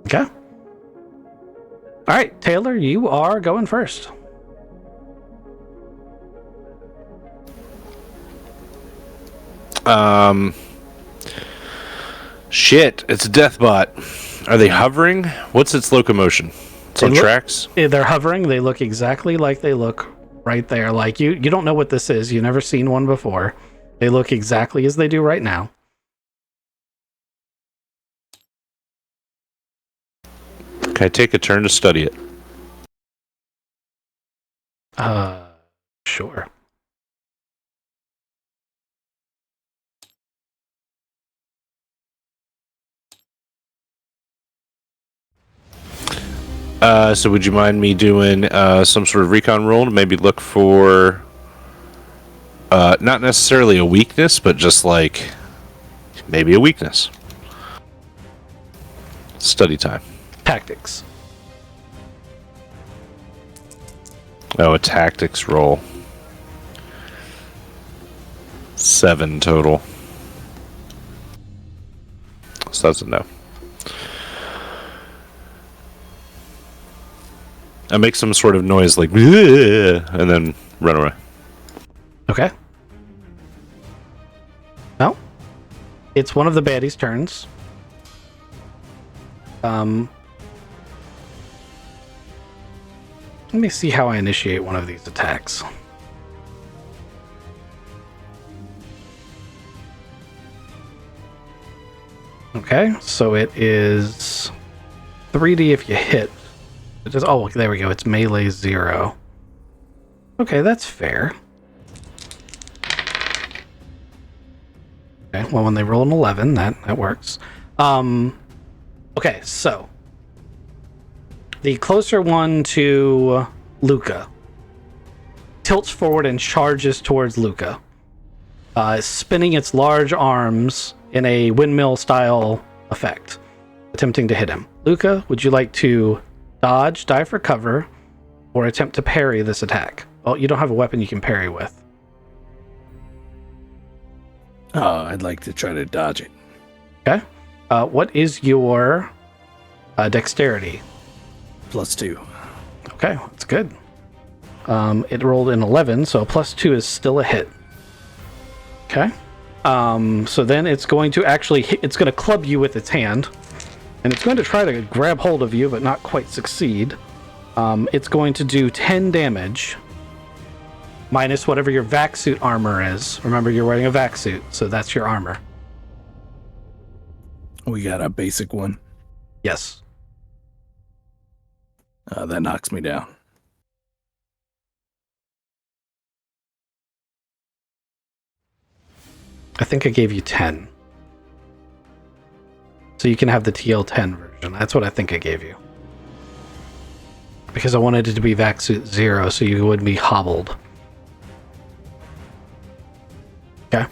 Okay. All right, Taylor, you are going first. Shit, it's a Deathbot. Are they hovering? What's its locomotion? It's on tracks? They're hovering. They look exactly like they look right there. Like you don't know what this is. You've never seen one before. They look exactly as they do right now. Can I take a turn to study it? Sure. So would you mind me doing some sort of recon roll to maybe look for not necessarily a weakness, but just like maybe a weakness? Study time. Tactics. Oh, a tactics roll. 7 total. So that's a no. I make some sort of noise like, "Bleh," and then run away. Okay. Well, it's one of the baddies' turns. Let me see how I initiate one of these attacks. Okay, so it is 3D if you hit. It does, oh, there we go. It's melee 0. Okay, that's fair. Okay, well, when they roll an 11, that works. Okay, so the closer one to Luca tilts forward and charges towards Luca, spinning its large arms in a windmill-style effect, attempting to hit him. Luca, would you like to dodge, dive for cover, or attempt to parry this attack? Oh, you don't have a weapon you can parry with. I'd like to try to dodge it. Okay. What is your dexterity? +2. Okay, that's good. It rolled an 11, so a +2 is still a hit. Okay. So then it's going to actually it's going to club you with its hand, and it's going to try to grab hold of you, but not quite succeed. It's going to do 10 damage, minus whatever your vac suit armor is. Remember, you're wearing a vac suit, so that's your armor. We got a basic one. Yes. That knocks me down. I think I gave you 10. So you can have the TL10 version. That's what I think I gave you. Because I wanted it to be vac suit 0, so you wouldn't be hobbled. Okay.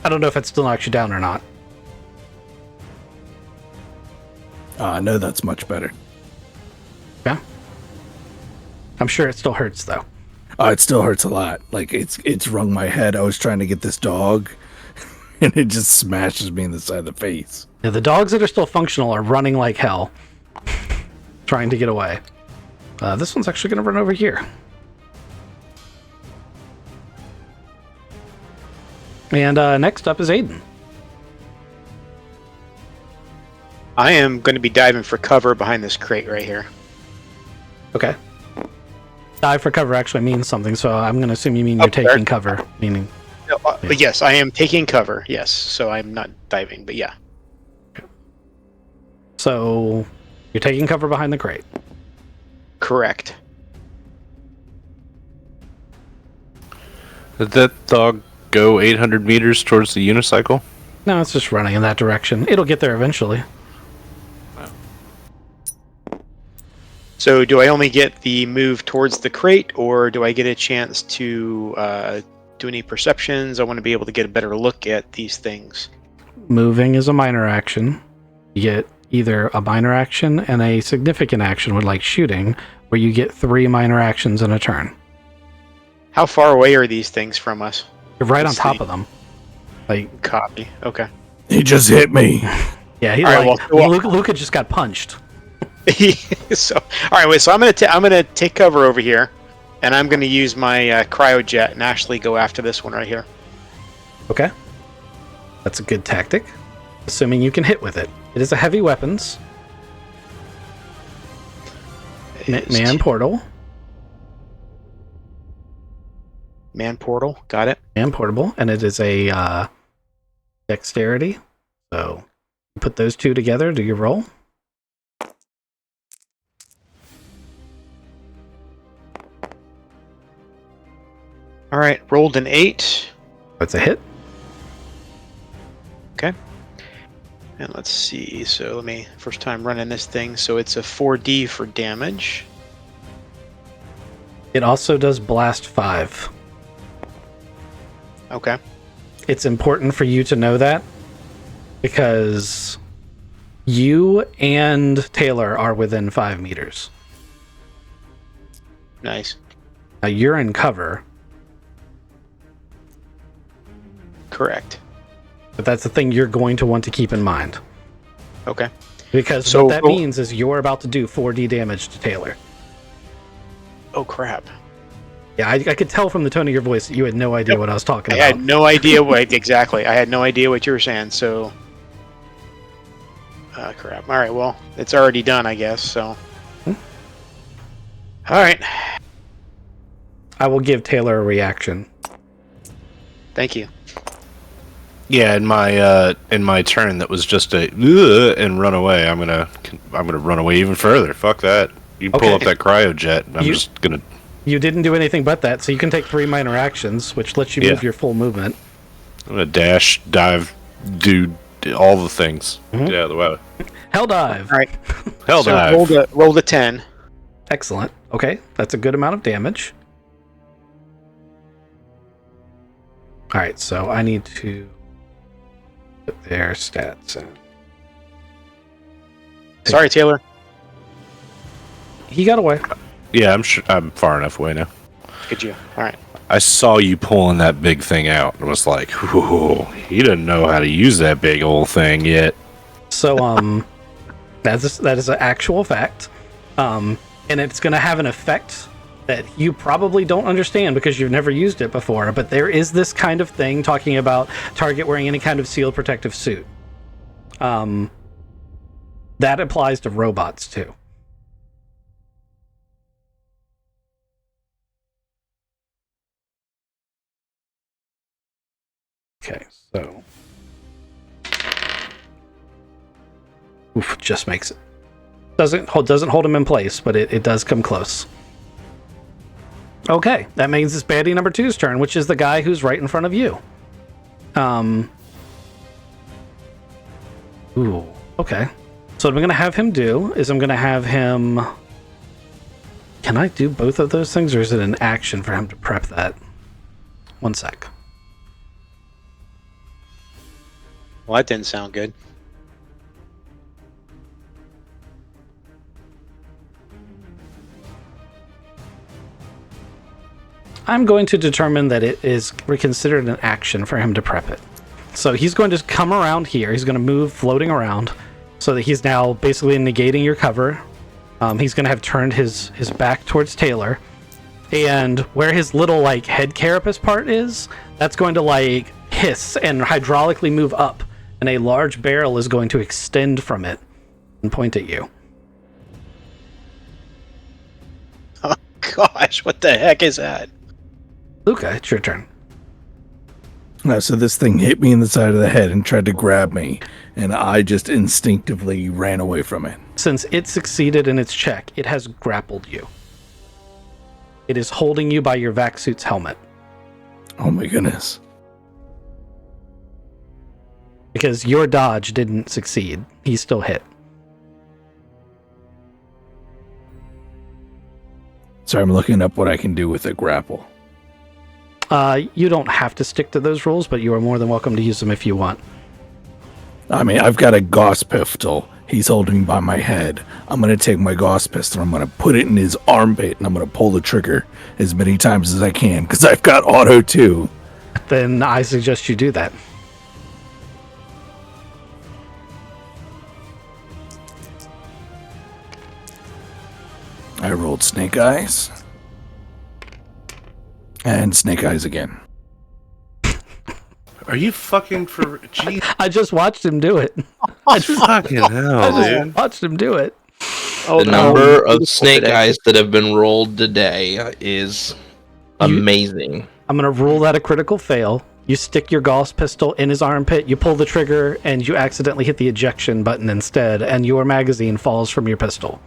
I don't know if it still knocks you down or not. No, that's much better. Okay. I'm sure it still hurts, though. It still hurts a lot. Like, it's wrung my head. I was trying to get this dog, and it just smashes me in the side of the face. Yeah, the dogs that are still functional are running like hell, trying to get away. This one's actually going to run over here. And next up is Aiden. I am going to be diving for cover behind this crate right here. Okay. Dive for cover actually means something, so I'm going to assume you mean you're fair. taking cover, meaning... No, but yes, I am taking cover, yes. So I'm not diving, but yeah. So, you're taking cover behind the crate. Correct. Did that dog go 800 meters towards the unicycle? No, it's just running in that direction. It'll get there eventually. So do I only get the move towards the crate, or do I get a chance to do any perceptions? I want to be able to get a better look at these things. Moving is a minor action. You get either a minor action and a significant action with like shooting, where you get 3 minor actions in a turn. How far away are these things from us? You're right Let's on top see. of them. Like, Copy. Okay. He just hit me. yeah, he's All right, like, well- Luca just got punched. So, all right, wait. So I'm gonna take cover over here, and I'm gonna use my cryojet and actually go after this one right here. Okay. That's a good tactic, assuming you can hit with it. It is a heavy weapons. Man portal. Man portal. Got it. And portable, and it is a dexterity. So put those two together. Do your roll. All right. Rolled an 8. That's a hit. Okay. And let's see. So let me first time running this thing. So it's a 4D for damage. It also does blast 5. Okay. It's important for you to know that because you and Taylor are within 5 meters. Nice. Now you're in cover, Correct. but that's the thing you're going to want to keep in mind. Okay. Because So- what that means is you're about to do 4D damage to Taylor. Oh crap. Yeah, I could tell from the tone of your voice that you had no idea what I was talking I about. had no idea what exactly. I had no idea what you were saying. So. Crap. All right. Well, it's already done, I guess. So. Hmm. All right. I will give Taylor a reaction. Thank you. Yeah, in my turn, that was just a and run away. I'm gonna run away even further. Fuck that. You pull Okay. up that cryojet. I'm just gonna. You didn't do anything but that, so you can take 3 minor actions, which lets you move your full movement. I'm gonna dash, dive, do all the things. Mhm. Get out of the way. Hell dive. All right. Hell So dive. rolled a 10. Excellent. Okay, that's a good amount of damage. Alright, so I need to put their stats in. Sorry, Taylor. He got away. Yeah, I'm sure I'm far enough away now. Good you. All right. I saw you pulling that big thing out and was like, "Ooh, he doesn't know how to use that big old thing yet." So, that is an actual fact. And it's going to have an effect that you probably don't understand because you've never used it before, but there is this kind of thing talking about target wearing any kind of sealed protective suit. That applies to robots too. Okay, so oof, just makes it doesn't hold him in place, but it does come close. Okay, that means it's baddie number 2's turn, which is the guy who's right in front of you. Ooh, okay. So what I'm gonna have him do is I'm gonna have him. Can I do both of those things, or is it an action for him to prep that? One sec. Well, that didn't sound good. I'm going to determine that it is considered an action for him to prep it. So he's going to come around here. He's going to move floating around so that he's now basically negating your cover. He's going to have turned his back towards Taylor. And where his little like head carapace part is, that's going to like hiss and hydraulically move up. And a large barrel is going to extend from it and point at you. Oh gosh, what the heck is that? Luca, it's your turn. So this thing hit me in the side of the head and tried to grab me, and I just instinctively ran away from it. Since it succeeded in its check, it has grappled you. It is holding you by your vac suit's helmet. Oh my goodness. Because your dodge didn't succeed. He's still hit. So I'm looking up what I can do with a grapple. You don't have to stick to those rules, but you are more than welcome to use them if you want. I mean, I've got a Gauss pistol. He's holding me by my head. I'm going to take my Gauss pistol. I'm going to put it in his armpit, and I'm going to pull the trigger as many times as I can, because I've got auto too. Then I suggest you do that. I rolled Snake Eyes. And Snake Eyes again. Are you fucking for... Gee, I just watched him do it. fucking hell, dude. Watched him do it. The number of snake eyes that have been rolled today is amazing. I'm going to rule that a critical fail. You stick your Gauss pistol in his armpit, you pull the trigger, and you accidentally hit the ejection button instead, and your magazine falls from your pistol.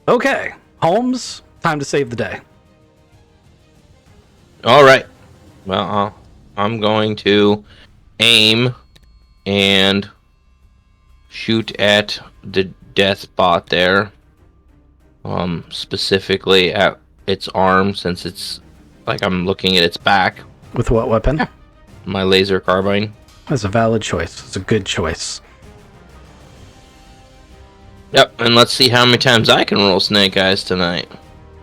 Okay, Holmes, time to save the day. All right. Well, I'm going to aim and shoot at the death bot there. Specifically at its arm, since it's like I'm looking at its back. With what weapon? My laser carbine. That's a valid choice. It's a good choice. Yep, and let's see how many times I can roll Snake Eyes tonight.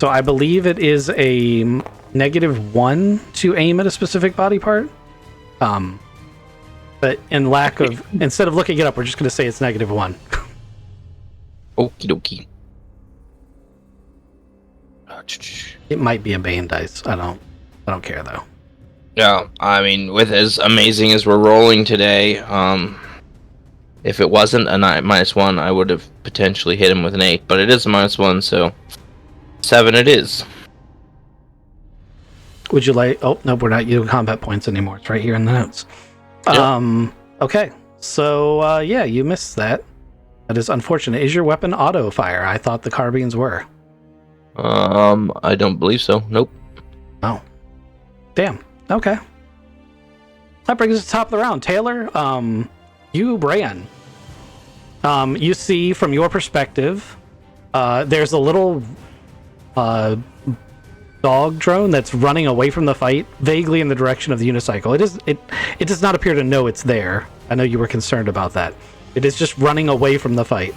So I believe it is a -1 to aim at a specific body part. But in lack of, instead of looking it up, we're just going to say it's -1. Okie dokie. It might be a Bane dice. I don't care though. Yeah, I mean, with as amazing as we're rolling today, if it wasn't a -1, I would have potentially hit him with an 8, but it is a -1, so 7 it is. Would you like... Oh, no, we're not using combat points anymore. It's right here in the notes. Yep. Okay, so, yeah, you missed that. That is unfortunate. Is your weapon auto fire? I thought the carbines were. I don't believe so. Nope. Oh. Damn. Okay. That brings us to the top of the round. Taylor, you ran. You see from your perspective, there's a little dog drone that's running away from the fight, vaguely in the direction of the unicycle. It does not appear to know it's there. I know you were concerned about that. It is just running away from the fight.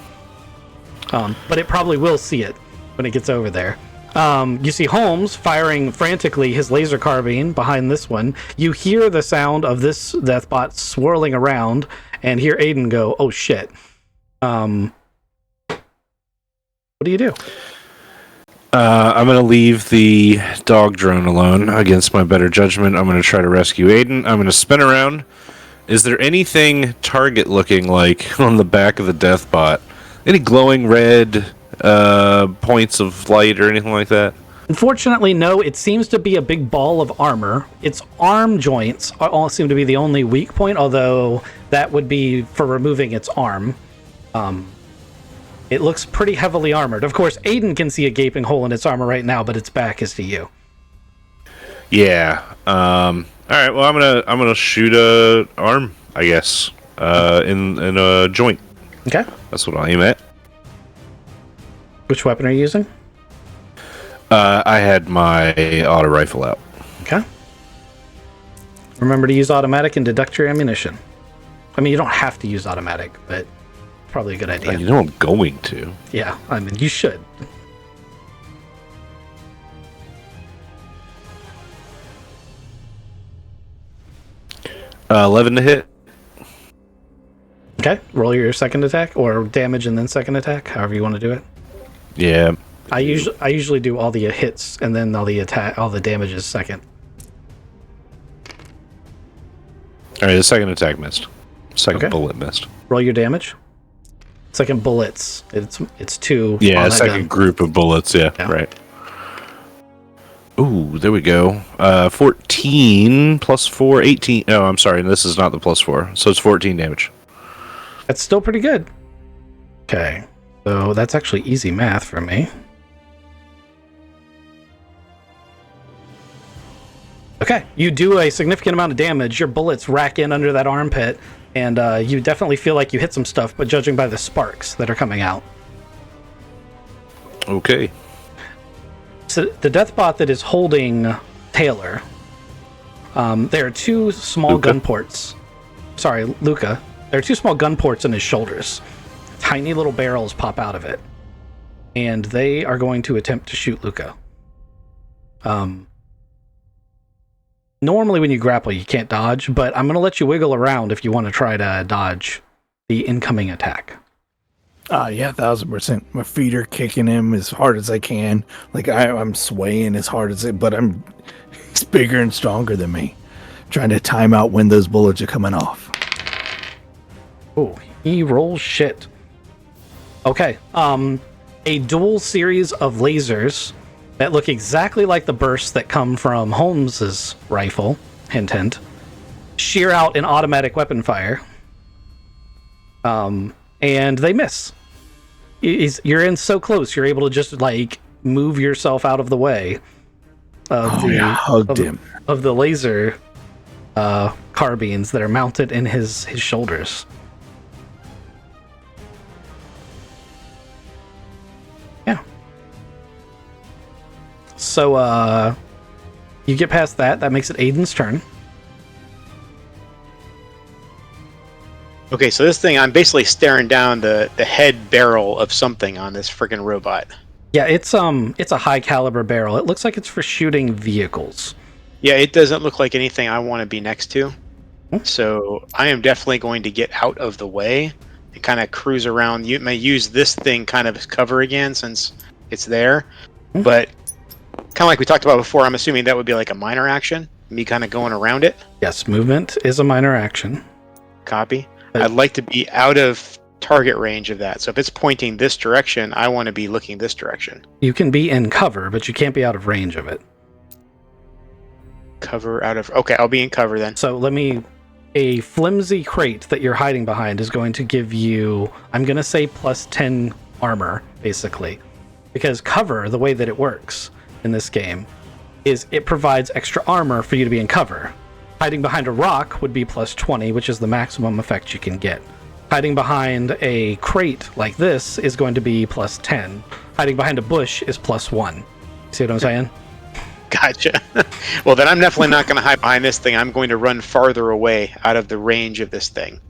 But it probably will see it when it gets over there. You see Holmes firing frantically his laser carbine behind this one. You hear the sound of this Deathbot swirling around and hear Aiden go, "Oh shit." What do you do? I'm going to leave the dog drone alone against my better judgment. I'm going to try to rescue Aiden. I'm going to spin around. Is there anything target looking like on the back of the death bot? Any glowing red points of light or anything like that? Unfortunately, no. It seems to be a big ball of armor. Its arm joints all seem to be the only weak point, although that would be for removing its arm. It looks pretty heavily armored. Of course, Aiden can see a gaping hole in its armor right now, but its back is to you. Yeah. All right. Well, I'm gonna shoot a arm, I guess, in a joint. Okay. That's what I'll aim at. Which weapon are you using? I had my auto rifle out. Okay. Remember to use automatic and deduct your ammunition. I mean, you don't have to use automatic, but probably a good idea. You know I'm going to. Yeah, I mean, you should. Uh, 11 to hit. Okay, roll your second attack, or damage and then second attack, however you want to do it. Yeah. I usually do all the hits and then all the damages second. All right, the second attack missed. Second Okay. bullet missed. Roll your damage. Second bullets. It's 2. Yeah, on that second gun. group of bullets. Yeah, Yeah. right. Ooh, there we go. 14 plus 4, 18. Oh, I'm sorry. This is not the plus 4. So it's 14 damage. That's still pretty good. Okay, so that's actually easy math for me. Okay, you do a significant amount of damage. Your bullets rack in under that armpit, and you definitely feel like you hit some stuff, but judging by the sparks that are coming out. Okay. So the deathbot that is holding Taylor, there are 2 small Luca? gun ports. Sorry, Luca. There are 2 small gun ports in his shoulders. Tiny little barrels pop out of it. And they are going to attempt to shoot Luca. Normally when you grapple, you can't dodge, but I'm going to let you wiggle around if you want to try to dodge the incoming attack. Yeah, 1,000%. My feet are kicking him as hard as I can. Like I'm swaying as hard as it, but he's bigger and stronger than me. Trying to time out when those bullets are coming off. Oh, he rolls shit. Okay, a dual series of lasers that look exactly like the bursts that come from Holmes's rifle, hint hint, shear out an automatic weapon fire. And they miss. You're in so close, you're able to just like move yourself out of the way of Hugged him. of the laser carbines that are mounted in his shoulders. Yeah. So you get past that. That makes it Aiden's turn. Okay, so this thing, I'm basically staring down the head barrel of something on this friggin' robot. Yeah, it's a high caliber barrel. It looks like it's for shooting vehicles. Yeah, it doesn't look like anything I want to be next to. So I am definitely going to get out of the way and kind of cruise around. You may use this thing kind of as cover again since it's there. But kind of like we talked about before, I'm assuming that would be like a minor action. Me kind of going around it. Yes, movement is a minor action. Copy. I'd like to be out of target range of that. So if it's pointing this direction, I want to be looking this direction. You can be in cover, but you can't be out of range of it. Cover out of... Okay, I'll be in cover then. So a flimsy crate that you're hiding behind is going to give you, I'm going to say plus 10 armor, basically. Because cover, the way that it works in this game, is it provides extra armor for you to be in cover. Hiding behind a rock would be plus 20, which is the maximum effect you can get. Hiding behind a crate like this is going to be plus 10. Hiding behind a bush is plus 1. See what I'm saying? Gotcha. Well, then I'm definitely not going to hide behind this thing. I'm going to run farther away out of the range of this thing.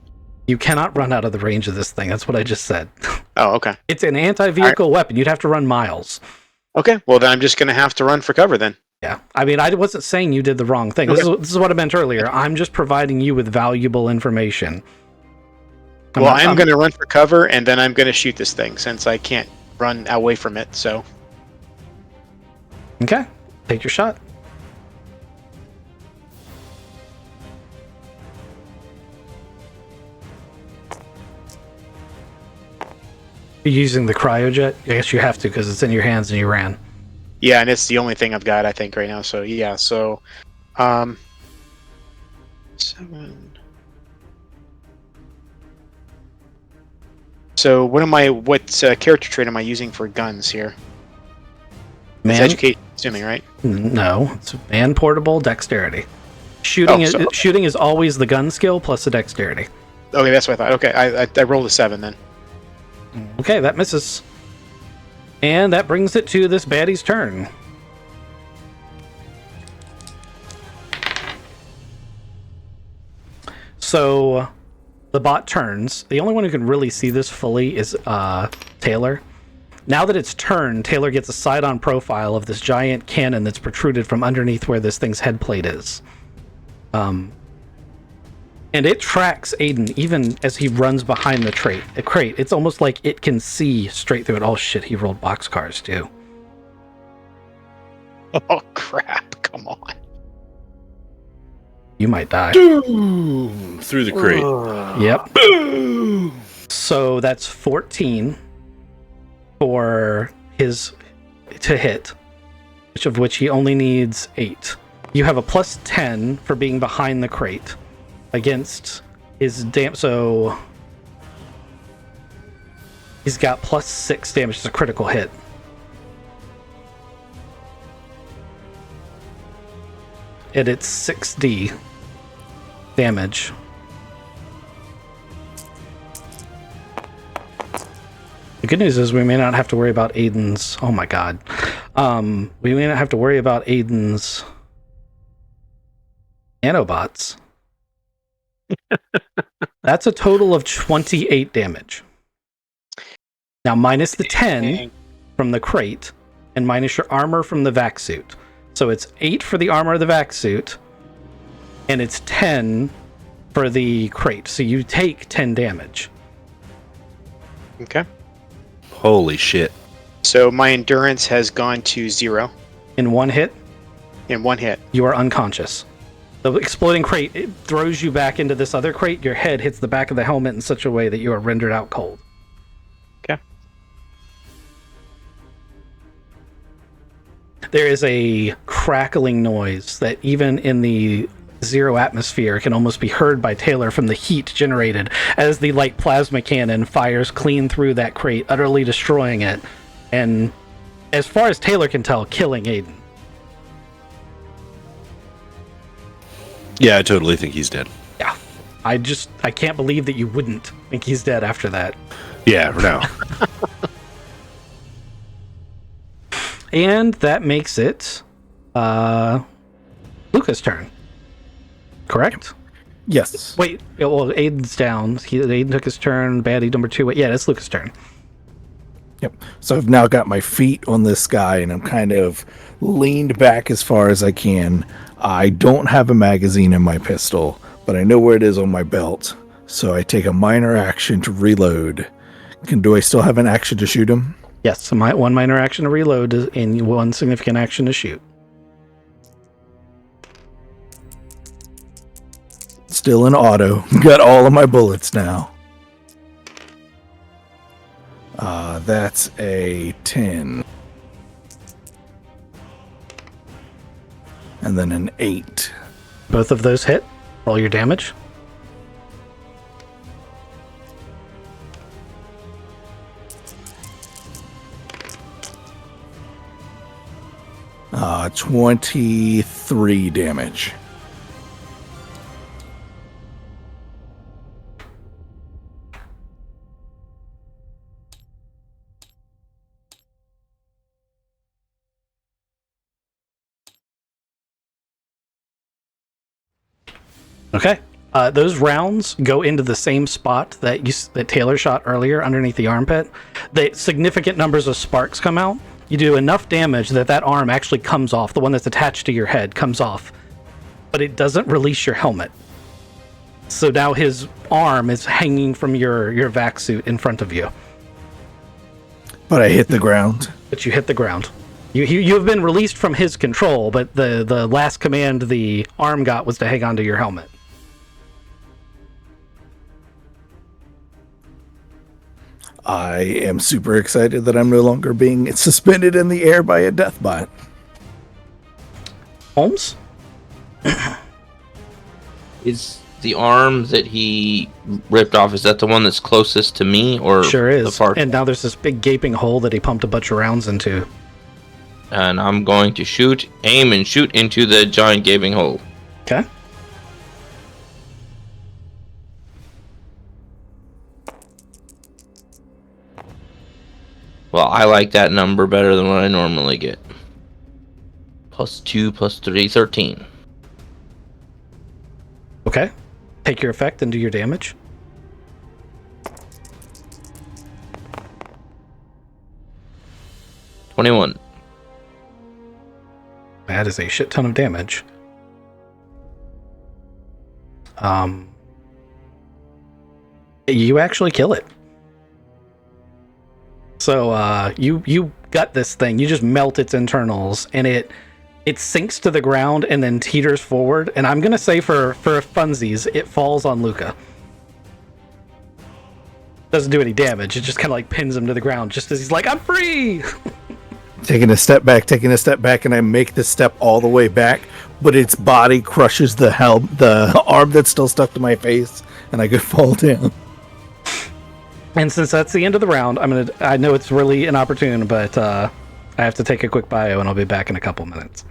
You cannot run out of the range of this thing. That's what I just said. Oh, okay. It's an anti-vehicle weapon. You'd have to run miles. Okay, well, then I'm just going to have to run for cover then. Yeah. I mean, I wasn't saying you did the wrong thing. Okay. This is what I meant earlier. I'm just providing you with valuable information. Well, I'm going to run for cover, and then I'm going to shoot this thing since I can't run away from it. So. Okay, take your shot. You're using the cryojet? I guess you have to because it's in your hands and you ran. Yeah, and it's the only thing I've got, I think, right now. So yeah, so 7. So what character trait am I using for guns here? It's Man, education, assuming, right? no, it's man portable dexterity. Shooting is always the gun skill plus the dexterity. Okay, that's what I thought. Okay, I rolled a 7 then. Okay, that misses. And that brings it to this baddie's turn. So the bot turns. The only one who can really see this fully is Taylor. Now that it's turned, Taylor gets a side-on profile of this giant cannon that's protruded from underneath where this thing's head plate is. And it tracks Aiden even as he runs behind the crate. It's almost like it can see straight through it. Oh shit, he rolled boxcars too. Oh crap, come on. You might die. Boom! Through the crate. Yep. Boom! So that's 14 for his to hit, which he only needs 8. You have a plus 10 for being behind the crate against his so he's got plus 6 damage. It's a critical hit. And it's 6d damage. The good news is we may not have to worry about Aiden's. Oh my god. We may not have to worry about Aiden's nanobots. That's a total of 28 damage. Now minus the 10 from the crate and minus your armor from the vac suit. So it's 8 for the armor of the vac suit and it's 10 for the crate. So you take 10 damage. Okay. Holy shit. So my endurance has gone to 0 In one hit, in one hit. you are unconscious. The exploding crate, it throws you back into this other crate. Your head hits the back of the helmet in such a way that you are rendered out cold. Okay. There is a crackling noise that even in the 0 atmosphere can almost be heard by Taylor from the heat generated as the light plasma cannon fires clean through that crate, utterly destroying it. And as far as Taylor can tell, killing Aiden. Yeah, I totally think he's dead. Yeah. I can't believe that you wouldn't think he's dead after that. Yeah, no. And that makes it Luca's turn. Correct? Yes. Wait, well, Aiden's down. Aiden took his turn. Baddie number 2. Wait, yeah, it's Luca's turn. Yep. So I've now got my feet on this guy and I'm kind of leaned back as far as I can. I don't have a magazine in my pistol, but I know where it is on my belt. So I take a minor action to reload. Do I still have an action to shoot him? Yes, so one minor action to reload and one significant action to shoot. Still in auto. Got all of my bullets now. That's a 10. And then an 8. Both of those hit. Roll your damage. Uh, 23 damage. Okay. Those rounds go into the same spot that Taylor shot earlier underneath the armpit. The significant numbers of sparks come out. You do enough damage that arm actually comes off. The one that's attached to your head comes off. But it doesn't release your helmet. So now his arm is hanging from your vac suit in front of you. But I hit the ground. But you hit the ground. You have been released from his control, but the last command the arm got was to hang onto your helmet. I am super excited that I'm no longer being suspended in the air by a death bot. Holmes? Is the arm that he ripped off, is that the one that's closest to me, or Sure is. the far? And now there's this big gaping hole that he pumped a bunch of rounds into. And I'm going to aim and shoot into the giant gaping hole. Okay. Well, I like that number better than what I normally get. +2 +3, 13. Okay. Take your effect and do your damage. $21. That is a shit ton of damage. You actually kill it. So you gut this thing. You just melt its internals, and it sinks to the ground and then teeters forward. And I'm gonna say for funsies, it falls on Luca. Doesn't do any damage. It just kind of like pins him to the ground, just as he's like, "I'm free." Taking a step back, and I make the step all the way back, but its body crushes the arm that's still stuck to my face, and I could fall down. And since that's the end of the round, I know it's really inopportune, but I have to take a quick bio, and I'll be back in a couple minutes.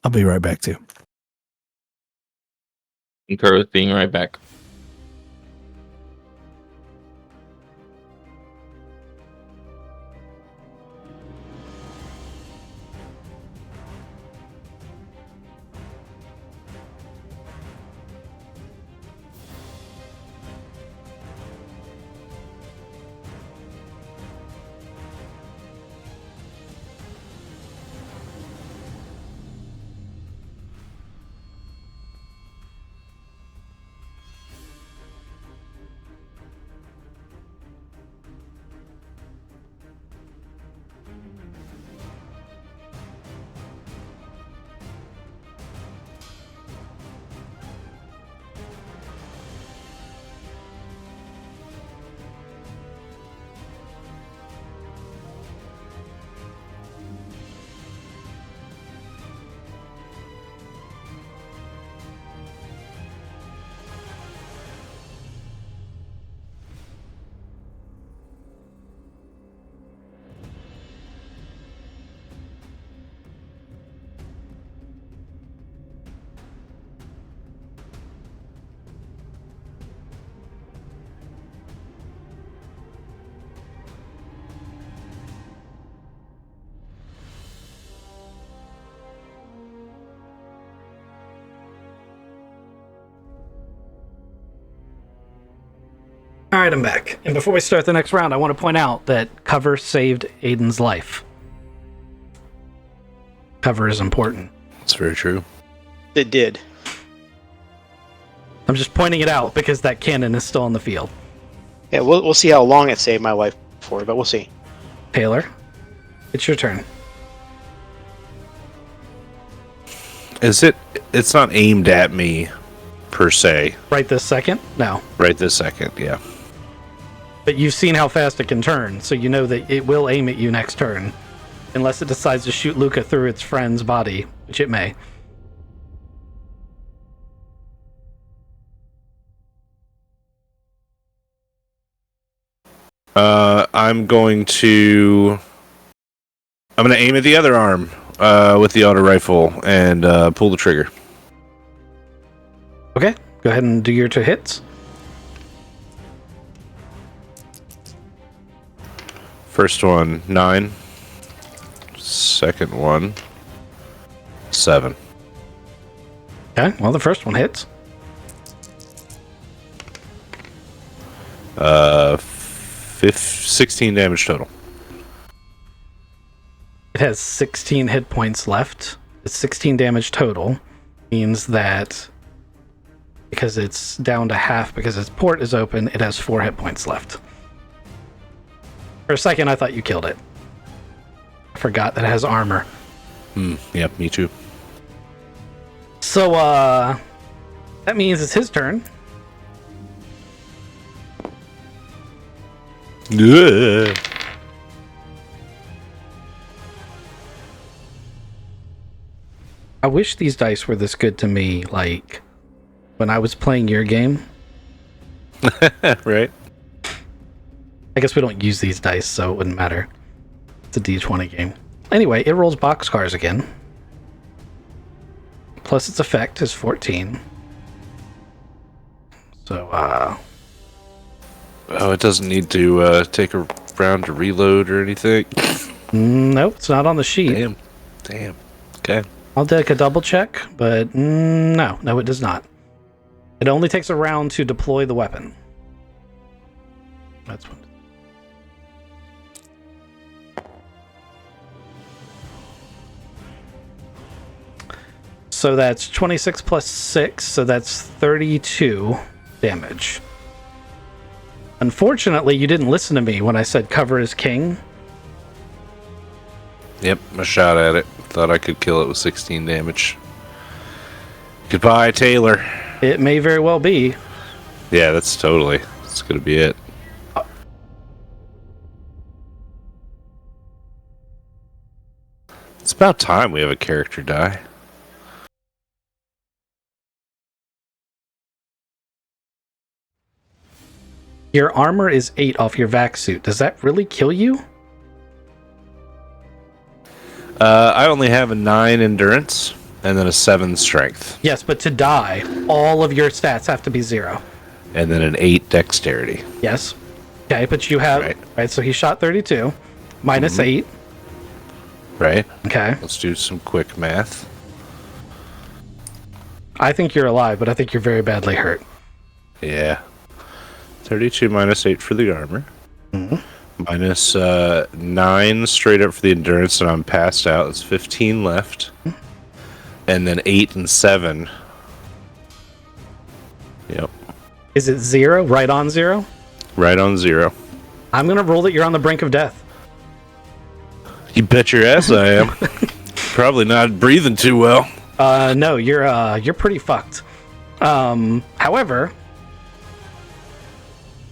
I'll be right back too. Concur with being right back. All right, I'm back. And before we start the next round, I want to point out that cover saved Aiden's life. Cover is important. That's very true. It did. I'm just pointing it out because that cannon is still on the field. Yeah, we'll see how long it saved my life for, but we'll see. Taylor, it's your turn. It's not aimed at me, per se. Right this second? No. Right this second, yeah. But you've seen how fast it can turn, so you know that it will aim at you next turn. Unless it decides to shoot Luca through its friend's body, which it may. I'm going to aim at the other arm with the auto rifle and pull the trigger. Okay, go ahead and do your 2 hits. First one, 9. Second one, 7. Okay, well, the first one hits. 16 damage total. It It has 16 hit points left. It's 16 damage total. Means that because it's down to half because its port is open, it has 4 hit points left. For a second, I thought you killed it. I forgot that it has armor. Yep, me too. So, that means it's his turn. Yeah. I wish these dice were this good to me, like, when I was playing your game. Right. I guess we don't use these dice, so it wouldn't matter. It's a D20 game. Anyway, it rolls boxcars again. Plus its effect is 14. So, Oh, it doesn't need to take a round to reload or anything. nope, it's not on the sheet. Damn. Okay. I'll take a double check, but no, it does not. It only takes a round to deploy the weapon. That's what. So that's 26 plus 6, so that's 32 damage. Unfortunately, you didn't listen to me when I said cover is king. Yep, I shot at it. Thought I could kill it with 16 damage. Goodbye, Taylor. It may very well be. Yeah, that's totally. That's gonna be it. It's about time we have a character die. Your armor is 8 off your vac suit. Does that really kill you? I only have a 9 endurance and then a 7 strength. Yes, but to die, all of your stats have to be 0. And then an 8 dexterity. Yes. Okay, but you have... Right, so he shot 32. Minus 8. Right? Okay. Let's do some quick math. I think you're alive, but I think you're very badly hurt. Yeah. 32 minus 8 for the armor. Minus 9 straight up for the endurance, and I'm passed out. That's 15 left. And then 8 and 7. Yep. Is it 0? Right on 0? Right on 0. I'm going to roll that you're on the brink of death. You bet your ass I am. Probably not breathing too well. No, you're pretty fucked. However,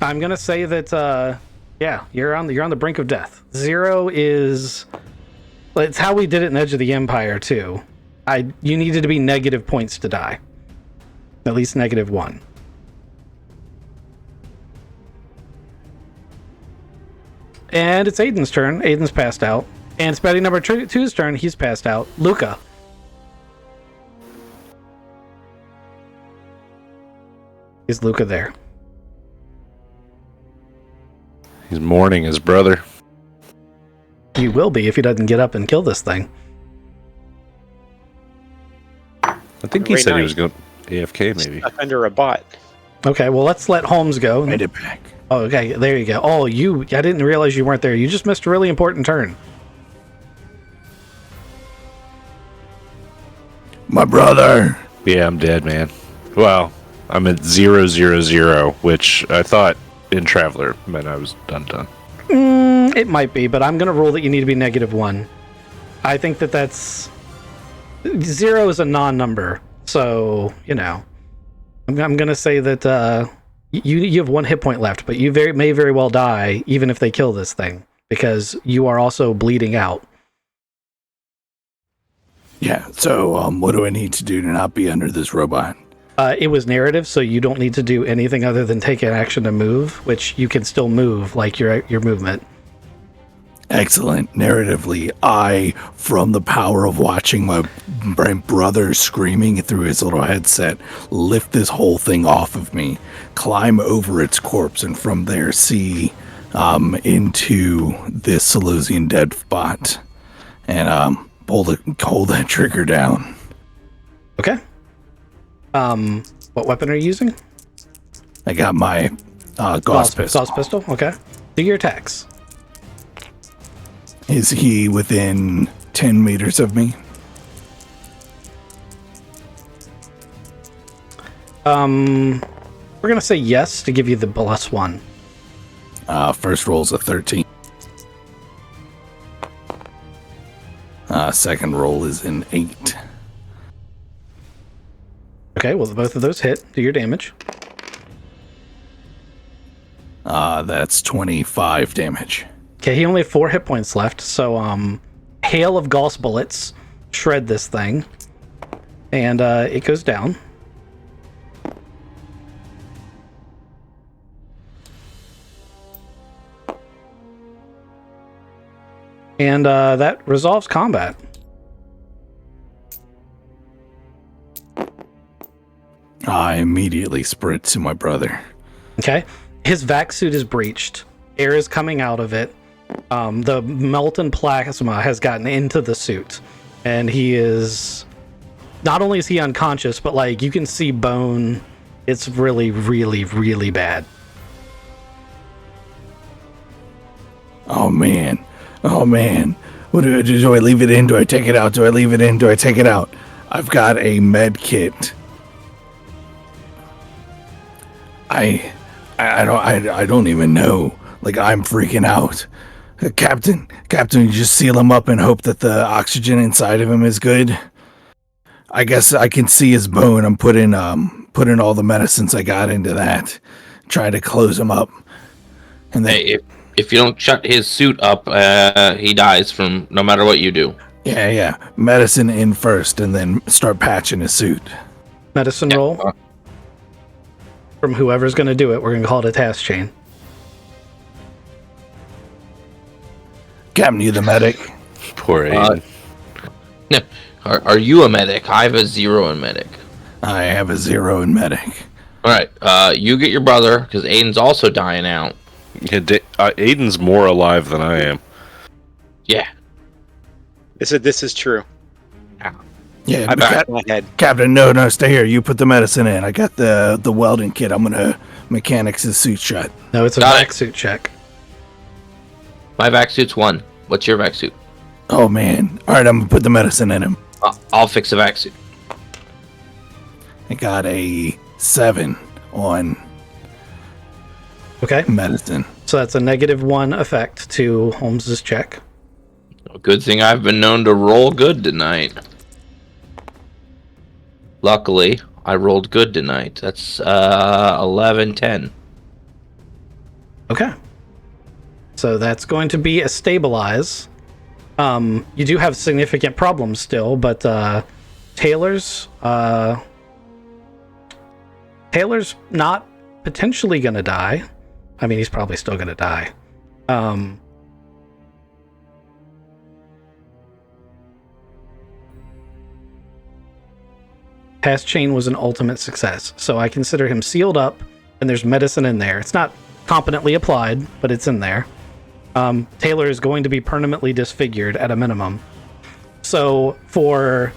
I'm going to say that yeah, you're on the brink of death. 0 is it's how we did it in Edge of the Empire too. You needed to be negative points to die. At least -1. And it's Aiden's turn. Aiden's passed out. And it's Betty number 2's turn. He's passed out. Luca. Is Luca there? He's mourning his brother. He will be if he doesn't get up and kill this thing. I think he said he was going AFK maybe. Stuck under a bot. Okay, well, let's let Holmes go. Made it back. Oh, okay, there you go. Oh, I didn't realize you weren't there. You just missed a really important turn. My brother. Yeah, I'm dead, man. Well, I'm at 000, which I thought in Traveler meant I was done. It might be, but I'm going to rule that you need to be -1. I think that's... 0 is a non-number, so, I'm going to say that you have 1 hit point left, but you may very well die even if they kill this thing, because you are also bleeding out. Yeah, so what do I need to do to not be under this robot? It was narrative, so you don't need to do anything other than take an action to move, which you can still move, like your movement. Excellent. Narratively, I, from the power of watching my brother screaming through his little headset, lift this whole thing off of me, climb over its corpse, and from there see into this Selosian dead bot, and hold that trigger down. Okay. What weapon are you using? I got my Gauss pistol. Gauss pistol, okay. Do your attacks. Is he within 10 meters of me? We're gonna say yes to give you the +1. First roll's a 13. Second roll is an 8. Okay, well, both of those hit. Do your damage. That's 25 damage. Okay, he only had 4 hit points left, so hail of Gauss bullets shred this thing, and it goes down. And that resolves combat. I immediately sprint to my brother. Okay, his vac suit is breached. Air is coming out of it. The molten plasma has gotten into the suit, and he is not only is he unconscious, but like you can see bone. It's really, really, really bad. Oh man. What do I leave it in? Do I take it out? Do I leave it in? Do I take it out? I've got a med kit. I don't even know. Like, I'm freaking out. Captain, you just seal him up and hope that the oxygen inside of him is good. I guess I can see his bone. I'm putting all the medicines I got into that. Try to close him up. And then Hey, if you don't shut his suit up, he dies from no matter what you do. yeah. Medicine in first and then start patching his suit. Medicine roll from whoever's going to do it. We're going to call it a task chain. Captain, you the medic? Poor Aiden. No, are you a medic? I have a 0 in medic. I have a 0 in medic. All right, you get your brother because Aiden's also dying out. Yeah, Aiden's more alive than I am. Yeah. This is true. Yeah, I'm back in my head. Captain, no, stay here. You put the medicine in. I got the welding kit. I'm gonna mechanics his suit shut. No, it's a Got vac it. suit check. My vac suit's 1. What's your vac suit? Oh man! All right, I'm gonna put the medicine in him. I'll fix the vac suit. I got a 7 on Okay, medicine. so that's a -1 effect to Holmes's check. Good thing I've been known to roll good tonight. Luckily, I rolled good tonight. That's 11, 10. Okay. So that's going to be a stabilize. You do have significant problems still, but Taylor's not potentially going to die. I mean, he's probably still going to die. Task chain was an ultimate success, so I consider him sealed up, and there's medicine in there. It's not competently applied, but it's in there. Taylor is going to be permanently disfigured at a minimum. So for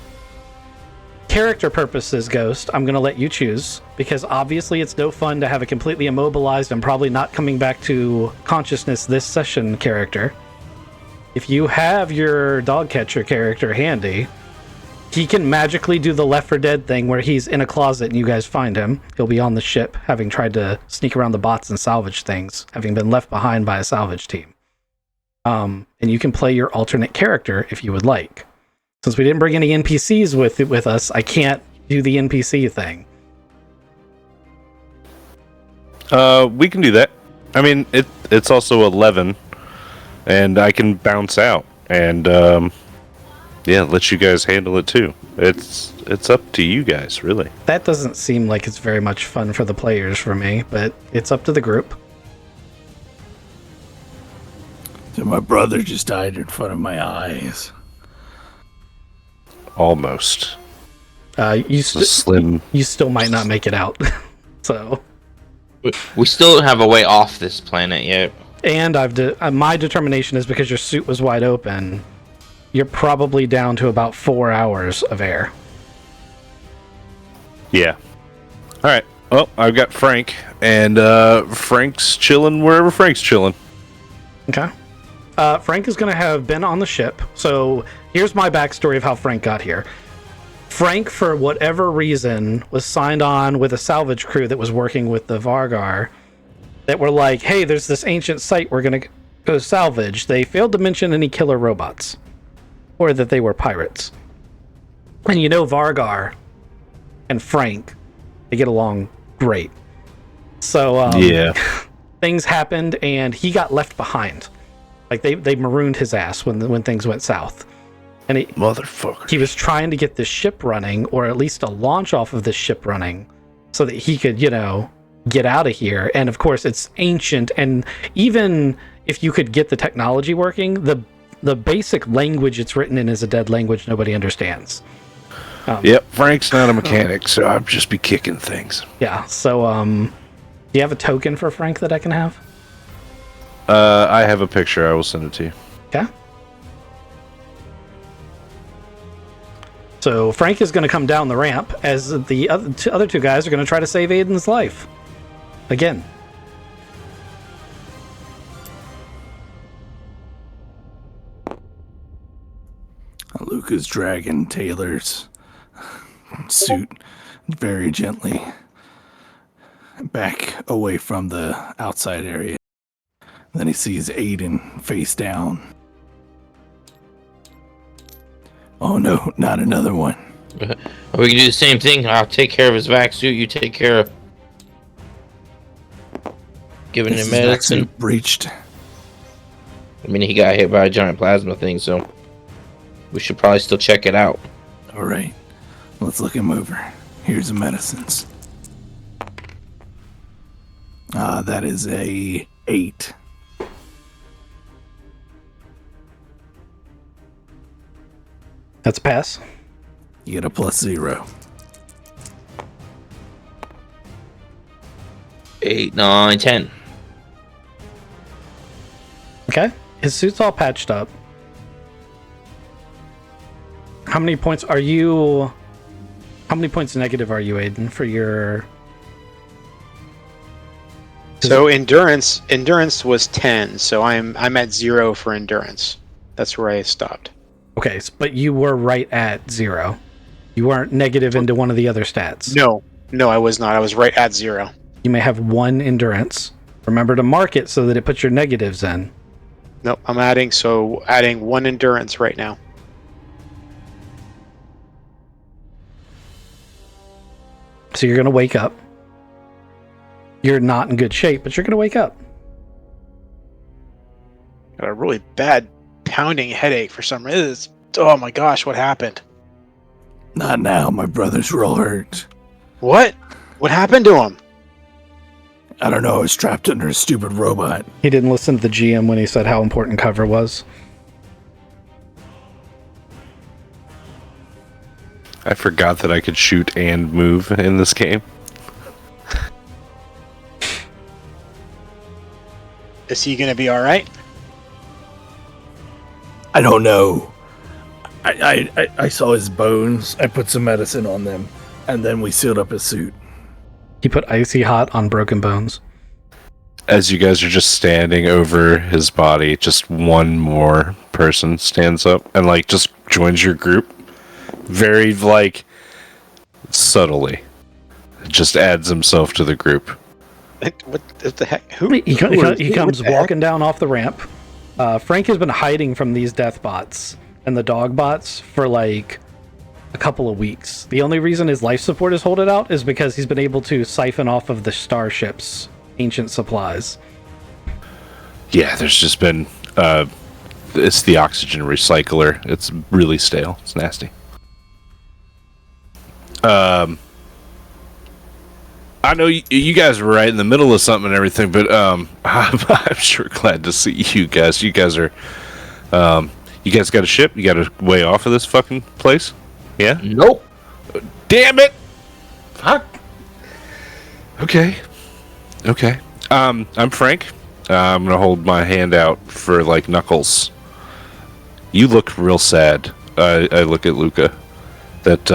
character purposes, Ghost, I'm going to let you choose, because obviously it's no fun to have a completely immobilized and probably not coming back to consciousness this session character. If you have your dog catcher character handy, he can magically do the Left 4 Dead thing where he's in a closet and you guys find him. He'll be on the ship, having tried to sneak around the bots and salvage things, having been left behind by a salvage team. And you can play your alternate character if you would like. Since we didn't bring any NPCs with us, I can't do the NPC thing. We can do that. I mean, it's also 11, and I can bounce out and let you guys handle it too. It's up to you guys, really. That doesn't seem like it's very much fun for the players for me, but it's up to the group. So my brother just died in front of my eyes. Almost. You still might not make it out. So, We still have a way off this planet yet. and my determination is because your suit was wide open, you're probably down to about 4 hours of air. Yeah. All right. Well, I've got Frank, and Frank's chilling wherever Frank's chilling. Okay. Frank is going to have been on the ship. So here's my backstory of how Frank got here. Frank, for whatever reason, was signed on with a salvage crew that was working with the Vargar that were like, hey, there's this ancient site we're going to go salvage. They failed to mention any killer robots or that they were pirates. And Vargar and Frank, they get along great. So things happened and he got left behind. Like they marooned his ass when things went south. And he was trying to get this ship running, or at least a launch off of this ship running, so that he could, get out of here. And of course, it's ancient, and even if you could get the technology working, the basic language it's written in is a dead language nobody understands. Yep, Frank's not a mechanic, so I'd just be kicking things. Yeah. So, do you have a token for Frank that I can have? I have a picture. I will send it to you. Okay. So Frank is going to come down the ramp as the other two guys are going to try to save Aiden's life. Again. Luca's dragging Taylor's suit very gently back away from the outside area. Then he sees Aiden face down. Oh no, not another one. We can do the same thing. I'll take care of his vac suit. You take care of giving him medicine. Breached. I mean, he got hit by a giant plasma thing, so we should probably still check it out. All right, let's look him over. Here's the medicines. That is a 8. That's a pass. You get a +0. 8, 9, 10. Okay. His suit's all patched up. How many points negative are you, Aiden, for your... So endurance was 10, so I'm at 0 for endurance. That's where I stopped. Okay, but you were right at 0. You weren't negative into one of the other stats. No, I was not. I was right at 0. You may have 1 endurance. Remember to mark it so that it puts your negatives in. Nope, I'm adding 1 endurance right now. So you're going to wake up. You're not in good shape, but you're going to wake up. Got a really bad pounding headache for some reason. Oh my gosh, what happened? Not now, my brothers were all hurt. What? What happened to him? I don't know, I was trapped under a stupid robot. He didn't listen to the GM when he said how important cover was. I forgot that I could shoot and move in this game. Is he gonna be alright? I don't know. I saw his bones. I put some medicine on them, and then we sealed up his suit. He put icy hot on broken bones. As you guys are just standing over his body, just one more person stands up and just joins your group. Very subtly. Just adds himself to the group. What the heck? Who? He comes walking down off the ramp. Frank has been hiding from these death bots and the dog bots for a couple of weeks. The only reason his life support is holding out is because he's been able to siphon off of the starship's ancient supplies. Yeah, there's just been it's the oxygen recycler. It's really stale. It's nasty. I know you guys were right in the middle of something and everything, but I'm sure glad to see you guys. You guys are, you guys got a ship? You got a way off of this fucking place? Yeah? Nope. Damn it! Fuck. Okay. I'm Frank. I'm gonna hold my hand out for Knuckles. You look real sad. I look at Luca. That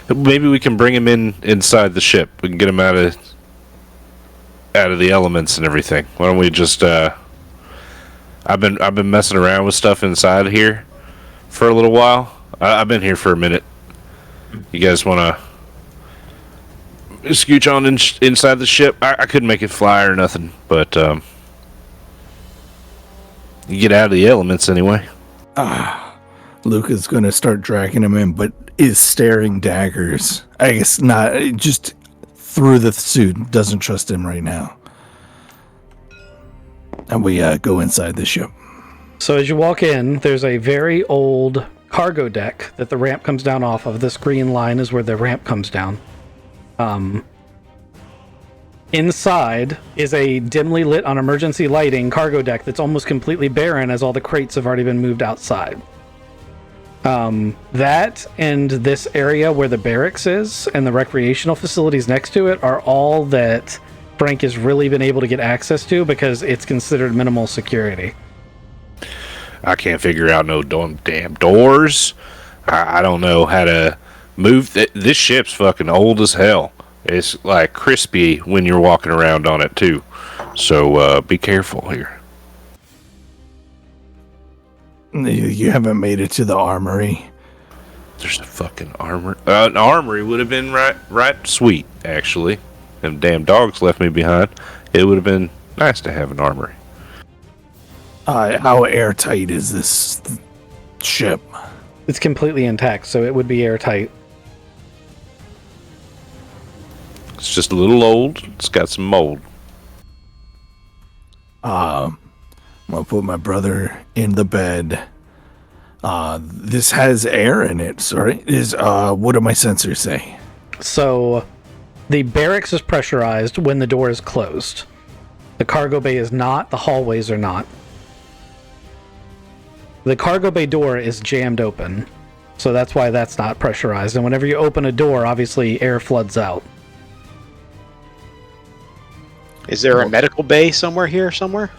maybe we can bring him inside the ship. We can get him out of the elements and everything. Why don't we just I've been messing around with stuff inside here for a little while. I've been here for a minute. You guys want to scooch on inside the ship? I couldn't make it fly or nothing, but you get out of the elements anyway. Luca's gonna start dragging him in, but is staring daggers. I guess not, just through the suit. Doesn't trust him right now. And we go inside the ship. So as you walk in, there's a very old cargo deck that the ramp comes down off of. This green line is where the ramp comes down. Inside is a dimly lit on emergency lighting cargo deck that's almost completely barren as all the crates have already been moved outside. That and this area where the barracks is and the recreational facilities next to it are all that Frank has really been able to get access to because it's considered minimal security. I can't figure out no damn doors. I don't know how to move. This ship's fucking old as hell. It's like crispy when you're walking around on it too. So be careful here. You haven't made it to the armory. There's a fucking armory. An armory would have been right sweet, actually. Them damn dogs left me behind. It would have been nice to have an armory. How airtight is this ship? It's completely intact, so it would be airtight. It's just a little old. It's got some mold. I'm gonna put my brother in the bed. This has air in it, sorry. What do my sensors say? So the barracks is pressurized when the door is closed. The cargo bay is not, the hallways are not. The cargo bay door is jammed open, so that's why that's not pressurized. And whenever you open a door, obviously air floods out. Is there a medical bay somewhere? You guys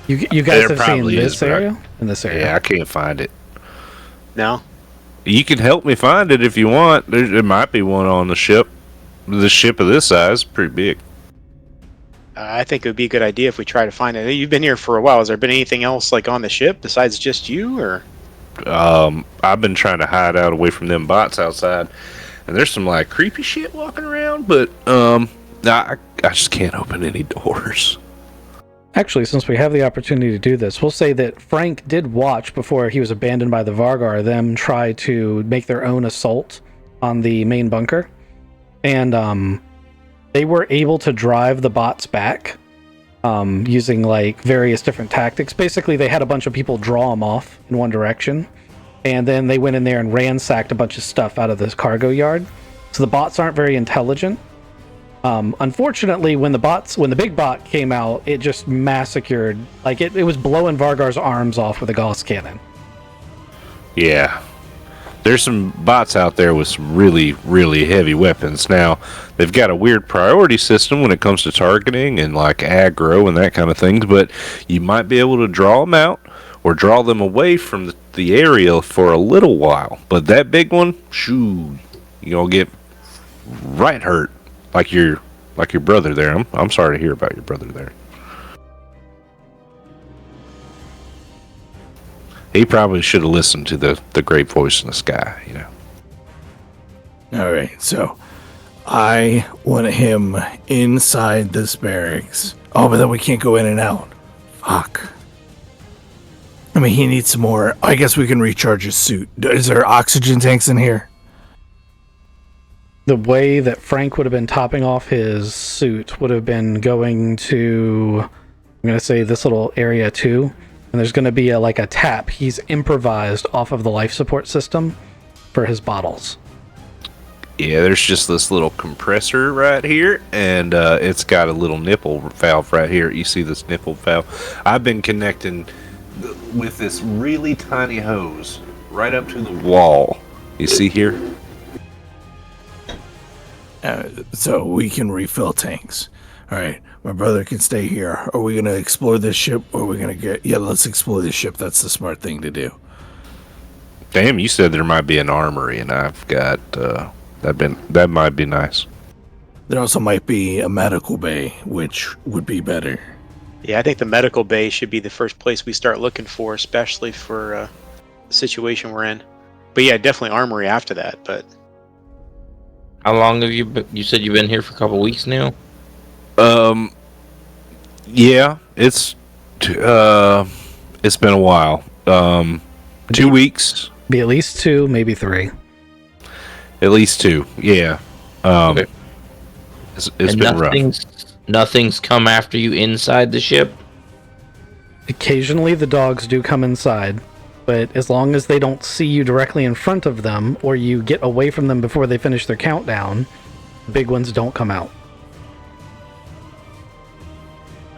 There have seen probably this is, but area? In this area? Yeah, I can't find it. No. You can help me find it if you want. There might be one on the ship. The ship of this size is pretty big. I think it would be a good idea if we try to find it. You've been here for a while. Has there been anything else like on the ship besides just you, or? I've been trying to hide out away from them bots outside, and there's some like creepy shit walking around. But I just can't open any doors. Actually, since we have the opportunity to do this, we'll say that Frank did watch before he was abandoned by the Vargar them try to make their own assault on the main bunker, and they were able to drive the bots back using like various different tactics. Basically, they had a bunch of people draw them off in one direction, and then they went in there and ransacked a bunch of stuff out of this cargo yard. So the bots aren't very intelligent. Unfortunately, when the big bot came out, it just massacred. Like it was blowing Vargar's arms off with a Gauss cannon. Yeah. There's some bots out there with some really, really heavy weapons. Now, they've got a weird priority system when it comes to targeting and like aggro and that kind of things, but you might be able to draw them out or draw them away from the area for a little while. But that big one, shoo, you're gonna get right hurt, like your brother there. I'm sorry to hear about your brother there. He probably should have listened to the great voice in the sky, you know. All right, so I want him inside this barracks. Oh, but then we can't go in and out. Fuck. I mean, he needs some more. I guess we can recharge his suit. Is there oxygen tanks in here? The way that Frank would have been topping off his suit would have been going to, I'm going to say this little area too. And there's going to be a tap he's improvised off of the life support system for his bottles. Yeah, there's just this little compressor right here, and it's got a little nipple valve right here. You see this nipple valve? I've been connecting with this really tiny hose right up to the wall. You see here? So we can refill tanks. All right, my brother can stay here. Are we going to explore this ship, or are we going to get... Yeah, let's explore this ship. That's the smart thing to do. Damn, you said there might be an armory, and I've got... that might be nice. There also might be a medical bay, which would be better. Yeah, I think the medical bay should be the first place we start looking for, especially for the situation we're in. But yeah, definitely armory after that. But How long have you been? You said you've been here for a couple weeks now. Yeah, it's been a while. 2 weeks, Be at least 2, maybe 3. at least 2. Yeah. Okay. It's And been rough. nothing's come after you inside the ship. Occasionally the dogs do come inside, but as long as they don't see you directly in front of them, or you get away from them before they finish their countdown, the big ones don't come out.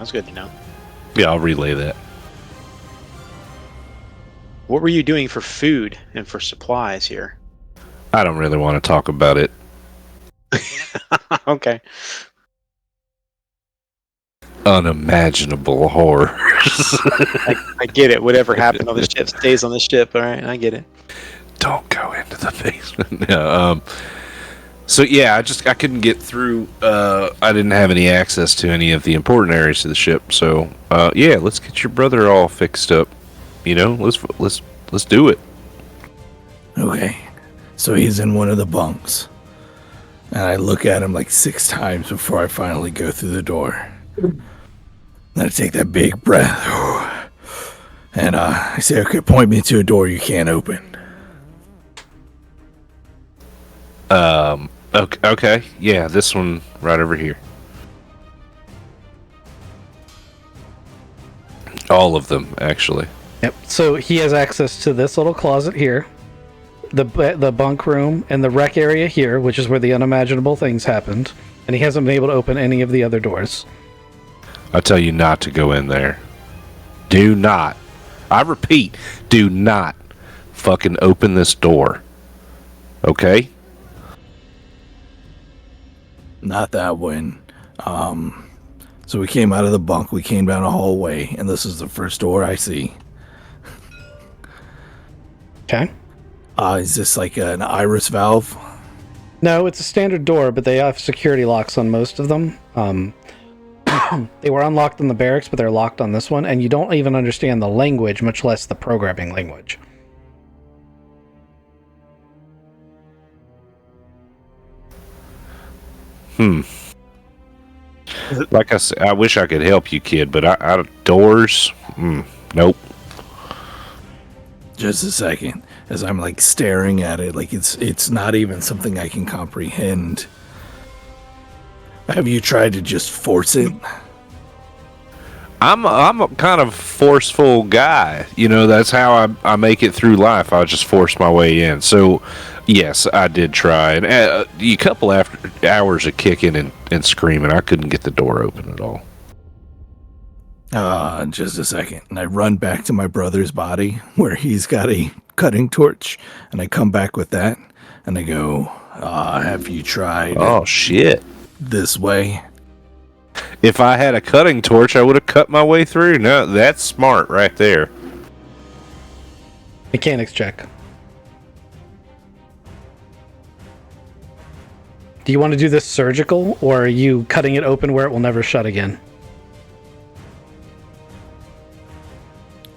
that's good to know. Yeah, I'll relay that. What were you doing for food and for supplies here? I don't really want to talk about it. Okay. Unimaginable horror. I get it. Whatever happened on the ship stays on the ship. All right, I get it. Don't go into the basement. No, so yeah, I couldn't get through. I didn't have any access to any of the important areas of the ship. So yeah, let's get your brother all fixed up. You know, let's do it. Okay, so he's in one of the bunks. And I look at him like 6 times before I finally go through the door. Then I take that big breath. And I say, okay, point me to a door you can't open. Okay, yeah, this one right over here. All of them, actually. Yep. So he has access to this little closet here, the bunk room, and the rec area here, which is where the unimaginable things happened. And he hasn't been able to open any of the other doors. I tell you not to go in there. Do not. I repeat, do not fucking open this door. Okay? Not that one. So we came out of the bunk, we came down a hallway, and this is the first door I see. Okay. Is this like an iris valve? No, it's a standard door, but they have security locks on most of them. They were unlocked in the barracks, but they're locked on this one, and you don't even understand the language, much less the programming language. Like I said, I wish I could help you, kid, but out of doors, nope. Just a second, as I'm like staring at it, like it's not even something I can comprehend. Have you tried to just force it? I'm a kind of forceful guy. You know, that's how I make it through life. I just force my way in. So, yes, I did try. And a couple after hours of kicking and screaming, I couldn't get the door open at all. Just a second. And I run back to my brother's body where he's got a cutting torch. And I come back with that. And I go, have you tried Oh, shit. this way? If I had a cutting torch, I would have cut my way through. No, that's smart right there. Mechanics check. Do you want to do this surgical, or are you cutting it open where it will never shut again?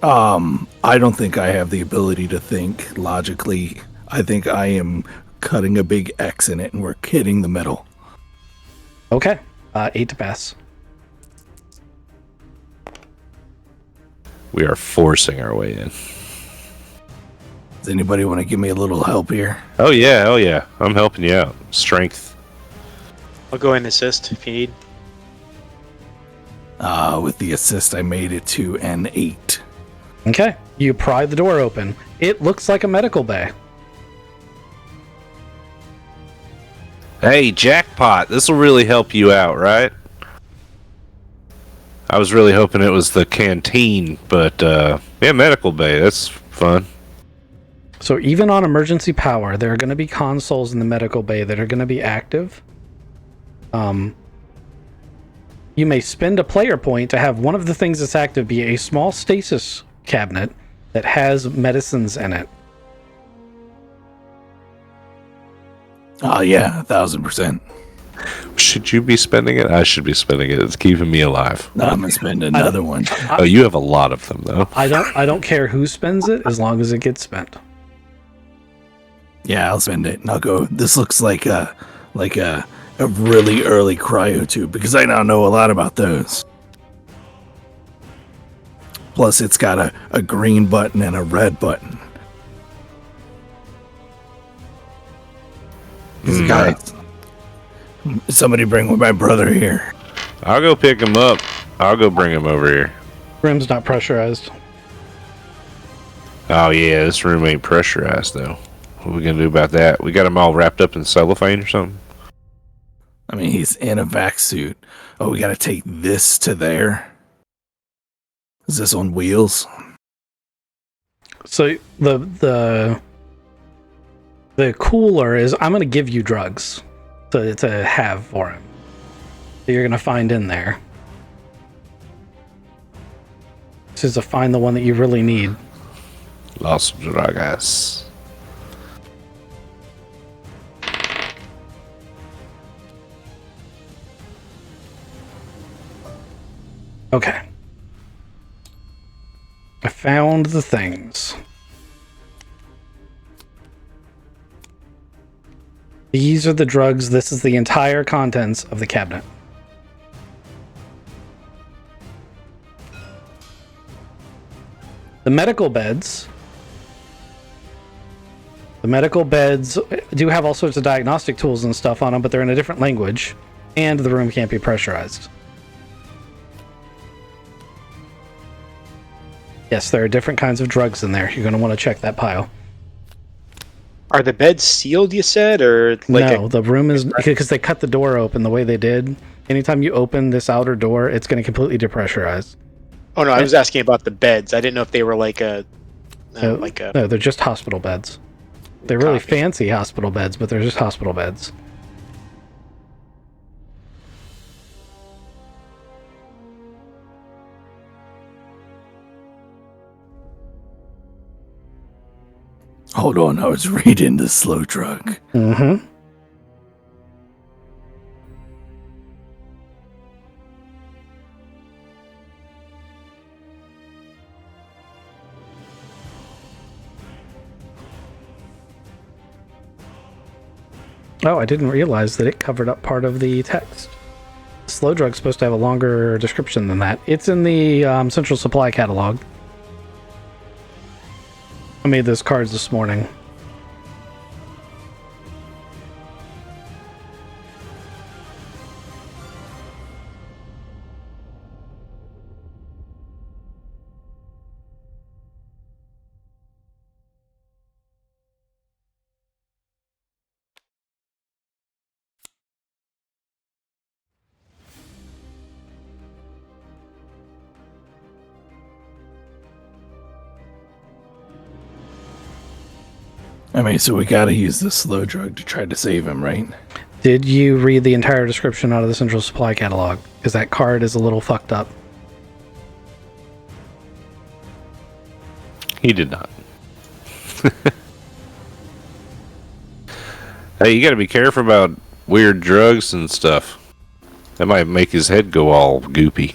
I don't think I have the ability to think logically. I think I am cutting a big X in it and we're hitting the middle. Okay. 8 to pass. We are forcing our way in. Does anybody want to give me a little help here? Oh, yeah. I'm helping you out. Strength. I'll go and assist if you need. With the assist, I made it to an 8. Okay. You pry the door open. It looks like a medical bay. Hey, jackpot. This will really help you out, right? I was really hoping it was the canteen, but yeah, medical bay. That's fun. So even on emergency power, there are going to be consoles in the medical bay that are going to be active. You may spend a player point to have one of the things that's active be a small stasis cabinet that has medicines in it. Oh, yeah, 1000%. Should you be spending it? I should be spending it. It's keeping me alive. No, I'm gonna spend another one. Oh, you have a lot of them, though. I don't care who spends it as long as it gets spent. Yeah, I'll spend it, and I'll go. This looks like a really early cryo tube because I now know a lot about those. Plus, it's got a green button and a red button. Guys, somebody bring my brother here. I'll go pick him up. I'll go bring him over here. Room's not pressurized. Oh, yeah, this room ain't pressurized, though. What are we going to do about that? We got him all wrapped up in cellophane or something? I mean, he's in a vac suit. Oh, we gotta take this to there? Is this on wheels? So the cooler is, I'm going to give you drugs to have for him that you're going to find in there. This is to find the one that you really need. Los Dragas. Okay. I found the things. These are the drugs. This is the entire contents of the cabinet. The medical beds. The medical beds do have all sorts of diagnostic tools and stuff on them, but they're in a different language, and the room can't be pressurized. Yes, there are different kinds of drugs in there. You're going to want to check that pile. Are the beds sealed, you said, or like No, the room is, because they cut the door open the way they did. Anytime you open this outer door, it's going to completely depressurize. Oh no, I was asking about the beds. I didn't know if they were like a No, they're just hospital beds. They're really Copy. fancy hospital beds, but they're just hospital beds. Hold on, I was reading the slow drug. Mm-hmm. Oh, I didn't realize that it covered up part of the text. Slow drug's supposed to have a longer description than that. It's in the Central Supply catalog. I made those cards this morning. I mean, so we gotta use the slow drug to try to save him, right? Did you read the entire description out of the Central Supply catalog? Because that card is a little fucked up. He did not. Hey, you gotta be careful about weird drugs and stuff. That might make his head go all goopy.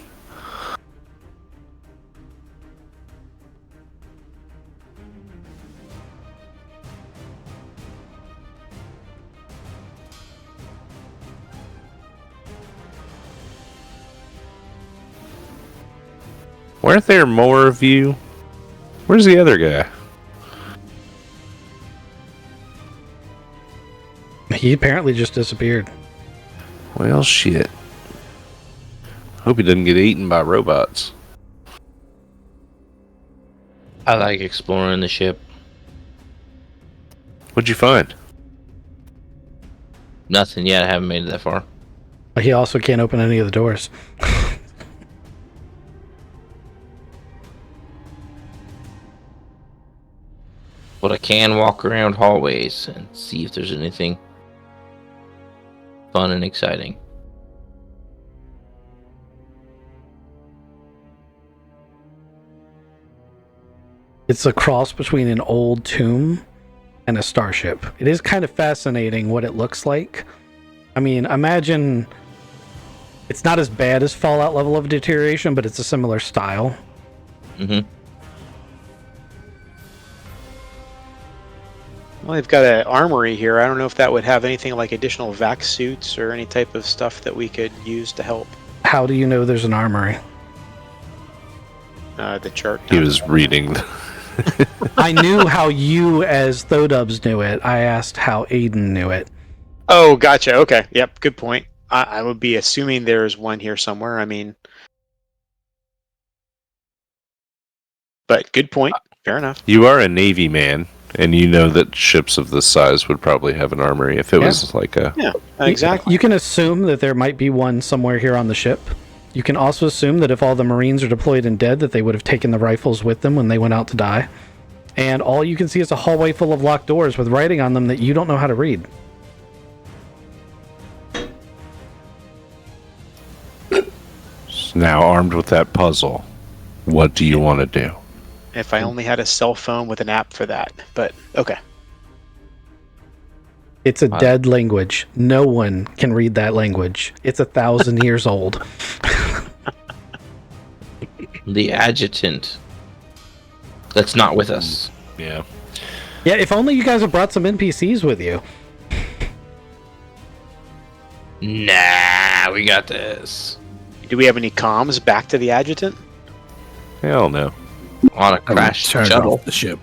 Weren't there more of you? Where's the other guy? He apparently just disappeared. Well, shit. Hope he doesn't get eaten by robots. I like exploring the ship. What'd you find? Nothing yet. I haven't made it that far. He also can't open any of the doors. But I can walk around hallways and see if there's anything fun and exciting. It's a cross between an old tomb and a starship. It is kind of fascinating what it looks like. I mean, imagine it's not as bad as Fallout level of deterioration, but it's a similar style. Mm-hmm. Well, they've got an armory here. I don't know if that would have anything like additional vac suits or any type of stuff that we could use to help. How do you know there's an armory? The chart. He was reading. I knew how you as Thodubs knew it. I asked how Aiden knew it. Oh, gotcha. Okay. Yep. Good point. I would be assuming there's one here somewhere. I mean, but good point. Fair enough. You are a Navy man, and you know that ships of this size would probably have an armory if it was like a... Yeah, exactly. You can assume that there might be one somewhere here on the ship. You can also assume that if all the Marines are deployed and dead, that they would have taken the rifles with them when they went out to die. And all you can see is a hallway full of locked doors with writing on them that you don't know how to read. Now, armed with that puzzle, what do you want to do? If I only had a cell phone with an app for that. But, okay. It's a dead language. No one can read that language. It's 1,000 years old. The adjutant. That's not with us. Yeah. Yeah, if only you guys have brought some NPCs with you. Nah, we got this. Do we have any comms back to the adjutant? Hell no. On a crashed Turned shuttle. off the ship.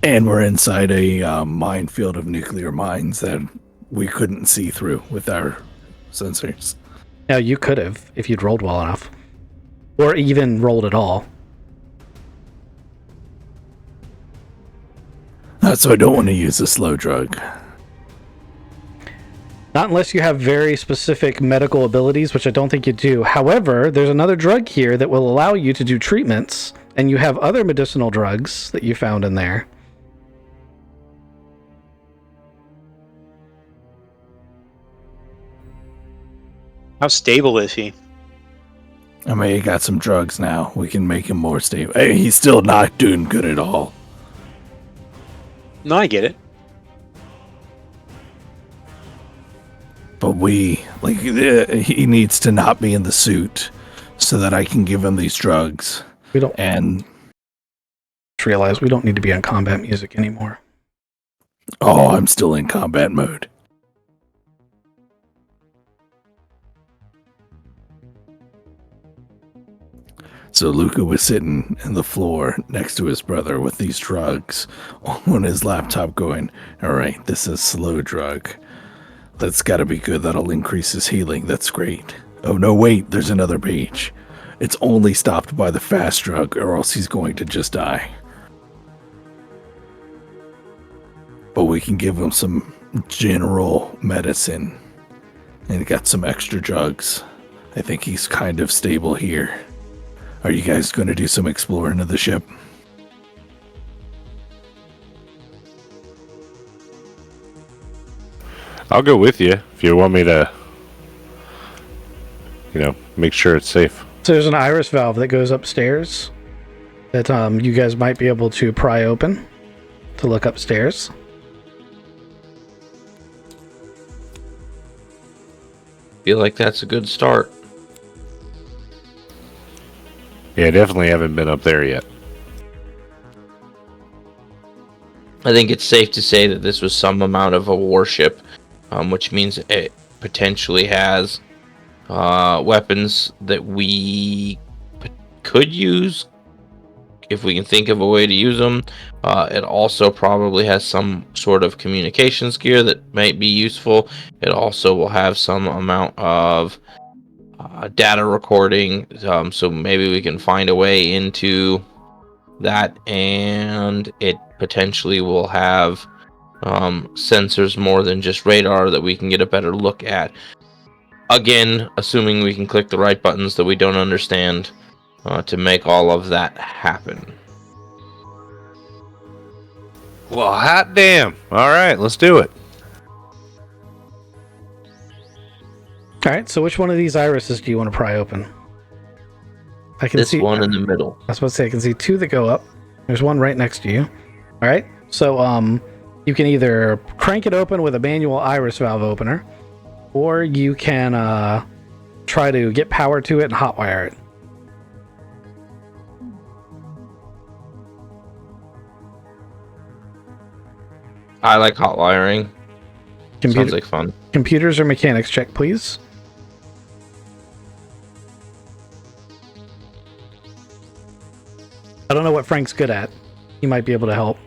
And we're inside a minefield of nuclear mines that we couldn't see through with our sensors. Now, you could have, if you'd rolled well enough. Or even rolled at all. So I don't want to use a slow drug. Not unless you have very specific medical abilities, which I don't think you do. However, there's another drug here that will allow you to do treatments, and you have other medicinal drugs that you found in there. How stable is he? I mean, he got some drugs now. We can make him more stable. Hey, he's still not doing good at all. No, I get it. But he needs to not be in the suit so that I can give him these drugs. We don't And, realize we don't need to be on combat music anymore. oh, I'm still in combat mode. So Luca was sitting on the floor next to his brother with these drugs on his laptop going, all right, this is slow drug. That's got to be good. That'll increase his healing. That's great. Oh, no, wait, there's another page. It's only stopped by the fast drug or else he's going to just die. But we can give him some general medicine and got some extra drugs. I think he's kind of stable here. Are you guys going to do some exploring of the ship? I'll go with you if you want me to, make sure it's safe. So there's an iris valve that goes upstairs that you guys might be able to pry open to look upstairs. Feel like that's a good start. Yeah, definitely haven't been up there yet. I think it's safe to say that this was some amount of a warship, which means it potentially has weapons that we could use if we can think of a way to use them. It also probably has some sort of communications gear that might be useful. It also will have some amount of data recording, so maybe we can find a way into that, and it potentially will have sensors more than just radar that we can get a better look at. Again, assuming we can click the right buttons that we don't understand to make all of that happen. Well, hot damn. All right, let's do it. All right, so which one of these irises do you want to pry open? I can This see one in the middle. I was supposed to say I can see two that go up. There's one right next to you. All right, so You can either crank it open with a manual iris valve opener, or you can try to get power to it and hotwire it. I like hot wiring. Sounds like fun. Computers or mechanics check, please. I don't know what Frank's good at. He might be able to help.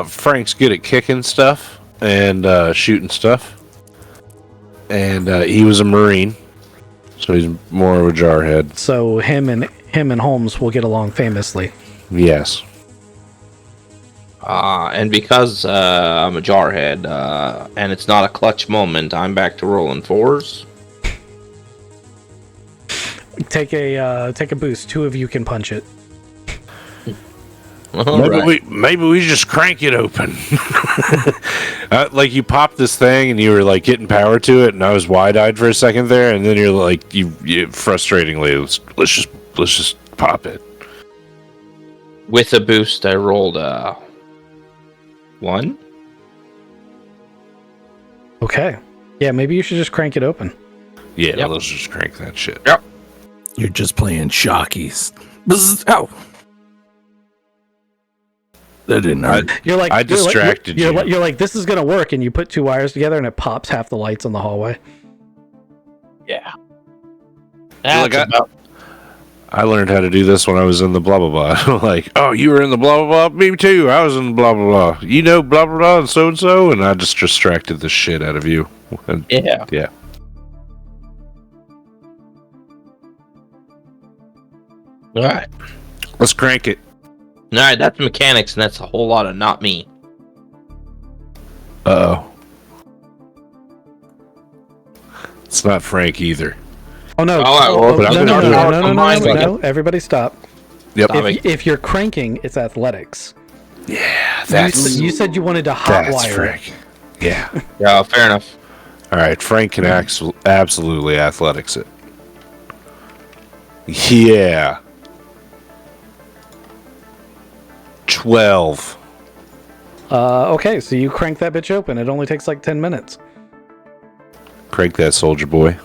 Frank's good at kicking stuff and shooting stuff. And he was a Marine, so he's more of a jarhead. So him and Holmes will get along famously. Yes. And because I'm a jarhead, and it's not a clutch moment, I'm back to rolling 4s. Take a boost. 2 of you can punch it. Maybe we just crank it open. Like you popped this thing and you were like getting power to it, and I was wide-eyed for a second there, and then you're like, you frustratingly, let's just pop it. With a boost, I rolled 1. Okay. Yeah, maybe you should just crank it open. Yeah, Yep. let's just crank that shit. Yep. You're just playing shockies. Bzz, ow! That didn't hurt. You're like I distracted you. You're like, this is gonna work, and you put 2 wires together, and it pops half the lights on the hallway. Yeah. Like I learned how to do this when I was in the blah blah blah. Like, oh, you were in the blah blah blah. Me too. I was in the blah blah blah. You know blah blah blah and so, and I just distracted the shit out of you. And, Yeah. yeah. All right. Let's crank it. All right, that's mechanics, and that's a whole lot of not me. Uh-oh. It's not Frank either. Oh no! All right, well, but I'm no, no, gonna no, do no, it. no, no, no! Everybody stop! Yep. If you're cranking, it's athletics. Yeah, that's You said you wanted to that's hotwire it. Frank. Yeah. Yeah, fair enough. All right, Frank can absolutely athletics it. Yeah. 12. Okay, so you crank that bitch open. It only takes like 10 minutes. Crank that soldier boy.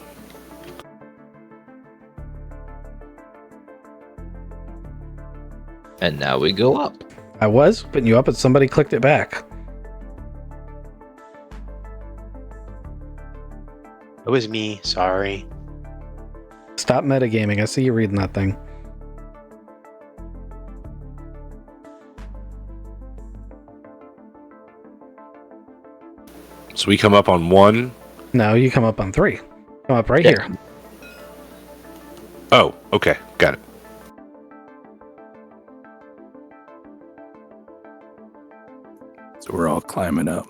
And now we go up. I was putting you up, but somebody clicked it back. It was me. Sorry. Stop metagaming. I see you reading that thing. So we come up on 1. No, you come up on 3. Come up right here. Oh, okay. Got it. So we're all climbing up.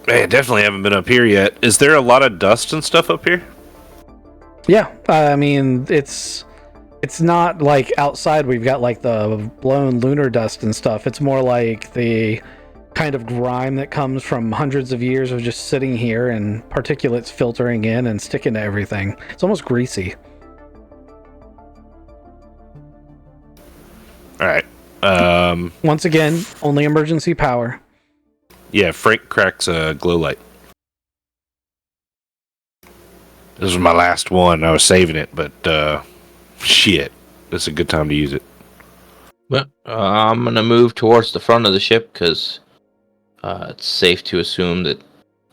Man, definitely haven't been up here yet. Is there a lot of dust and stuff up here? Yeah, I mean, it's not like outside we've got like the blown lunar dust and stuff. It's more like the kind of grime that comes from hundreds of years of just sitting here and particulates filtering in and sticking to everything. It's almost greasy. All right. Once again, only emergency power. Yeah, Frank cracks a glow light. This was my last one. I was saving it, but shit. This is a good time to use it. Well, I'm going to move towards the front of the ship because it's safe to assume that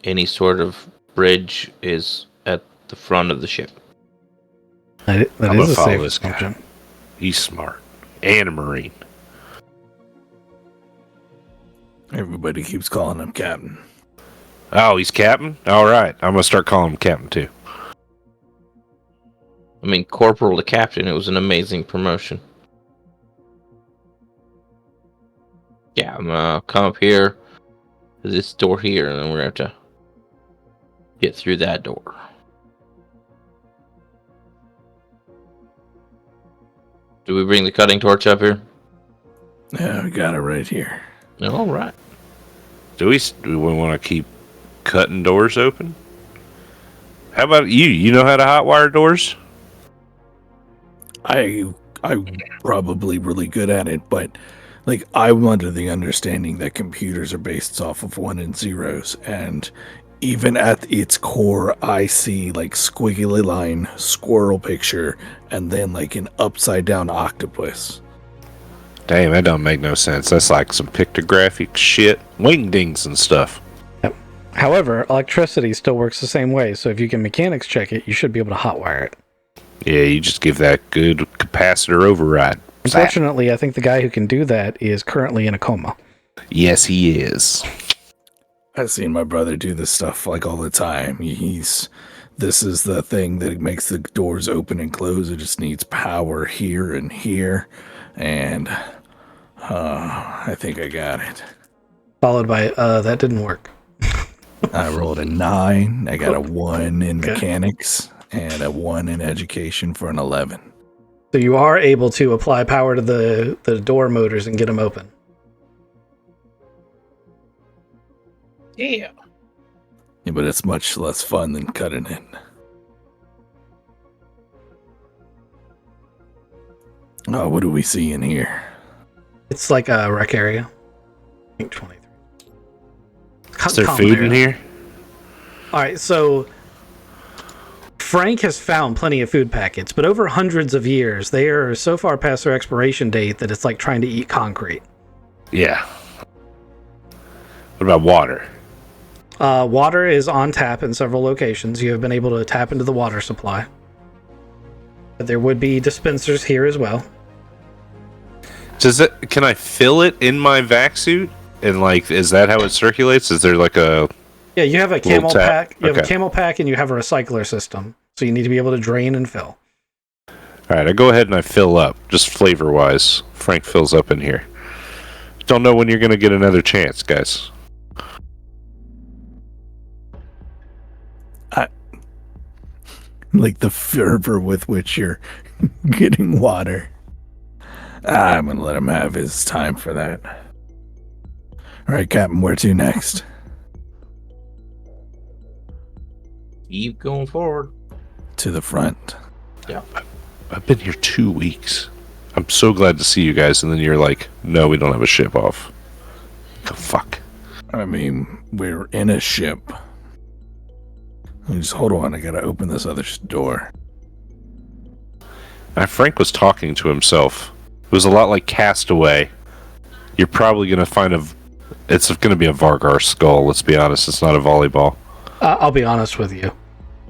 any sort of bridge is at the front of the ship. That I'm is gonna a follow safe this guy. assumption. He's smart. And a Marine. Everybody keeps calling him Captain. Oh, he's Captain? All right. I'm going to start calling him Captain, too. I mean, corporal to captain, it was an amazing promotion. Yeah, I'm going to come up here to this door here, and then we're going to have to get through that door. Do we bring the cutting torch up here? Yeah, we got it right here. All right. Do we want to keep cutting doors open? How about you? You know how to hotwire doors? I'm probably really good at it, but Like, I'm under the understanding that computers are based off of 1 and zeros, and even at its core, I see like squiggly line squirrel picture and then like an upside down octopus. Damn, that don't make no sense. That's like some pictographic shit, wingdings and stuff. Yep. However, electricity still works the same way, so if you can mechanics check it, you should be able to hotwire it. Yeah, you just give that good capacitor override. Unfortunately, I think the guy who can do that is currently in a coma. Yes, he is. I've seen my brother do this stuff like all the time. This is the thing that makes the doors open and close. It just needs power here and here. And I think I got it. Followed by, that didn't work. I rolled a 9. I got a 1 in mechanics and a 1 in education for an 11. So you are able to apply power to the door motors and get them open. Yeah. Yeah, but it's much less fun than cutting it. Oh, what do we see in here? It's like a rec area. I think 23. Is there food in here? All right, so Frank has found plenty of food packets, but over hundreds of years, they are so far past their expiration date that it's like trying to eat concrete. Yeah. What about water? Water is on tap in several locations. You have been able to tap into the water supply. But there would be dispensers here as well. Can I fill it in my vac suit? And like, is that how it circulates? Is there like a... Yeah, you have a camel tap. pack. You have a Okay. camel pack and you have a recycler system. So you need to be able to drain and fill. Alright, I go ahead and I fill up, just flavor-wise. Frank fills up in here. Don't know when you're going to get another chance, guys. Like the fervor with which you're getting water. I'm gonna let him have his time for that. All right, Captain, where to next? Keep going forward. To the front. I've been here 2 weeks. I'm so glad to see you guys, and then you're like, no, we don't have a ship off. Oh, fuck. I mean, we're in a ship. Just hold on, I gotta open this other door. Frank was talking to himself. It was a lot like Castaway. You're probably going to find it's going to be a Vargar skull, let's be honest. It's not a volleyball. I'll be honest with you.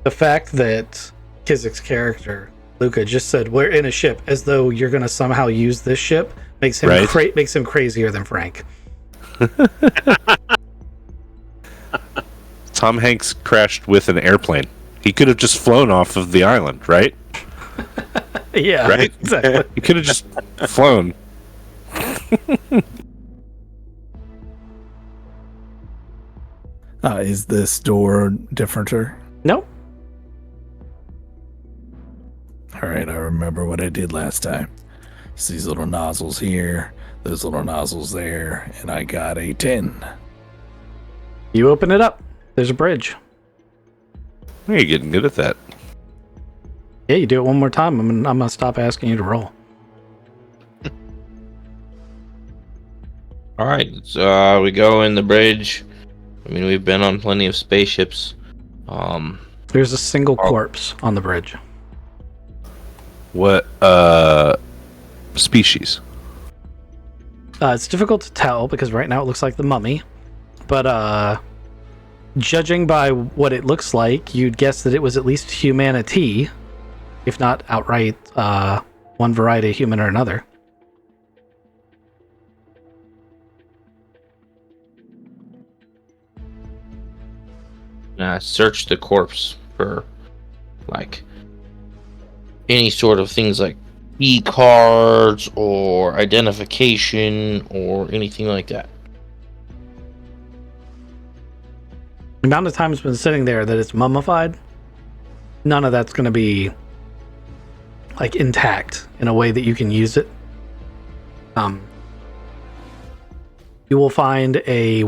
The fact that Kizik's character, Luca, just said, we're in a ship, as though you're going to somehow use this ship, makes him Right. makes him crazier than Frank. Tom Hanks crashed with an airplane. He could have just flown off of the island, right? Yeah, Right? exactly. He could have just flown. Is this door differenter? Nope. All right, I remember what I did last time. It's these little nozzles here, those little nozzles there, and I got a 10. You open it up. There's a bridge. You're getting good at that. Yeah, you do it one more time. I'm gonna stop asking you to roll. All right, so we go in the bridge. I mean, we've been on plenty of spaceships. There's a single corpse on the bridge. What, species? It's difficult to tell because right now it looks like the mummy, but judging by what it looks like, you'd guess that it was at least humanity, if not outright one variety of human or another. Search the corpse for, like, any sort of things like key cards or identification or anything like that. The amount of time it's been sitting there that it's mummified, none of that's going to be like intact in a way that you can use it. You will find a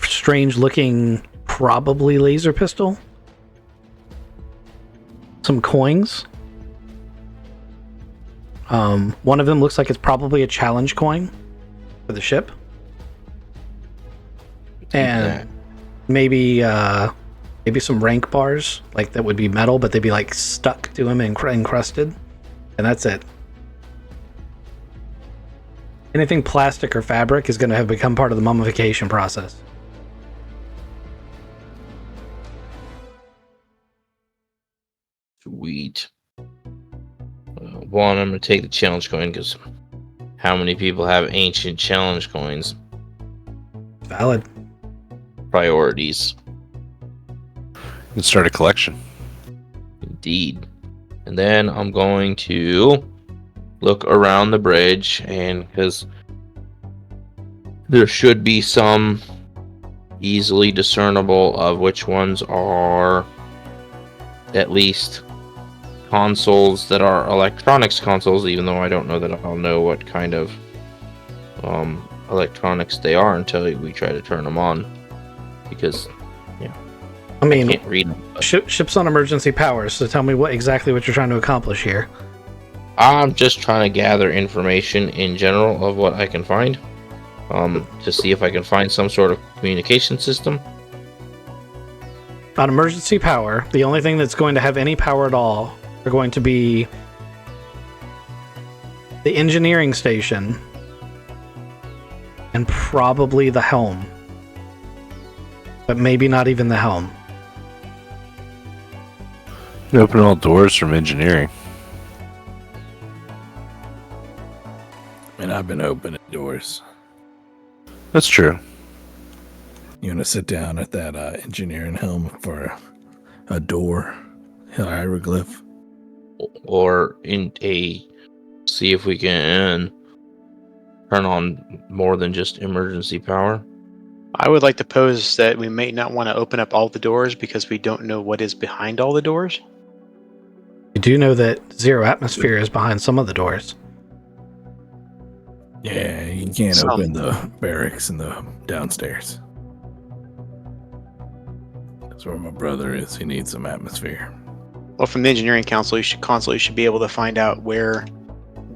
strange looking, probably laser pistol, some coins. One of them looks like it's probably a challenge coin. for the ship. that. And maybe some rank bars, like that would be metal, but they'd be like stuck to him and encrusted. And that's it. Anything plastic or fabric is going to have become part of the mummification process. Sweet. One, I'm going to take the challenge coin because how many people have ancient challenge coins? Valid. Priorities. You can start a collection. Indeed. And then I'm going to look around the bridge, and because there should be some easily discernible of which ones are at least consoles that are electronics consoles, even though I don't know that I'll know what kind of electronics they are until we try to turn them on, because I mean, I can't read them. ship's on emergency power, so tell me exactly what you're trying to accomplish here. I'm just trying to gather information in general of what I can find, to see if I can find some sort of communication system. On emergency power, the only thing that's going to have any power at all are going to be the engineering station and probably the helm. But maybe not even the helm. You open all doors from engineering. And I've been opening doors. That's true. You want to sit down at that engineering helm for a door hieroglyph? Or see if we can turn on more than just emergency power. I would like to pose that we may not want to open up all the doors because we don't know what is behind all the doors. You do know that zero atmosphere is behind some of the doors. Yeah, you can't open the barracks in the downstairs. That's where my brother is. He needs some atmosphere. Well, from the engineering console, you should be able to find out where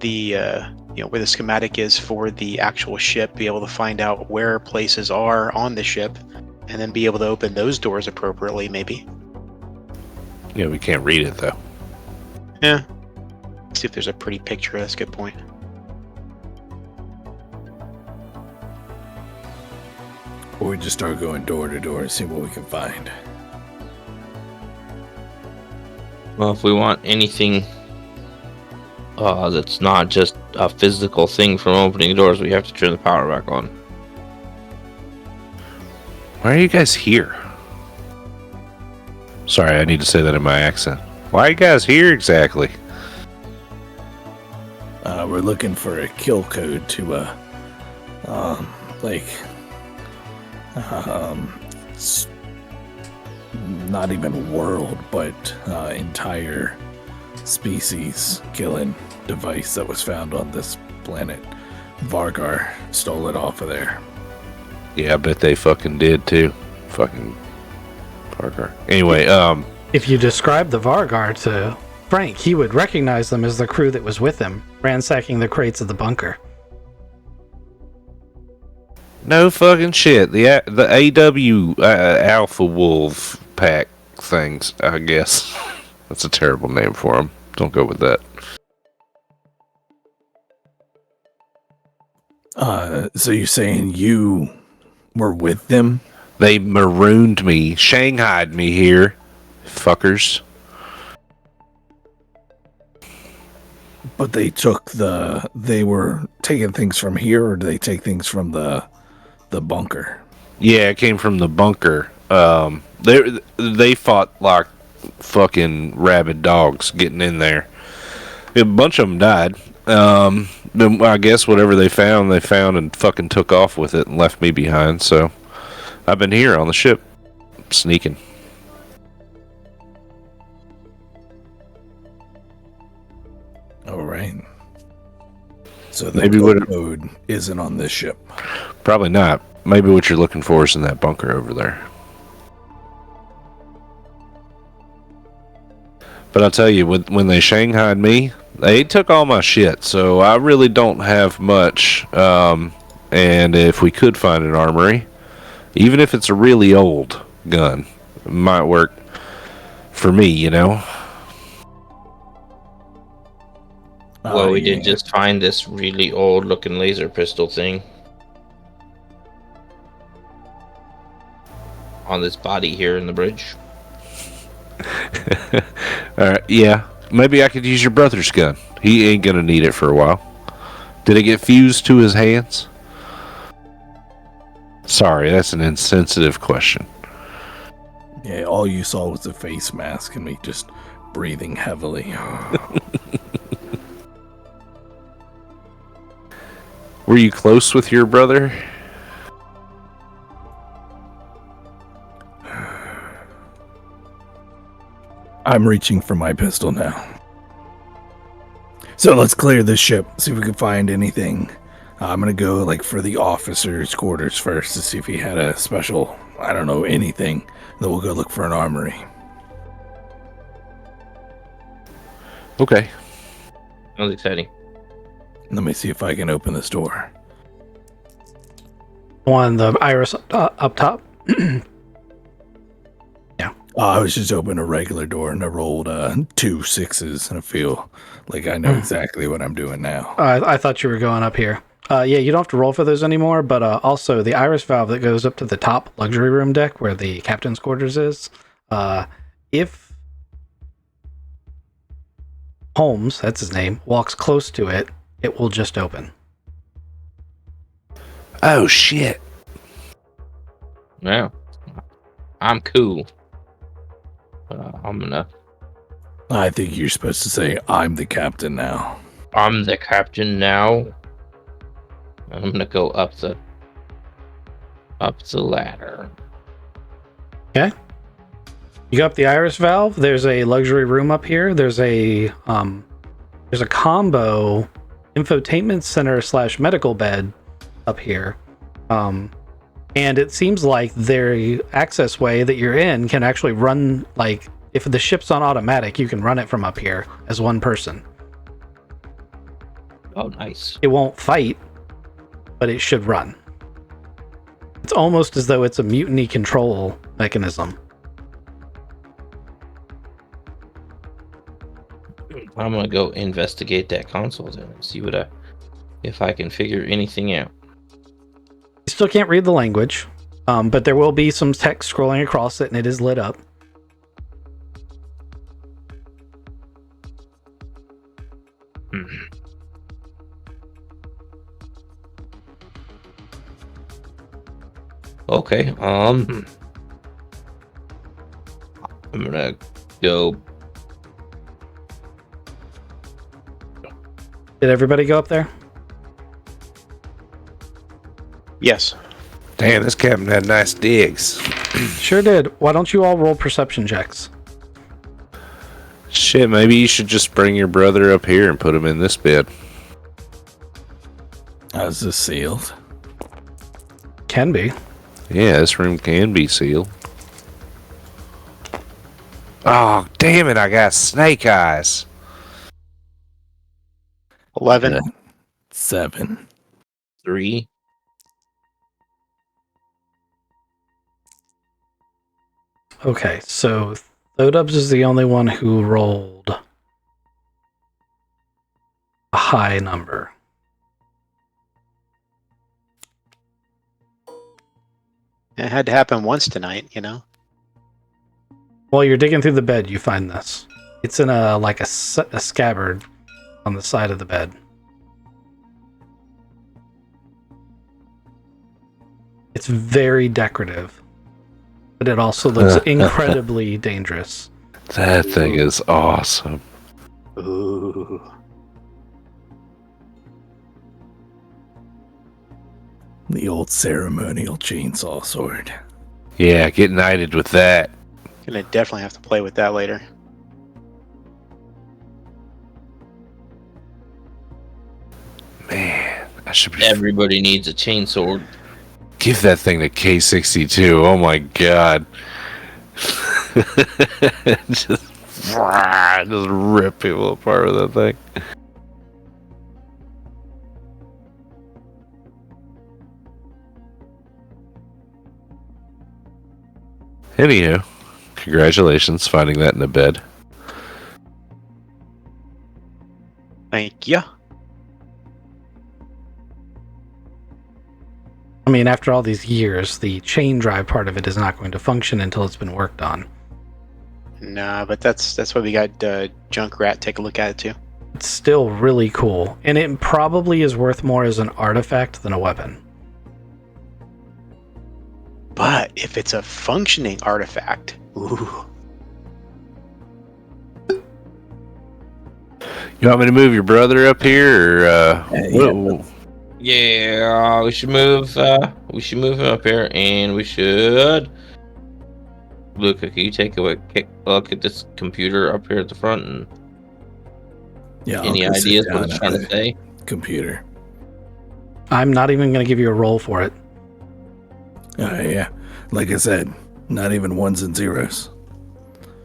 the where the schematic is for the actual ship. Be able to find out where places are on the ship, and then be able to open those doors appropriately. Maybe. Yeah, we can't read it though. Yeah. See if there's a pretty picture. That's a good point. Or we just start going door to door and see what we can find. Well, if we want anything that's not just a physical thing from opening doors, we have to turn the power back on. Why are you guys here? Sorry, I need to say that in my accent. Why are you guys here exactly? We're looking for a kill code to not even world, but entire species killing device that was found on this planet. Vargar stole it off of there. Yeah, I bet they fucking did too. Fucking Parker. Anyway, If you describe the Vargar to Frank, he would recognize them as the crew that was with him, ransacking the crates of the bunker. no fucking shit. The AW Alpha Wolf Pack things, I guess. That's a terrible name for them. Don't go with that. So you're saying you were with them? They marooned me, shanghaied me here, fuckers. But they were taking things from here, or did they take things from the bunker? Yeah, it came from the bunker. They fought like fucking rabid dogs getting in there. A bunch of them died. Then I guess whatever they found and fucking took off with it and left me behind. So I've been here on the ship, sneaking. All right. So the Maybe code isn't on this ship. Probably not. Maybe what you're looking for is in that bunker over there. But I'll tell you, when they shanghaied me, they took all my shit. So I really don't have much And if we could find an armory, even if it's a really old gun, it might work for me, you know? Well, we Yeah. did just find this really old looking laser pistol thing on this body here in the bridge. Alright, yeah. Maybe I could use your brother's gun. He ain't gonna need it for a while. Did it get fused to his hands? Sorry, that's an insensitive question. Yeah, all you saw was a face mask and me just breathing heavily. Were you close with your brother? I'm reaching for my pistol now. So let's clear this ship, see if we can find anything. I'm gonna go for the officer's quarters first to see if he had a special, I don't know, anything. Then we'll go look for an armory. Okay. Sounds exciting. Let me see if I can open this door. On the iris up top. I was just opening a regular door and I rolled 2 6s and I feel like I know exactly what I'm doing now. I thought you were going up here. Yeah, you don't have to roll for those anymore, but also the iris valve that goes up to the top luxury room deck where the captain's quarters is, if Holmes, that's his name, walks close to it, it will just open. Oh, shit. Yeah. I'm cool. I'm gonna... I think you're supposed to say, I'm the captain now. I'm the captain now. I'm gonna go up the ladder. Okay. You go up the iris valve. There's a luxury room up here. There's a combo infotainment center / medical bed up here. And it seems like the access way that you're in can actually run, if the ship's on automatic, you can run it from up here as one person. Oh, nice. It won't fight, but it should run. It's almost as though it's a mutiny control mechanism. I'm gonna go investigate that console then and see if I can figure anything out. You still can't read the language, but there will be some text scrolling across it, and it is lit up. Okay, I'm gonna go. Did everybody go up there? Yes. Damn, this captain had nice digs. Sure did. Why don't you all roll perception checks? Shit, maybe you should just bring your brother up here and put him in this bed. Is this sealed? Can be. Yeah, this room can be sealed. Oh, damn it, I got snake eyes. 11. 7. 3. Okay, so Thodubs is the only one who rolled a high number. It had to happen once tonight, you know? While you're digging through the bed, you find this. It's in a scabbard on the side of the bed. It's very decorative, but it also looks incredibly dangerous. That thing is awesome. Ooh. The old ceremonial chainsaw sword. Yeah, get knighted with that. Gonna definitely have to play with that later. Man, I should be... Everybody needs a chainsaw. Give that thing to K62. Oh my god. just rip people apart with that thing. Anywho, congratulations finding that in a bed. Thank you. I mean, after all these years, the chain drive part of it is not going to function until it's been worked on. Nah, but that's why we got Junkrat take a look at it too. It's still really cool, and it probably is worth more as an artifact than a weapon. But if it's a functioning artifact, ooh. You want me to move your brother up here, or Yeah, we should move. We should move him up here, and we should. Luca, can you take a quick look at this computer up here at the front? And Yeah. any I'll go sit ideas what down it's at trying to the say? computer. I'm not even going to give you a roll for it. Yeah. Like I said, not even ones and zeros.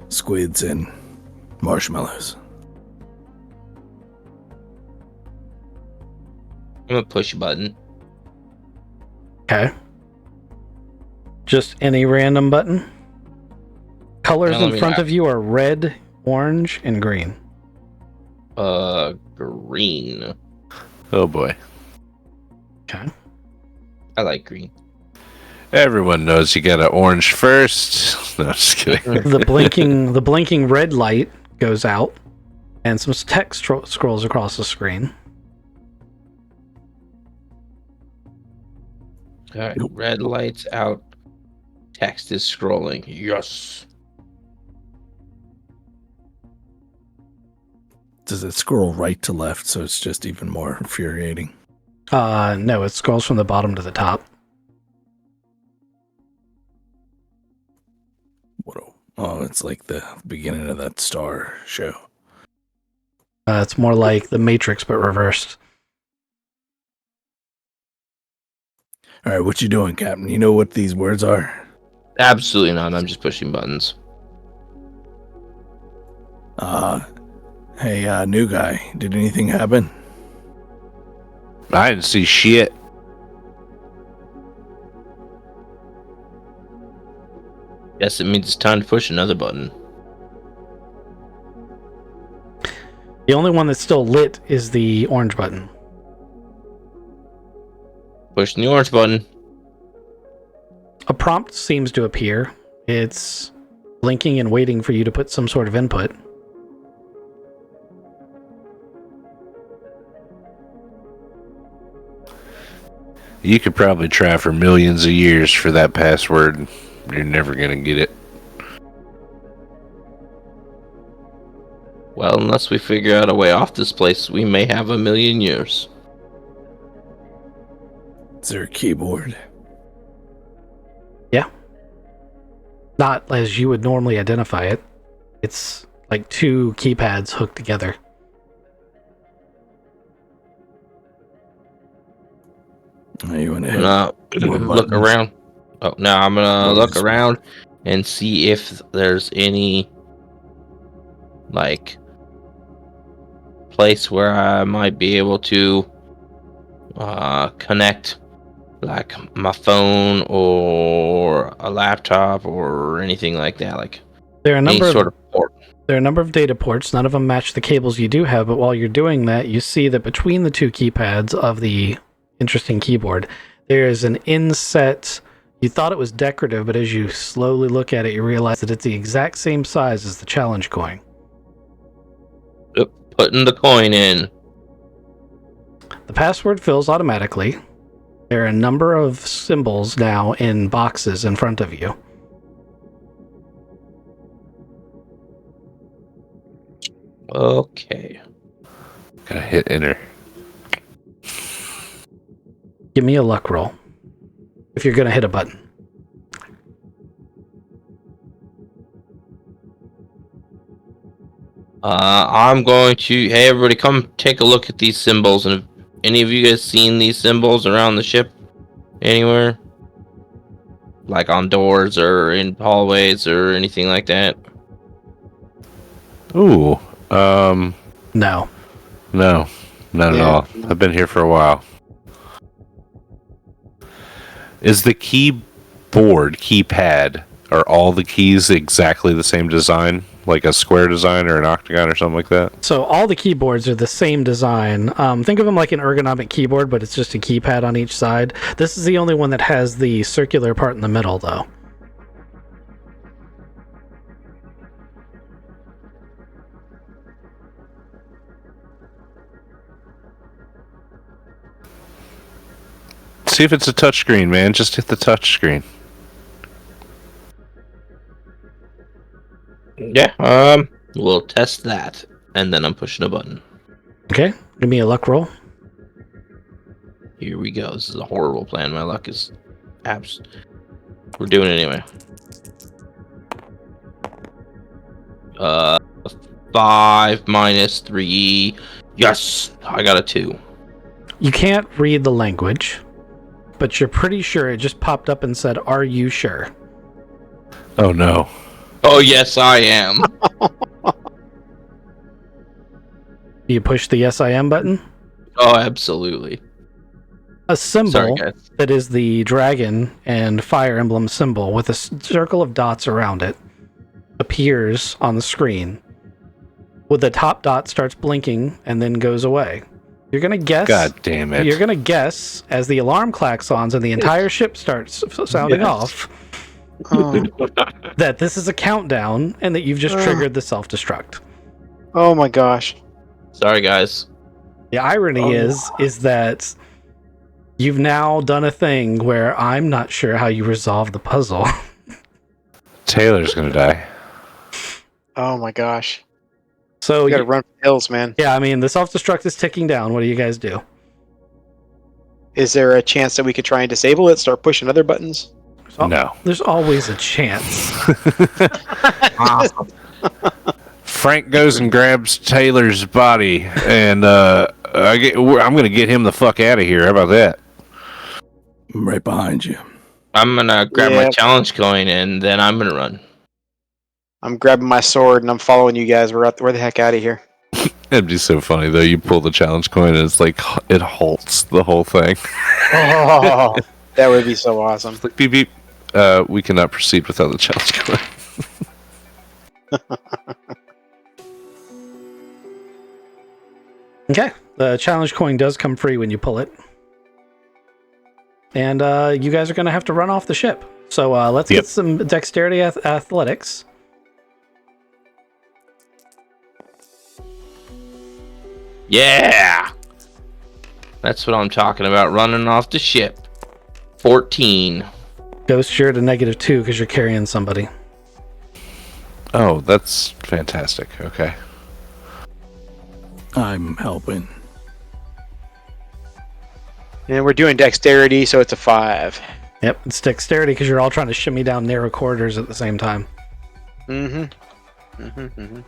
Squids and marshmallows. I'm gonna push a button. Okay. Just any random button. Colors Now, let in me front know. of you are red, orange, and green. Green. oh boy. Okay. I like green. Everyone knows you got an orange first. No, just kidding. The blinking red light goes out, and some text scrolls across the screen. All right, red lights out. Text is scrolling. Yes. Does it scroll right to left, so it's just even more infuriating? No, it scrolls from the bottom to the top. Oh, it's like the beginning of that Star show. It's more like the Matrix, but reversed. All right, what you doing, Captain? You know what these words are? Absolutely not. I'm just pushing buttons. Hey, new guy, did anything happen? I didn't see shit. Guess it means it's time to push another button. The only one that's still lit is the orange button. Pushing the orange button. A prompt seems to appear. It's blinking and waiting for you to put some sort of input. You could probably try for millions of years for that password. You're never gonna get it. Well, unless we figure out a way off this place, we may have a million years. Is there a keyboard? Yeah. Not as you would normally identify it. It's like two keypads hooked together. You want to I'm hit gonna more look buttons? around. Oh, no, I'm gonna Oh, look this one. around and see if there's any, like, place where I might be able to connect, like, my phone or a laptop or anything like that, like There are a any number sort of of port. There are a number of data ports. None of them match the cables you do have, but while you're doing that, you see that between the two keypads of the interesting keyboard, there is an inset. You thought it was decorative, but as you slowly look at it, you realize that it's the exact same size as the challenge coin. Yep, putting the coin in. The password fills automatically. There are a number of symbols now in boxes in front of you. Okay. Gotta hit enter. Give me a luck roll if you're going to hit a button. I'm going to. Hey, everybody, come take a look at these symbols. And have any of you guys seen these symbols around the ship anywhere? Like on doors or in hallways or anything like that? Ooh, No. no, not at Yeah. all. I've been here for a while. Is the keypad, are all the keys exactly the same design, like a square design or an octagon or something like that? So all the keyboards are the same design. Think of them like an ergonomic keyboard, but it's just a keypad on each side. This is the only one that has the circular part in the middle, though. See if it's a touchscreen, man. Just hit the touchscreen. Yeah, we'll test that, and then I'm pushing a button. Okay, give me a luck roll. Here we go. This is a horrible plan. My luck is abs. We're doing it anyway. 5 minus 3. Yes, I got a 2. You can't read the language, but you're pretty sure it just popped up and said, "Are you sure?" Oh no. Oh yes, I am. You push the "Yes, I am" button. Oh, absolutely. A symbol Sorry, guys. that is the dragon and fire emblem symbol with a circle of dots around it appears on the screen. With the top dot starts blinking and then goes away. You're gonna guess. God damn it. You're gonna guess as the alarm klaxons and the entire ship starts sounding Yes. off Oh, that this is a countdown and that you've just triggered the self-destruct. oh my gosh. Sorry, guys. The irony is that you've now done a thing where I'm not sure how you resolve the puzzle. Taylor's gonna die. Oh my gosh. So We gotta run for the hills, man. yeah, I mean the self-destruct is ticking down. What do you guys do? Is there a chance that we could try and disable it, start pushing other buttons? No. There's always a chance. Frank goes and grabs Taylor's body, and I'm gonna get him the fuck out of here. How about that? I'm right behind you. I'm gonna grab my Yep. challenge coin, and then I'm gonna run. I'm grabbing my sword and I'm following you guys. We're the heck out of here. It'd be so funny though. You pull the challenge coin, and it's like it halts the whole thing. Oh, that would be so awesome. It's like beep beep. We cannot proceed without the challenge coin. Okay, the challenge coin does come free when you pull it. And you guys are going to have to run off the ship. So let's Yep. get some dexterity athletics. Yeah, that's what I'm talking about. Running off the ship. 14. Ghost, you're at a -2 because you're carrying somebody. Oh, that's fantastic. Okay. I'm helping. And we're doing dexterity, so it's a 5. Yep, it's dexterity because you're all trying to shimmy down narrow corridors at the same time. Mm-hmm. Mm-hmm. Mm-hmm.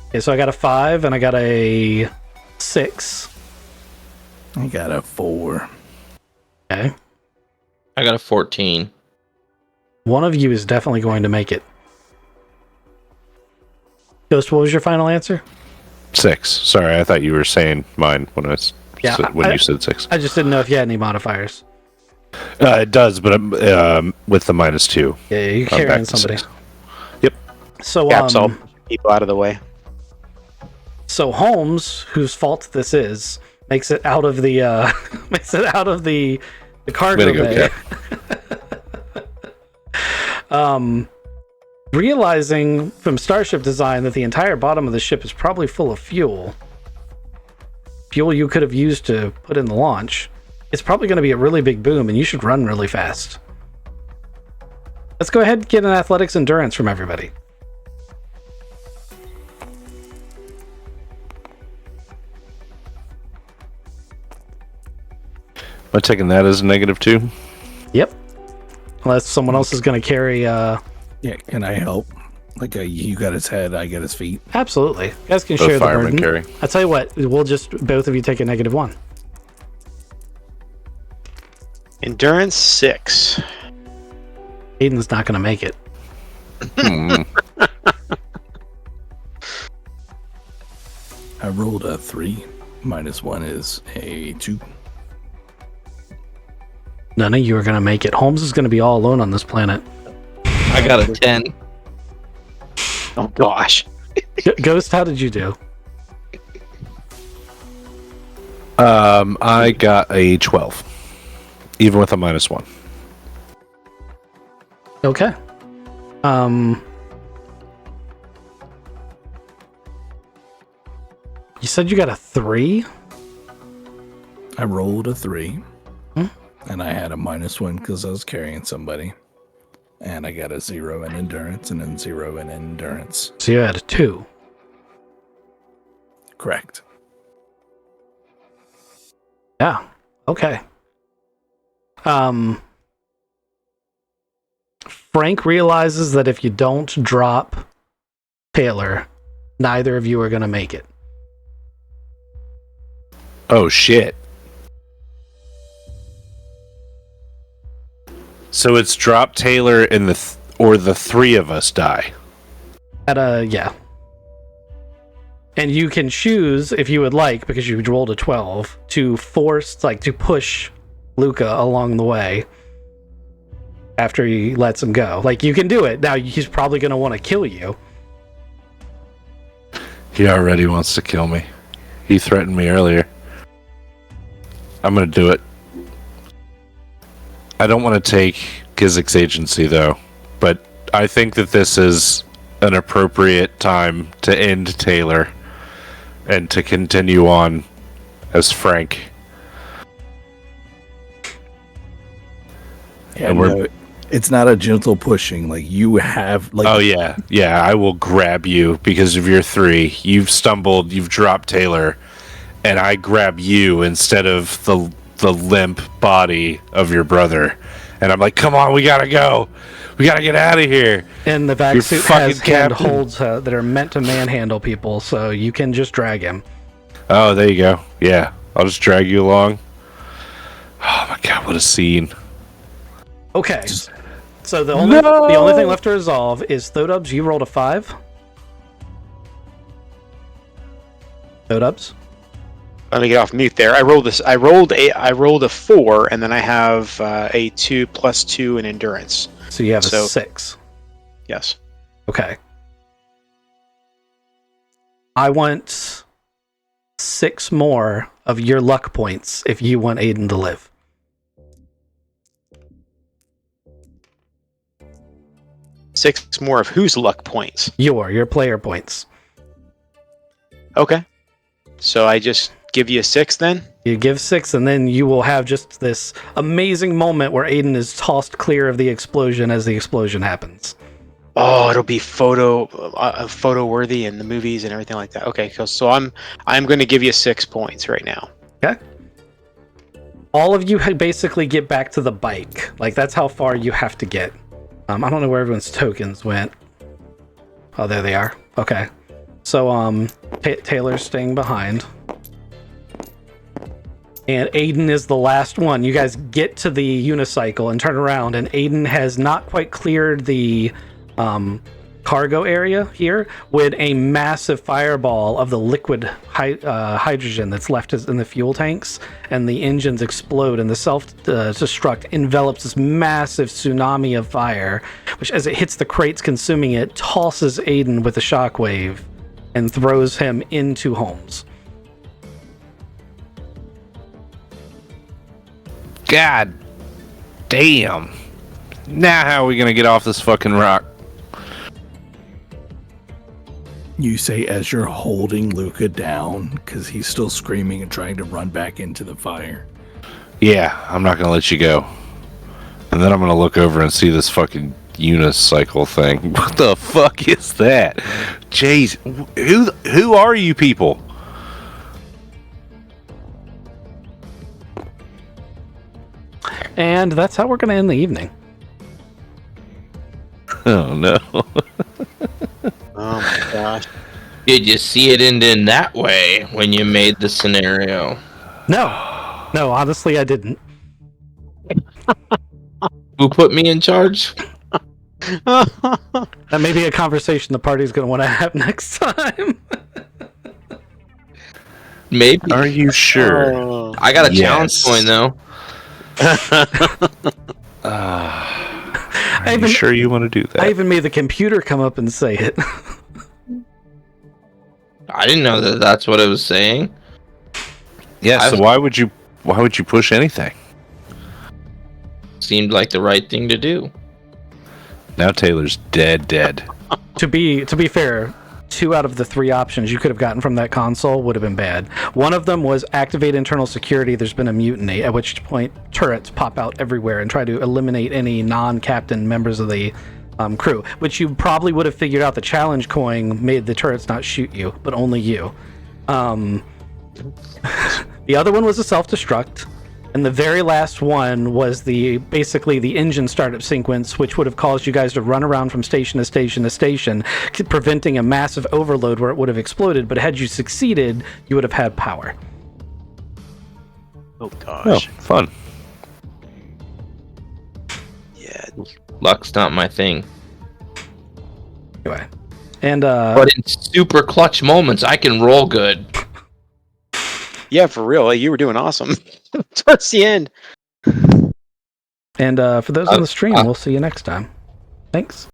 Okay, so I got a 5 and I got a 6. I got a 4. Okay. I got a 14. One of you is definitely going to make it. Ghost, what was your final answer? 6. Sorry, I thought you were saying mine when you said 6. I just didn't know if you had any modifiers. It does, but with the -2. Yeah, you're I'm back carrying to somebody. 6. Yep. So, Gaps all people out of the way. so Holmes, whose fault this is, makes it out of the the cargo Way to go, bay. Cap. Realizing from Starship Design that the entire bottom of the ship is probably full of fuel you could have used to put in the launch, it's probably going to be a really big boom, and you should run really fast. Let's go ahead and get an athletics endurance from everybody. Am I taking that as a -2? Yep. Unless someone else is going to carry... Yeah, can I help? Like, you got his head, I got his feet. Absolutely. You guys can Both share the firemen burden. carry. I'll tell you what, we'll just... Both of you take a -1. Endurance 6. Aiden's not going to make it. Hmm. I rolled a 3. -1 is a 2. None of you are going to make it. Holmes is going to be all alone on this planet. I got a 10. Oh gosh. Ghost, how did you do? I got a 12, even with a -1. Okay. You said you got a 3? I rolled a 3, Hmm? and I had a -1 because I was carrying somebody. And I got a 0 in endurance, and then 0 in endurance. So you had a 2. Correct. Yeah. Okay. Frank realizes that if you don't drop Taylor, neither of you are going to make it. Oh shit! So it's drop Taylor and or the three of us die. Yeah. And you can choose, if you would like, because you rolled a 12, to push Luca along the way after he lets him go. Like, you can do it. Now, he's probably going to want to kill you. He already wants to kill me. He threatened me earlier. I'm gonna do it. I don't want to take Gizik's agency, though, but I think that this is an appropriate time to end Taylor and to continue on as Frank. Yeah, And we're- it's not a gentle pushing. Like, you have, like... Oh, yeah. Yeah, I will grab you because of your 3. You've stumbled, you've dropped Taylor, and I grab you instead of the limp body of your brother. And I'm like, come on, we gotta go. We gotta get out of here. And the vac You're suit fucking has hand captain. holds that are meant to manhandle people, so you can just drag him. Oh, there you go. Yeah, I'll just drag you along. Oh my god, what a scene. Okay. So the only thing left to resolve is Thodubs, you rolled a 5. Thodubs? Let me get off mute there. I rolled a 4, and then I have a 2 plus 2 in endurance. So you have a So- 6. Yes. Okay. I want 6 more of your luck points if you want Aiden to live. Six more of whose luck points? Your player points. Okay. So I just give you a 6 then? You give 6, and then you will have just this amazing moment where Aiden is tossed clear of the explosion as the explosion happens. Oh, it'll be photo worthy in the movies and everything like that. Okay, cool. So I'm going to give you 6 points right now. Okay. All of you basically get back to the bike. Like, that's how far you have to get. I don't know where everyone's tokens went. Oh, there they are. Okay. So, Taylor's staying behind. And Aiden is the last one. You guys get to the unicycle and turn around, and Aiden has not quite cleared the cargo area here when a massive fireball of the liquid hydrogen that's left in the fuel tanks and the engines explode, and the self-destruct envelops this massive tsunami of fire, which, as it hits the crates consuming it, tosses Aiden with a shockwave and throws him into Holmes. God damn. Now how are we gonna get off this fucking rock? You say as you're holding Luca down because he's still screaming and trying to run back into the fire. Yeah, I'm not gonna let you go. And then I'm gonna look over and see this fucking unicycle thing. What the fuck is that? Jeez, who are you people? And that's how we're going to end the evening. Oh no. Oh my gosh. Did you see it end in that way when you made the scenario? No, honestly, I didn't. Who put me in charge? That may be a conversation the party's going to want to have next time. Maybe. Are you sure? Oh. I got a Yes. challenge coin though. Are you sure you want to do that? I even made the computer come up and say it. I didn't know that that's what it was saying. Yeah, so why would you push anything? Seemed like the right thing to do. Now Taylor's dead. To be fair, 2 out of the 3 options you could have gotten from that console would have been bad. One of them was activate internal security. There's been a mutiny, at which point turrets pop out everywhere and try to eliminate any non-captain members of the crew, which you probably would have figured out the challenge coin made the turrets not shoot you, but only you. The other one was a self-destruct. And the very last one was basically the engine startup sequence, which would have caused you guys to run around from station to station to station, preventing a massive overload where it would have exploded. But had you succeeded, you would have had power. Oh gosh. Oh, fun. Yeah. Luck's not my thing. Anyway, and But in super clutch moments, I can roll good. Yeah, for real. Like, you were doing awesome towards the end. and for those on the stream, we'll see you next time. Thanks.